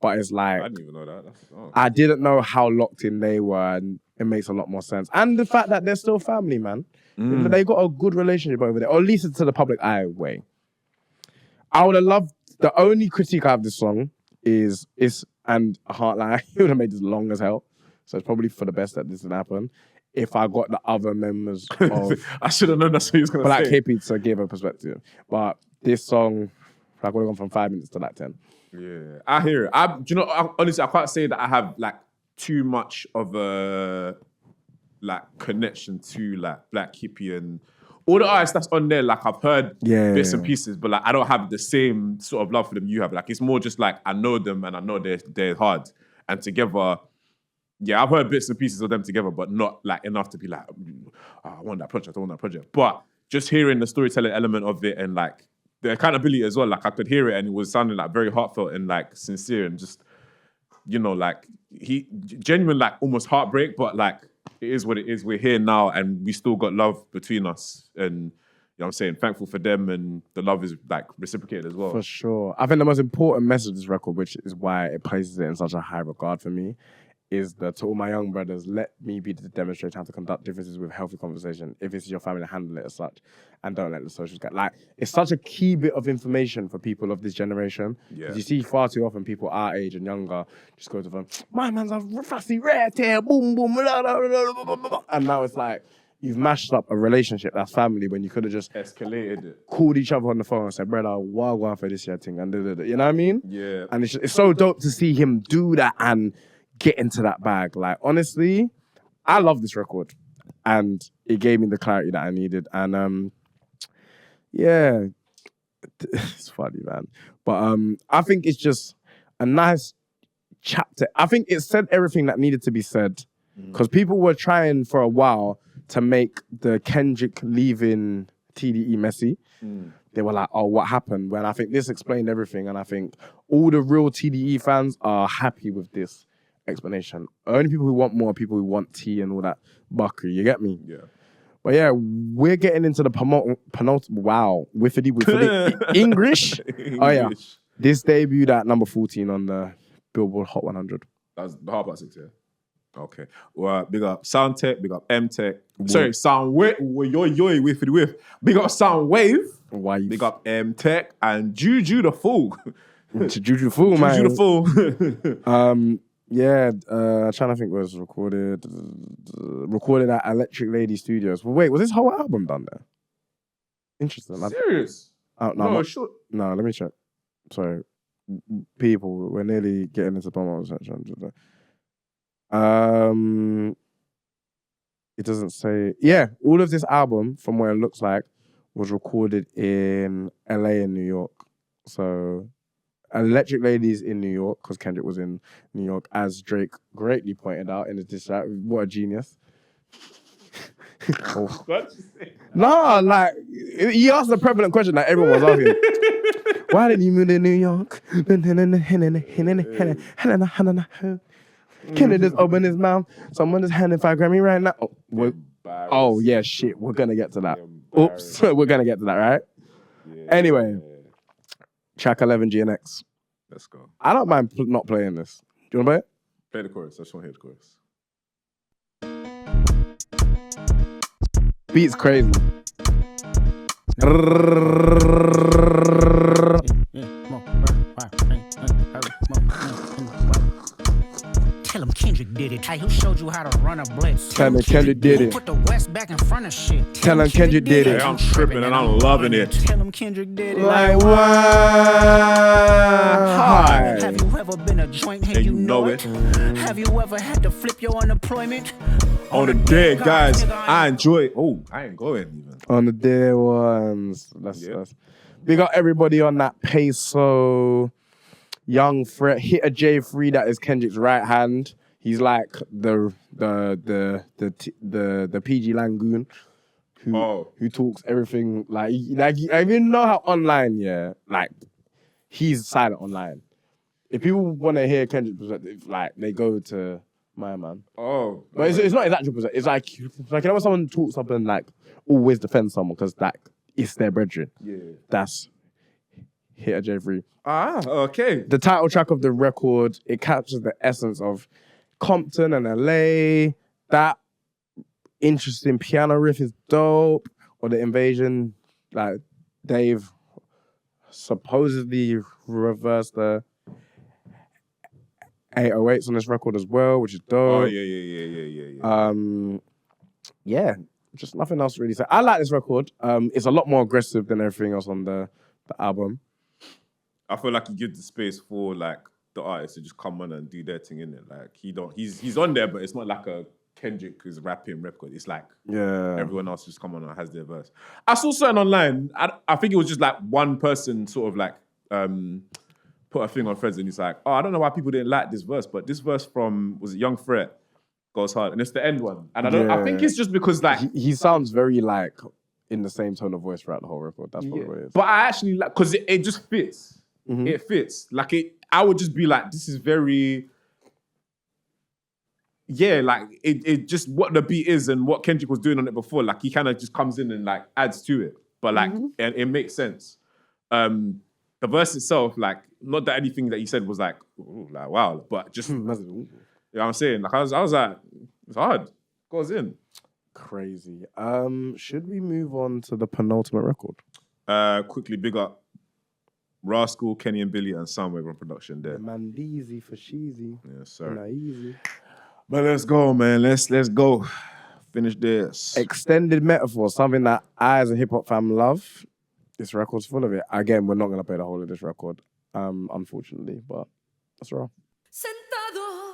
but it's I didn't even know that. I didn't know how locked in they were, and it makes a lot more sense. And the fact that they're still family, man. They got a good relationship over there, or at least to the public eye way. I would have loved, the only critique I have of this song and I can't lie, he would have made this long as hell. So it's probably for the best that this didn't happen. if I got the other members of I should have known that's what he was going to Black say. Hippie to give a perspective. But this song, I would have gone from 5 minutes to like 10. Yeah, I hear it. Honestly, I can't say that I have like too much of a like connection to like Black Hippie and all the artists that's on there. Like I've heard bits and pieces, but like I don't have the same sort of love for them you have. Like it's more just like I know them and I know they're hard and together. Yeah, I've heard bits and pieces of them together, but not like enough to be like, I want that project. But just hearing the storytelling element of it and like the accountability as well, like I could hear it and it was sounding like very heartfelt and like sincere and just, you know, like he genuine, like almost heartbreak, but like it is what it is. We're here now and we still got love between us. And you know what I'm saying? Thankful for them and the love is like reciprocated as well. For sure. I think the most important message of this record, which is why it places it in such a high regard for me, is that to all my young brothers, let me be the demonstrator how to conduct differences with healthy conversation. If it's your family, handle it as such. And don't let the socials get... Like, it's such a key bit of information for people of this generation. Yeah. You see far too often people our age and younger just go to them, my man's a fussy red hair, boom, boom, blah, blah, blah, blah, blah. And now it's like, you've mashed up a relationship that's family when you could have just escalated it, called each other on the phone and said, brother, what going for this year thing? And you know what I mean? Yeah. And it's so dope to see him do that and get into that bag. Like, honestly, I love this record. And it gave me the clarity that I needed. And yeah, it's funny, man. But I think it's just a nice chapter. I think it said everything that needed to be said. Because people were trying for a while to make the Kendrick leaving TDE messy. They were like, oh, what happened? When I think this explained everything. And I think all the real TDE fans are happy with this explanation. Only people who want more, people who want tea and all that buckery. You get me? Yeah. But yeah, we're getting into the penultimate. Wow. Wiffity. English? Oh yeah. This debuted at number 14 on the Billboard Hot 100. That's the Hot 6, yeah. Okay. Well, big up Sound Tech, big up M Tech. Sorry, Sound Wave. Wiffity. Big up Sound Wave. Big up M Tech and Juju the Fool. Juju the Fool, man. Juju the Fool. Yeah, trying to think where it was recorded at Electric Lady Studios. Well, wait, was this whole album done there? Interesting. Serious? Sure. No, let me check. Sorry. People, we're nearly getting into promo section. It doesn't say. Yeah, all of this album, from where it looks like, was recorded in LA and New York. So Electric Ladies in New York, because Kendrick was in New York, as Drake greatly pointed out in his diss track. What a genius. No, like, he asked the prevalent question that everyone was asking. Why didn't you move to New York? Kendrick just opened his mouth. Someone just handed 5 Grammy right now. Oh, yeah, shit. We're going to get to that. Oops. We're going to get to that, right? Yeah. Anyway. Track 11, GNX. Let's go. I don't mind not playing this. Do you want to play it? Play the chorus. I just want to hear the chorus. Beat's crazy. Tell him Kendrick did it. Hey, who showed you how to run a blitz? Tell him Kendrick did it. Put the West back in front of shit. Tell him Kendrick did it. Hey, I'm tripping and I'm loving it. Tell him Kendrick did it. Like what? Hi. Have you ever been a joint and you know it? Have you ever had to flip your unemployment? On the dead, guys. I enjoy it. Oh, I ain't going even. On the dead ones. That's big up everybody on that Peso. Young Fred, hit a J3 that is Kendrick's right hand. He's like the PG Langoon who talks everything like I even know how online, like he's silent online. If people want to hear Kendrick's perspective, like they go to my man. Oh, but it's not his actual perspective. It's like you know when someone talks up and like always defend someone because like it's their brethren. Yeah, that's hit a J3. Ah, okay. The title track of the record, it captures the essence of Compton and LA. That interesting piano riff is dope. Or the invasion, like Dave supposedly reversed the 808s on this record as well, which is dope. Oh, yeah. yeah, just nothing else really. So I like this record. It's a lot more aggressive than everything else on the album. I feel like he gives the space for like the artists to just come on and do their thing in it. Like he's on there, but it's not like a Kendrick who's rapping record. It's like everyone else just come on and has their verse. I saw something online. I think it was just like one person sort of like put a thing on Threads and he's like, oh, I don't know why people didn't like this verse, but this verse from was it Young Threat goes hard, and it's the end one. And I think it's just because like he sounds very like in the same tone of voice throughout the whole record. That's probably what it is. But I actually like because it just fits. It fits. Like I would just be like, this is very. Yeah, like it just what the beat is and what Kendrick was doing on it before. Like he kind of just comes in and like adds to it, but like and it makes sense. The verse itself, like not that anything that he said was like wow, but just you know what I'm saying. Like I was like, it's hard. Goes in. Crazy. Should we move on to the penultimate record? Quickly, big up Rascal, Kenny and Billy, and Soundwave on production there. Mandeezy for Sheezy. Yes, sir. Not easy. But let's go, man. Let's go. Finish this. Extended metaphor, something that I as a hip hop fan love. This record's full of it. Again, we're not gonna play the whole of this record, unfortunately, but that's raw. Sentado,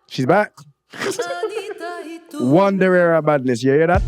She's back. Anita y tú. Wonder Era Badness. You hear that?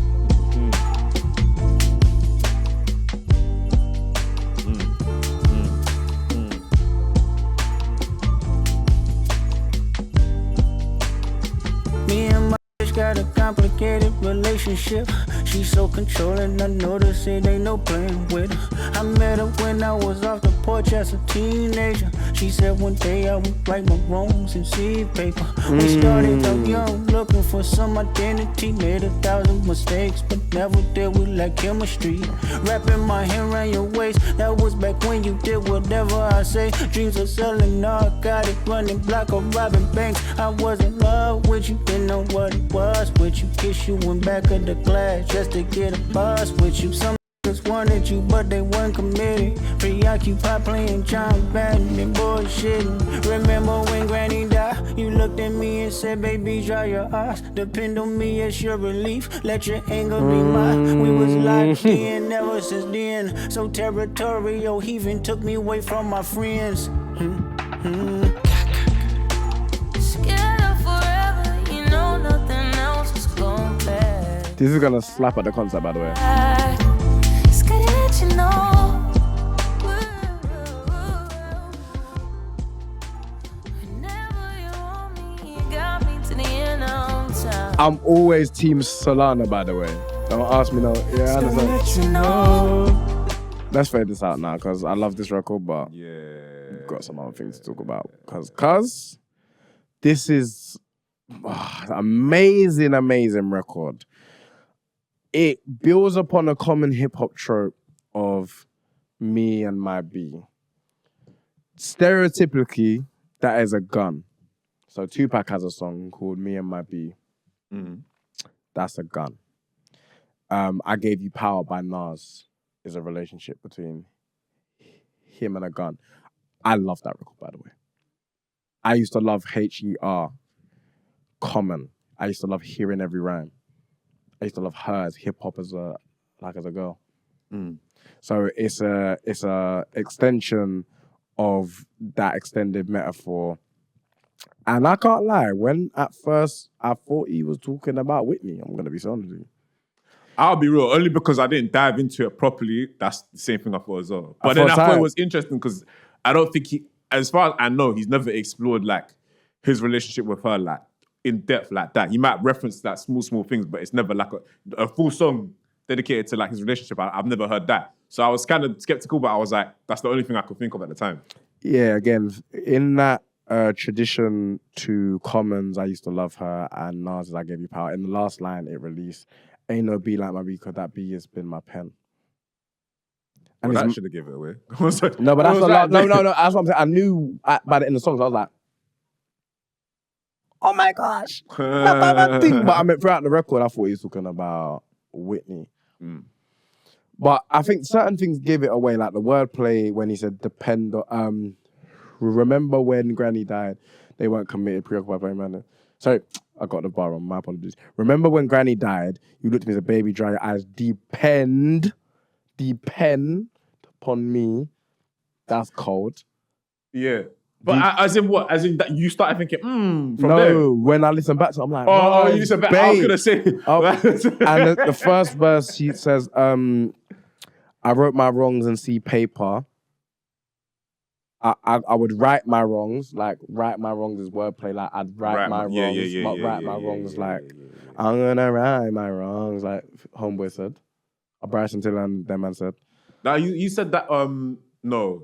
Me and my bitch got a complicated relationship. She's so controlling, I notice it ain't no playing with her. I met her when I was off the porch as a teenager. She said one day I would write my wrongs in seed paper. We started out young, looking for some identity. Made 1,000 mistakes, but never did we like chemistry. Wrapping my hand around your waist, that was back when you did whatever I say. Dreams of selling narcotic, running block or robbing banks. I was in love with you, didn't know what it was with you. Kiss you in back of the glass just to get a buzz with you. Some niggas wanted you, but they weren't committed. Preoccupied playing John Madden and bullshitting. Remember when Granny died? You looked at me and said, baby, dry your eyes. Depend on me as your relief. Let your anger be mine. We was locked in ever since then. So territorial, he even took me away from my friends. Scared of forever, you know nothing else is gonna last. This is gonna slap at the concert, by the way. Scared to let you know. Whenever you want me, you got me to the end of time. I'm always Team Solana, by the way. Don't ask me no. Yeah, I understand. Let's fade this out now because I love this record, but we've got some other things to talk about. Because this is amazing record. It builds upon a common hip hop trope of me and my B. Stereotypically, that is a gun. So Tupac has a song called Me and My B. That's a gun. I Gave You Power by Nas is a relationship between him and a gun. I love that record, by the way. I used to love HER, Common. I used to love Hearing Every Rhyme. I used to love her as hip hop as a girl. So it's a extension of that extended metaphor. And I can't lie, when at first I thought he was talking about Whitney, I'm gonna be so honest with you. I'll be real, only because I didn't dive into it properly. That's the same thing I thought as well. But then I thought it was interesting because I don't think as far as I know, he's never explored like his relationship with her like in depth like that. He might reference that small things, but it's never like a full song dedicated to like his relationship. I've never heard that. So I was kind of skeptical, but I was like, that's the only thing I could think of at the time. Yeah, again, in that tradition to Commons, I used to love her, and Nas' I Gave You Power. In the last line it released, ain't no B like my B, cause that B has been my pen. And that should have given it away. No, but that's not no. That's what I'm saying. I knew by the end of the songs, I was like, oh my gosh. But I mean, throughout the record, I thought he was talking about Whitney. But I think certain things give it away, like the wordplay when he said depend on, remember when Granny died, they weren't committed, preoccupied by man. Sorry, I got the bar wrong. My apologies. Remember when Granny died, you looked at me as a baby, dry your eyes. Depend upon me. That's cold. Yeah. But as in what? As in that you started thinking, from no, there? when I listen back to it, I'm like, Oh, you listen back. I was going to say. And the first verse, she says, I wrote my wrongs and see paper. I would write my wrongs, like write my wrongs is wordplay, like I'd write my wrongs, but write my wrongs like I'm gonna write my wrongs, like Homeboy said. Bryson Tiller and them man said. Now you said that no.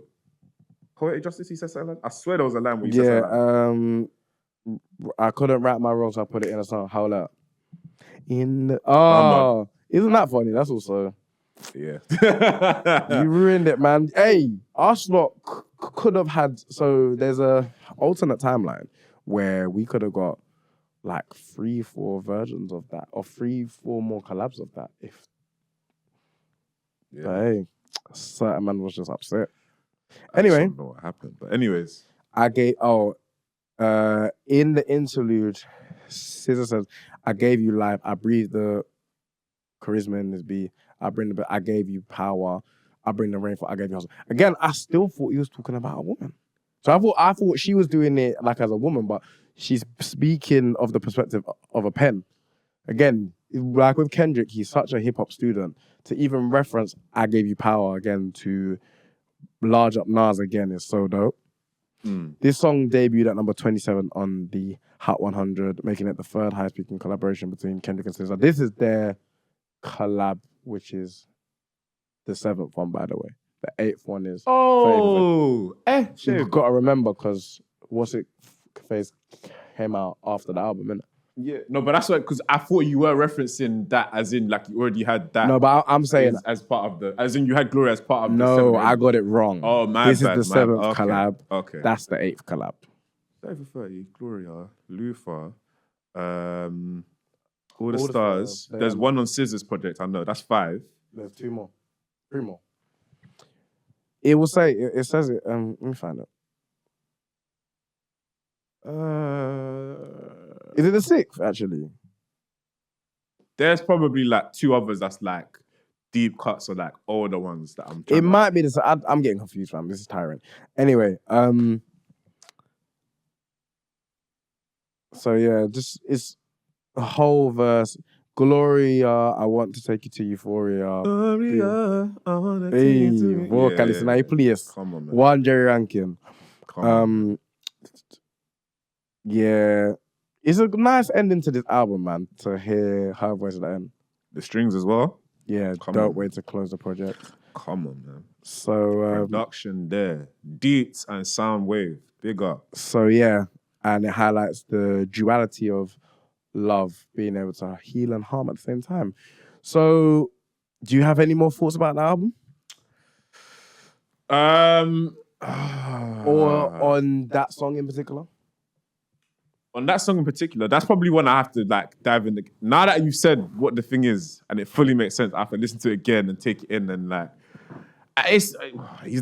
Poetic Justice, he said something like that? I swear there was a line where you said something like that. I couldn't write my wrongs, so I put it in a song. Hold up. Isn't that funny? That's also. Yeah. You ruined it, man. Hey, Arsenal could have had. So there's a alternate timeline where we could have got like 3-4 versions of that, or 3-4 more collabs of that. But hey, certain man was just upset. Anyway, I don't know what happened, but anyways, I gave in the interlude, SZA says, "I gave you life. I breathed the charisma in this beat. I gave you power. I bring the rainfall. I gave you hustle." Again, I still thought he was talking about a woman. So I thought she was doing it like as a woman, but she's speaking of the perspective of a pen. Again, like with Kendrick, he's such a hip hop student. To even reference "I gave you power" again to large up Nas again is so dope. This song debuted at number 27 on the Hot 100, making it the third highest speaking collaboration between Kendrick and SZA. This is their collab, which is the 7th one, by the way. The 8th one is. You've got to remember because What's It Face came out after the album, innit? Yeah, no, but that's why, because I thought you were referencing that as in like you already had that. No, but I'm saying as part of the, as in you had Glory as part of the. No, I got it wrong. Oh, my This bad, is the 7th okay. collab. Okay. That's the 8th collab. 30, Gloria, Lufa, All the Stars. There's one on SZA's project, I know. That's 5. There's 2 more. 3 more. It will say, it says it, let me find it. Is it the 6th, actually? There's probably like 2 others that's like deep cuts or like older ones that I'm trying It might be this. I'm getting confused, fam. This is tiring. Anyway, so yeah, just it's a whole verse. Gloria, I want to take you to Euphoria. Gloria, I wanna take Hey, you to... vocalist, now please. Come on, man. One Jerry Rankin. Come on. Yeah. It's a nice ending to this album, man, to hear her voice at the end. The strings as well? Yeah, dope way to close the project. Come on, man. So production there. Deets and sound wave. Big up. So yeah, and it highlights the duality of love, being able to heal and harm at the same time. So do you have any more thoughts about the album? Or on that song in particular? On that song in particular, that's probably one I have to like dive in. Now that you've said what the thing is, and it fully makes sense, I have to listen to it again and take it in and like, he's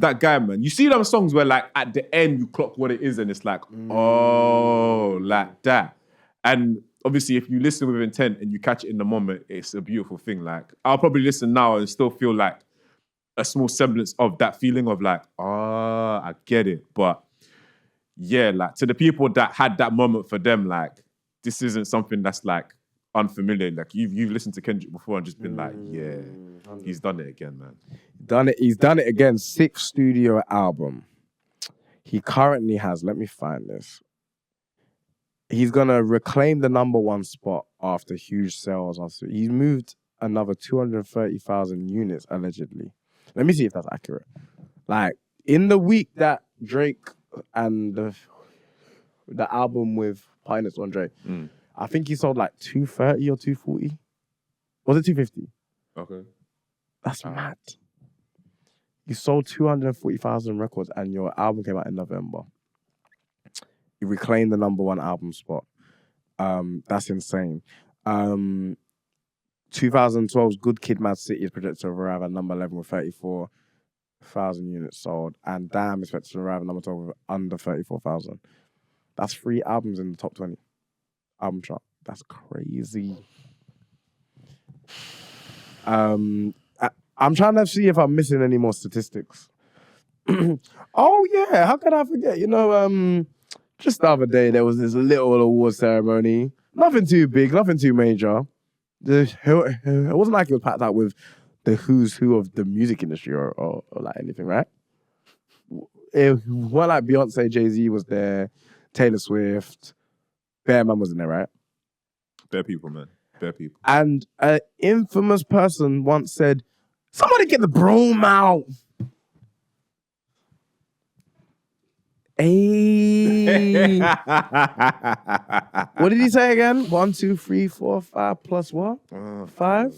that guy, man. You see them songs where like at the end you clock what it is and it's like, oh, like that. And obviously if you listen with intent and you catch it in the moment, it's a beautiful thing. Like I'll probably listen now and still feel like a small semblance of that feeling of like, I get it. But yeah, like to the people that had that moment for them, like this isn't something that's like unfamiliar. Like you've listened to Kendrick before and just been like, yeah, he's done it again, man. He's done it again. 6th studio album. He currently has, let me find this. He's gonna reclaim the number 1 spot after huge sales. He's moved another 230,000 units allegedly. Let me see if that's accurate. Like in the week that Drake and the album with Pioneers on Drake, I think he sold like 230 or 240. Was it 250? Okay. That's mad. You sold 240,000 records and your album came out in November. You reclaimed the number 1 album spot. That's insane. 2012's Good Kid, Mad City is projected to arrive at number 11 with 34,000 units sold. And Damn is expected to arrive at number 12 with under 34,000. That's 3 albums in the top 20. album chart. That's crazy. I'm trying to see if I'm missing any more statistics. Oh yeah, how could I forget? You know, just the other day there was this little award ceremony. Nothing too big, nothing too major. It wasn't like it was packed out with the who's who of the music industry or like anything, right? It wasn't like Beyonce, Jay-Z was there, Taylor Swift, Bear Man was in there, right? Bare people, man. Bare people. And an infamous person once said, "Somebody get the broom out." Hey. What did he say again? 1, 2, 3, 4, 5 plus what? 5?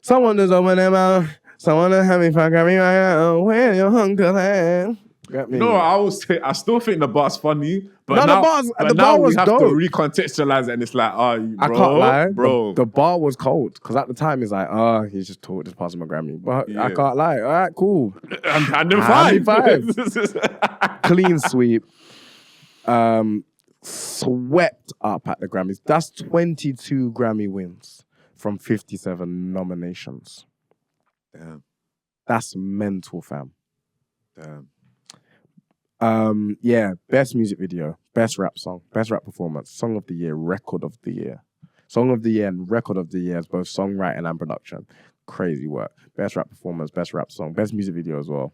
Someone does open them out. Someone does have me fuck me right out. Where your hunger at? No, I still think the bar's funny, but No, now, the bar was we have dope. to recontextualize it, and it's like, I can't lie, The bar was cold because at the time it's like, he's just taught this passing my Grammy, but I can't lie. All right, cool. And then five. Clean sweep. Swept up at the Grammys. That's 22 Grammy wins from 57 nominations. Damn. That's mental, fam. Damn. Yeah, best music video, best rap song, best rap performance, song of the year, record of the year. Song of the year and record of the year as both songwriting and production. Crazy work. Best rap performance, best rap song, best music video as well.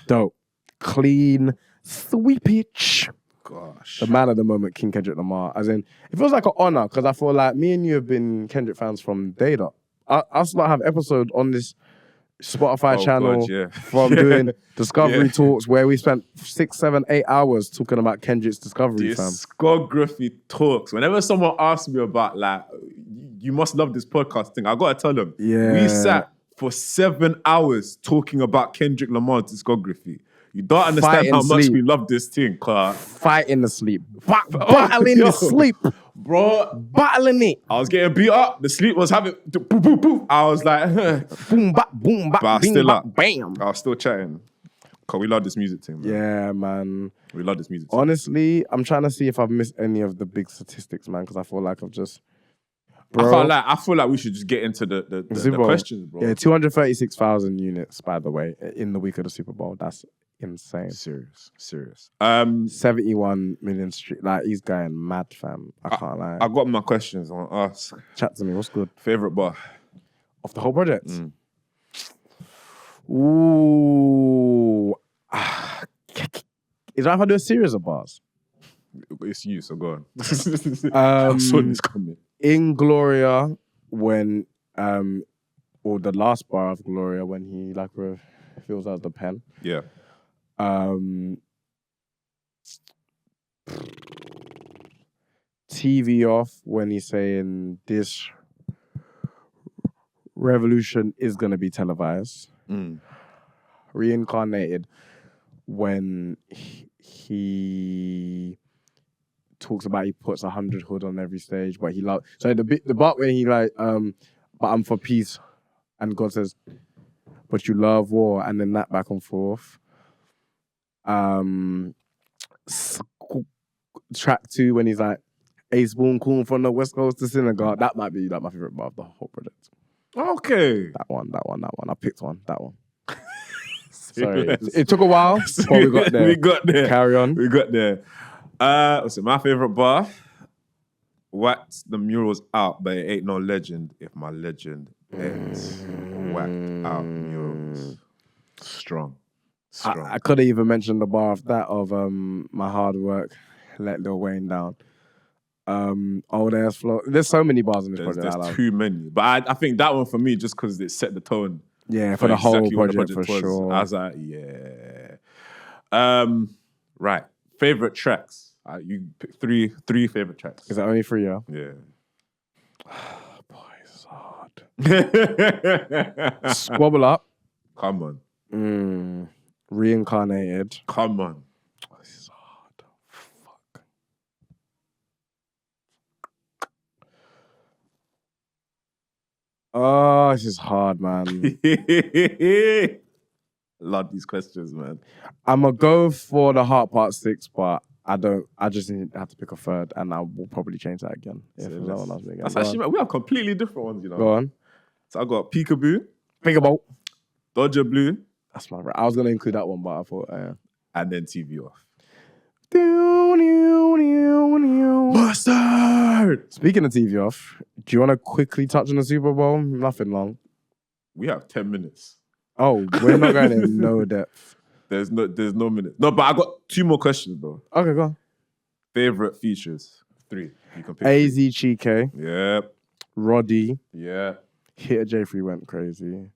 Dope. Clean sweepage. Gosh. The man of the moment, King Kendrick Lamar. As in, it feels like an honor because I feel like me and you have been Kendrick fans from day dot. I still have episode on this Spotify channel from doing Discovery Talks where we spent 6, 7, 8 hours talking about Kendrick's Discovery, fam. Discography Talks. Whenever someone asks me about, like, you must love this podcast thing, I gotta tell them. Yeah. We sat for 7 hours talking about Kendrick Lamar's discography. You don't understand how much we love this thing, car. Fight in the sleep. Battling the sleep. Bro. Battling it. I was getting beat up. The sleep was having... Poof, poof, poof. I was like... boom, bop, boom, bop, but I was bing, still bop, up. Bam. I was still chatting. Because we love this music thing, man. Yeah, man. We love this music thing. Honestly, I'm trying to see if I've missed any of the big statistics, man, because I feel like I've just... Bro, I feel like we should just get into the questions, bro. Yeah, 236,000 units, by the way, in the week of the Super Bowl. That's insane. Serious. 71 million street. Like, he's going mad, fam. I can't lie. I got my questions I want to ask. Chat to me. What's good? Favorite bar? Of the whole project? Ooh. Is that if I do a series of bars? It's you, so go on. I saw this coming. In Gloria, when or the last bar of Gloria when he like fills out the pen. Yeah. TV off when he's saying this revolution is gonna be televised. Reincarnated when he talks about he puts 100 hood on every stage, but he loves. So the part where he like, but I'm for peace, and God says, but you love war, and then that back and forth. Track 2 when he's like, Ace Boone cool from the West Coast to Synagogue. That might be like my favorite part of the whole project. Okay. That one. I picked one. That one. Sorry, it took a while, but we got there. We got there. Carry on. We got there. So my favorite bar, whacked the murals out, but it ain't no legend if my legend ends. Whacked out murals. Strong. I could have even mentioned the bar of that of my hard work let Lil Wayne down. Old ass flow. There's so many bars in this project. There's too many, but I think that one for me just because it set the tone. Yeah, for the whole project for sure. I was like, yeah. Right. Favorite tracks. You pick three favorite tracks. Is that only 3, yeah? Yeah. Boy, it's hard. Squabble Up. Come on. Reincarnated. Come on. This is hard. Fuck. Oh, this is hard, man. Love these questions, man. I'm going to go for the Heart Part 6, but I just have to pick a third, and I will probably change that again if no one else me again. That's Go actually, on. we have completely different ones, you know. Go on. So I got Peekaboo, Think about. Dodger Blue, That's my right. I was gonna include that one, but I thought. and then TV Off. Mustard. Speaking of TV off, do you want to quickly touch on the Super Bowl? Nothing long. We have 10 minutes. Oh, we're not going in no depth. There's no minute. No, but I got 2 more questions though. Okay, go on. Favorite features? 3. You can pick. AZ Chike, Yep. Roddy, Yeah. Hitter J3 went crazy.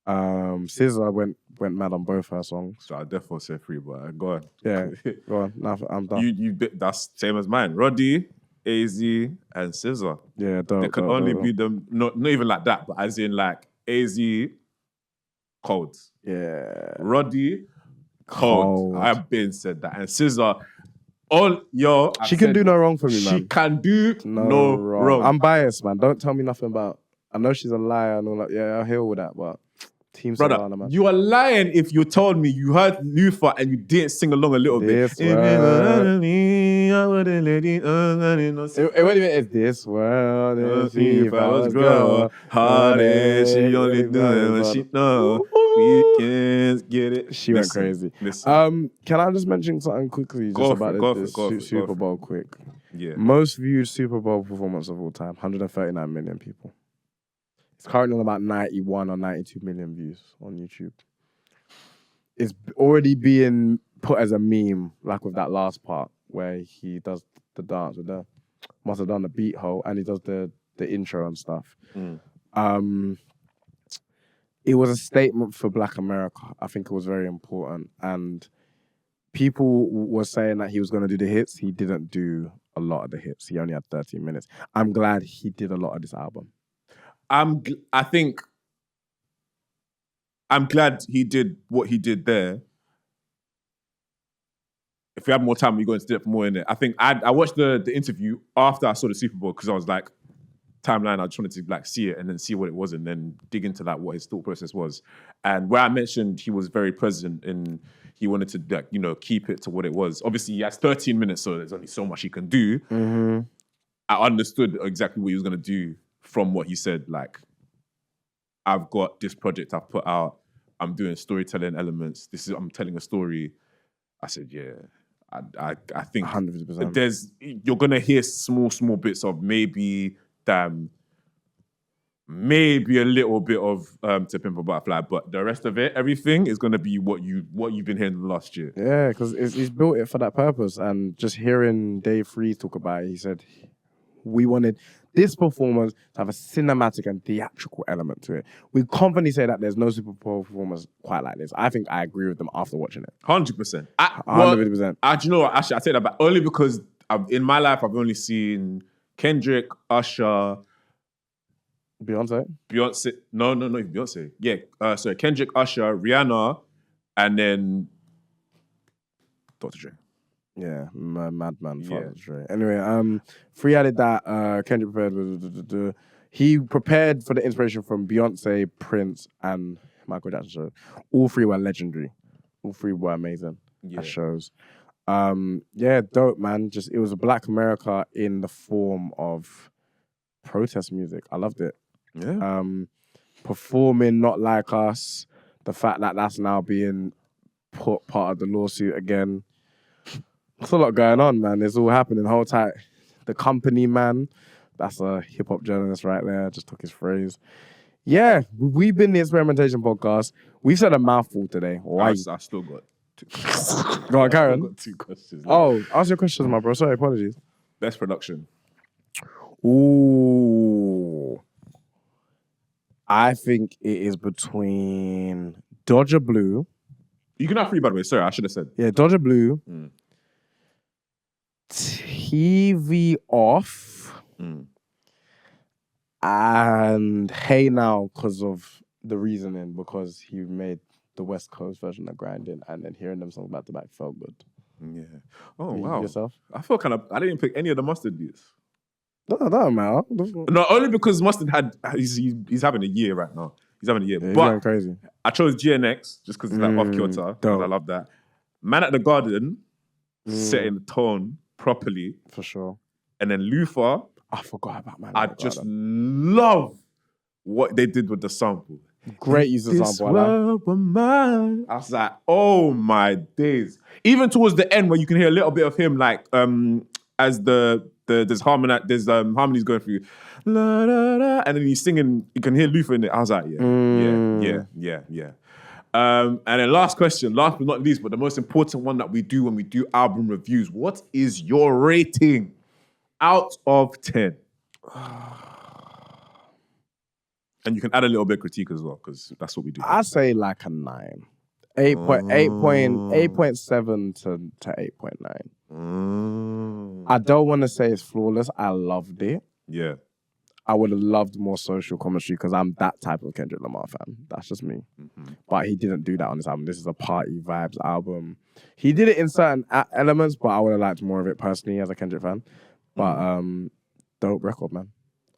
SZA went mad on both her songs. So I definitely say 3, but go on. Yeah, go on. Now I'm done. That's same as mine. Roddy, AZ, and SZA. Yeah, They could only be them. Not even like that, but as in like AZ, cold. Yeah. Roddy, cold. I've been said that, and SZA. She can do no wrong for me, man. She can do no wrong. I'm biased, man. Don't tell me nothing about. I know she's a liar and all that. Yeah, I'll hear all that, but Team Brother, Savannah, man. you are lying if you told me you heard Lufa and you didn't sing along a little bit. This world. Wait a minute, this world is if I was grown. Hard she only do it when she know. Weekends, get it. She went crazy. Listen. Can I just mention something quickly Go about for the it. Super Bowl quick? Yeah. Most viewed Super Bowl performance of all time, 139 million people. It's currently on about 91 or 92 million views on YouTube. It's already being put as a meme, like with that last part where he does the dance with the, must have done the beat hole, and he does the intro and stuff. It was a statement for Black America. I think it was very important. And people were saying that he was going to do the hits. He didn't do a lot of the hits. He only had 13 minutes. I'm glad he did a lot of this album. I'm glad he did what he did there. If we had more time, we go into depth more in it. I think I watched the interview after I saw the Super Bowl because I was like, timeline, I just wanted to like see it and then see what it was and then dig into like what his thought process was. And where I mentioned he was very present and he wanted to like, you know, keep it to what it was. Obviously, he has 13 minutes, so there's only so much he can do. Mm-hmm. I understood exactly what he was going to do from what he said. Like, I've got this project I've put out. I'm doing storytelling elements. I'm telling a story. I said, yeah. I think 100%. You're gonna hear small bits of maybe a little bit of To Pimp a Butterfly, but the rest of it, everything is gonna be what you've been hearing last year. Yeah, because he's built it for that purpose. And just hearing Dave Freeze talk about it, he said we wanted this performance to have a cinematic and theatrical element to it. We confidently say that there's no Super Bowl performance quite like this. I think I agree with them after watching it. 100%. 100%. Do you know what? Actually, I say that back only because in my life I've only seen Kendrick, Usher, Beyonce. No, Beyonce. Yeah, sorry, Kendrick, Usher, Rihanna, and then Dr. Dre. Yeah, madman. Yeah. Dre. Anyway, Free added that Kendrick prepared. He prepared for the inspiration from Beyonce, Prince, and Michael Jackson. So all 3 were legendary. All 3 were amazing as shows. Yeah, dope, man. Just it was a Black America in the form of protest music. I loved it. Yeah. Performing Not Like Us. The fact that that's now being put part of the lawsuit again. There's a lot going on, man. It's all happening. Hold tight. The Company Man. That's a hip-hop journalist right there. I just took his phrase. Yeah, we've been the Experimentation Podcast. We've said a mouthful today. Why? I still got 2 questions. Go on, Karen. I got 2 questions. Oh, ask your questions, my bro. Sorry, apologies. Best production. Ooh. I think it is between Dodger Blue. You can have 3, by the way. Sorry, I should have said. Yeah, Dodger Blue. TV Off. And Hey Now because of the reasoning, because he made the West Coast version of Grinding and then hearing them songs back to back felt good. Yeah. Oh, wow. Yourself? I feel I didn't pick any of the Mustard beats. No, man. No, only because Mustard he's having a year right now. He's having a year. Yeah, he's but going crazy. I chose GNX just because it's like off kilter. I love that. Man at the Garden. setting the tone properly. For sure. And then Luther, I forgot about man. I just love what they did with the sample. Great use of This sample. I like. world were mine. I was like, oh my days. Even towards the end where you can hear a little bit of him like as there's harmonies going through. La, la, la, and then he's singing, you can hear Luther in it. I was like, yeah. And then last question, last but not least, but the most important one that we do when we do album reviews. What is your rating out of 10? And you can add a little bit of critique as well, because that's what we do. I say like a 9. 8.7 to 8.9. I don't want to say it's flawless. I loved it. Yeah. I would have loved more social commentary because I'm that type of Kendrick Lamar fan. That's just me. But he didn't do that on this album. This is a party vibes album. He did it in certain elements, but I would have liked more of it personally as a Kendrick fan. But dope record, man.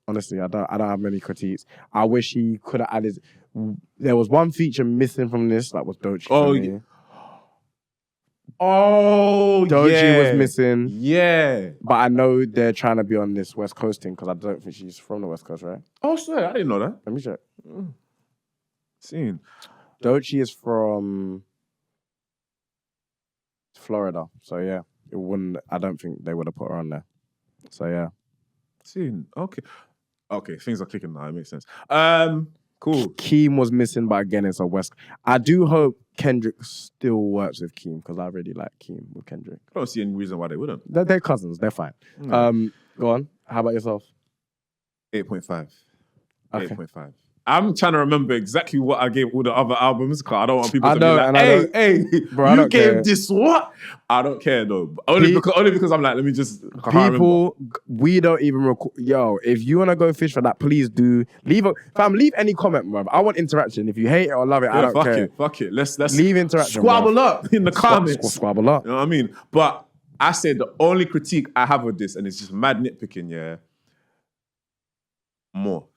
Honestly, I don't have many critiques. I wish he could have added. There was one feature missing from this that was Doechii. Doechii was missing. Yeah. But I know they're trying to be on this West Coast thing because I don't think she's from the West Coast, right? Oh, sorry, I didn't know that. Let me check. Seen. Doechii is from Florida. So yeah, it wouldn't. I don't think they would have put her on there. So yeah. Seen. Okay, things are clicking now. It makes sense. Cool. Keem was missing, but again, it's a West. I do hope Kendrick still works with Keem because I really like Keem with Kendrick. I don't see any reason why they wouldn't. They're cousins. They're fine. Go on. How about yourself? 8.5. Okay. 8.5. I'm trying to remember exactly what I gave all the other albums because I don't want people I to know, be and like, I hey, Bro, I you don't gave care. this what? I don't care though. Only because I'm like, let me just... People, we don't even record. Yo, if you want to go fish for that, please do. Leave any comment, bro. I want interaction. If you hate it or love it, I don't care. Fuck it. Let's leave interaction. Squabble up in the comments. Squabble up. You know what I mean? But I said the only critique I have with this, and it's just mad nitpicking, yeah, more.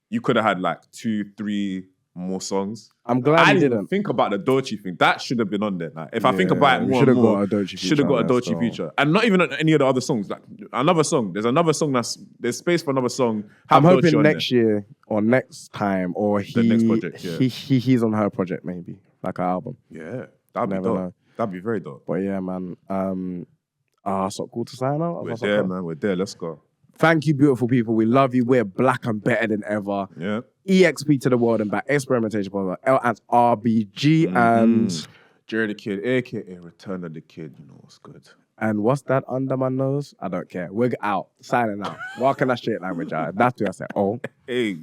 You could have had like 2-3 more songs. I'm glad I you didn't didn't think about the Doechii thing. That should have been on there. Like, if I think about it more and more, should have got a Doechii feature. And not even any of the other songs. Like another song. There's another song there's space for another song. I'm hoping next year or next time or the next project, yeah. he's on her project maybe. Like her album. Yeah. That'd be dope. That'd be very dope. But yeah, man. So cool to sign out. We're there, man. We're there. Let's go. Thank you, beautiful people. We love you. We're black and better than ever. Yeah. EXP to the world and back. Experimentation, L and RBG and Jerry the Kid, aka Return of the Kid. You know what's good. And what's that under my nose? I don't care. We're out. Signing out. Walking that straight language. That's what I said. Oh. Hey.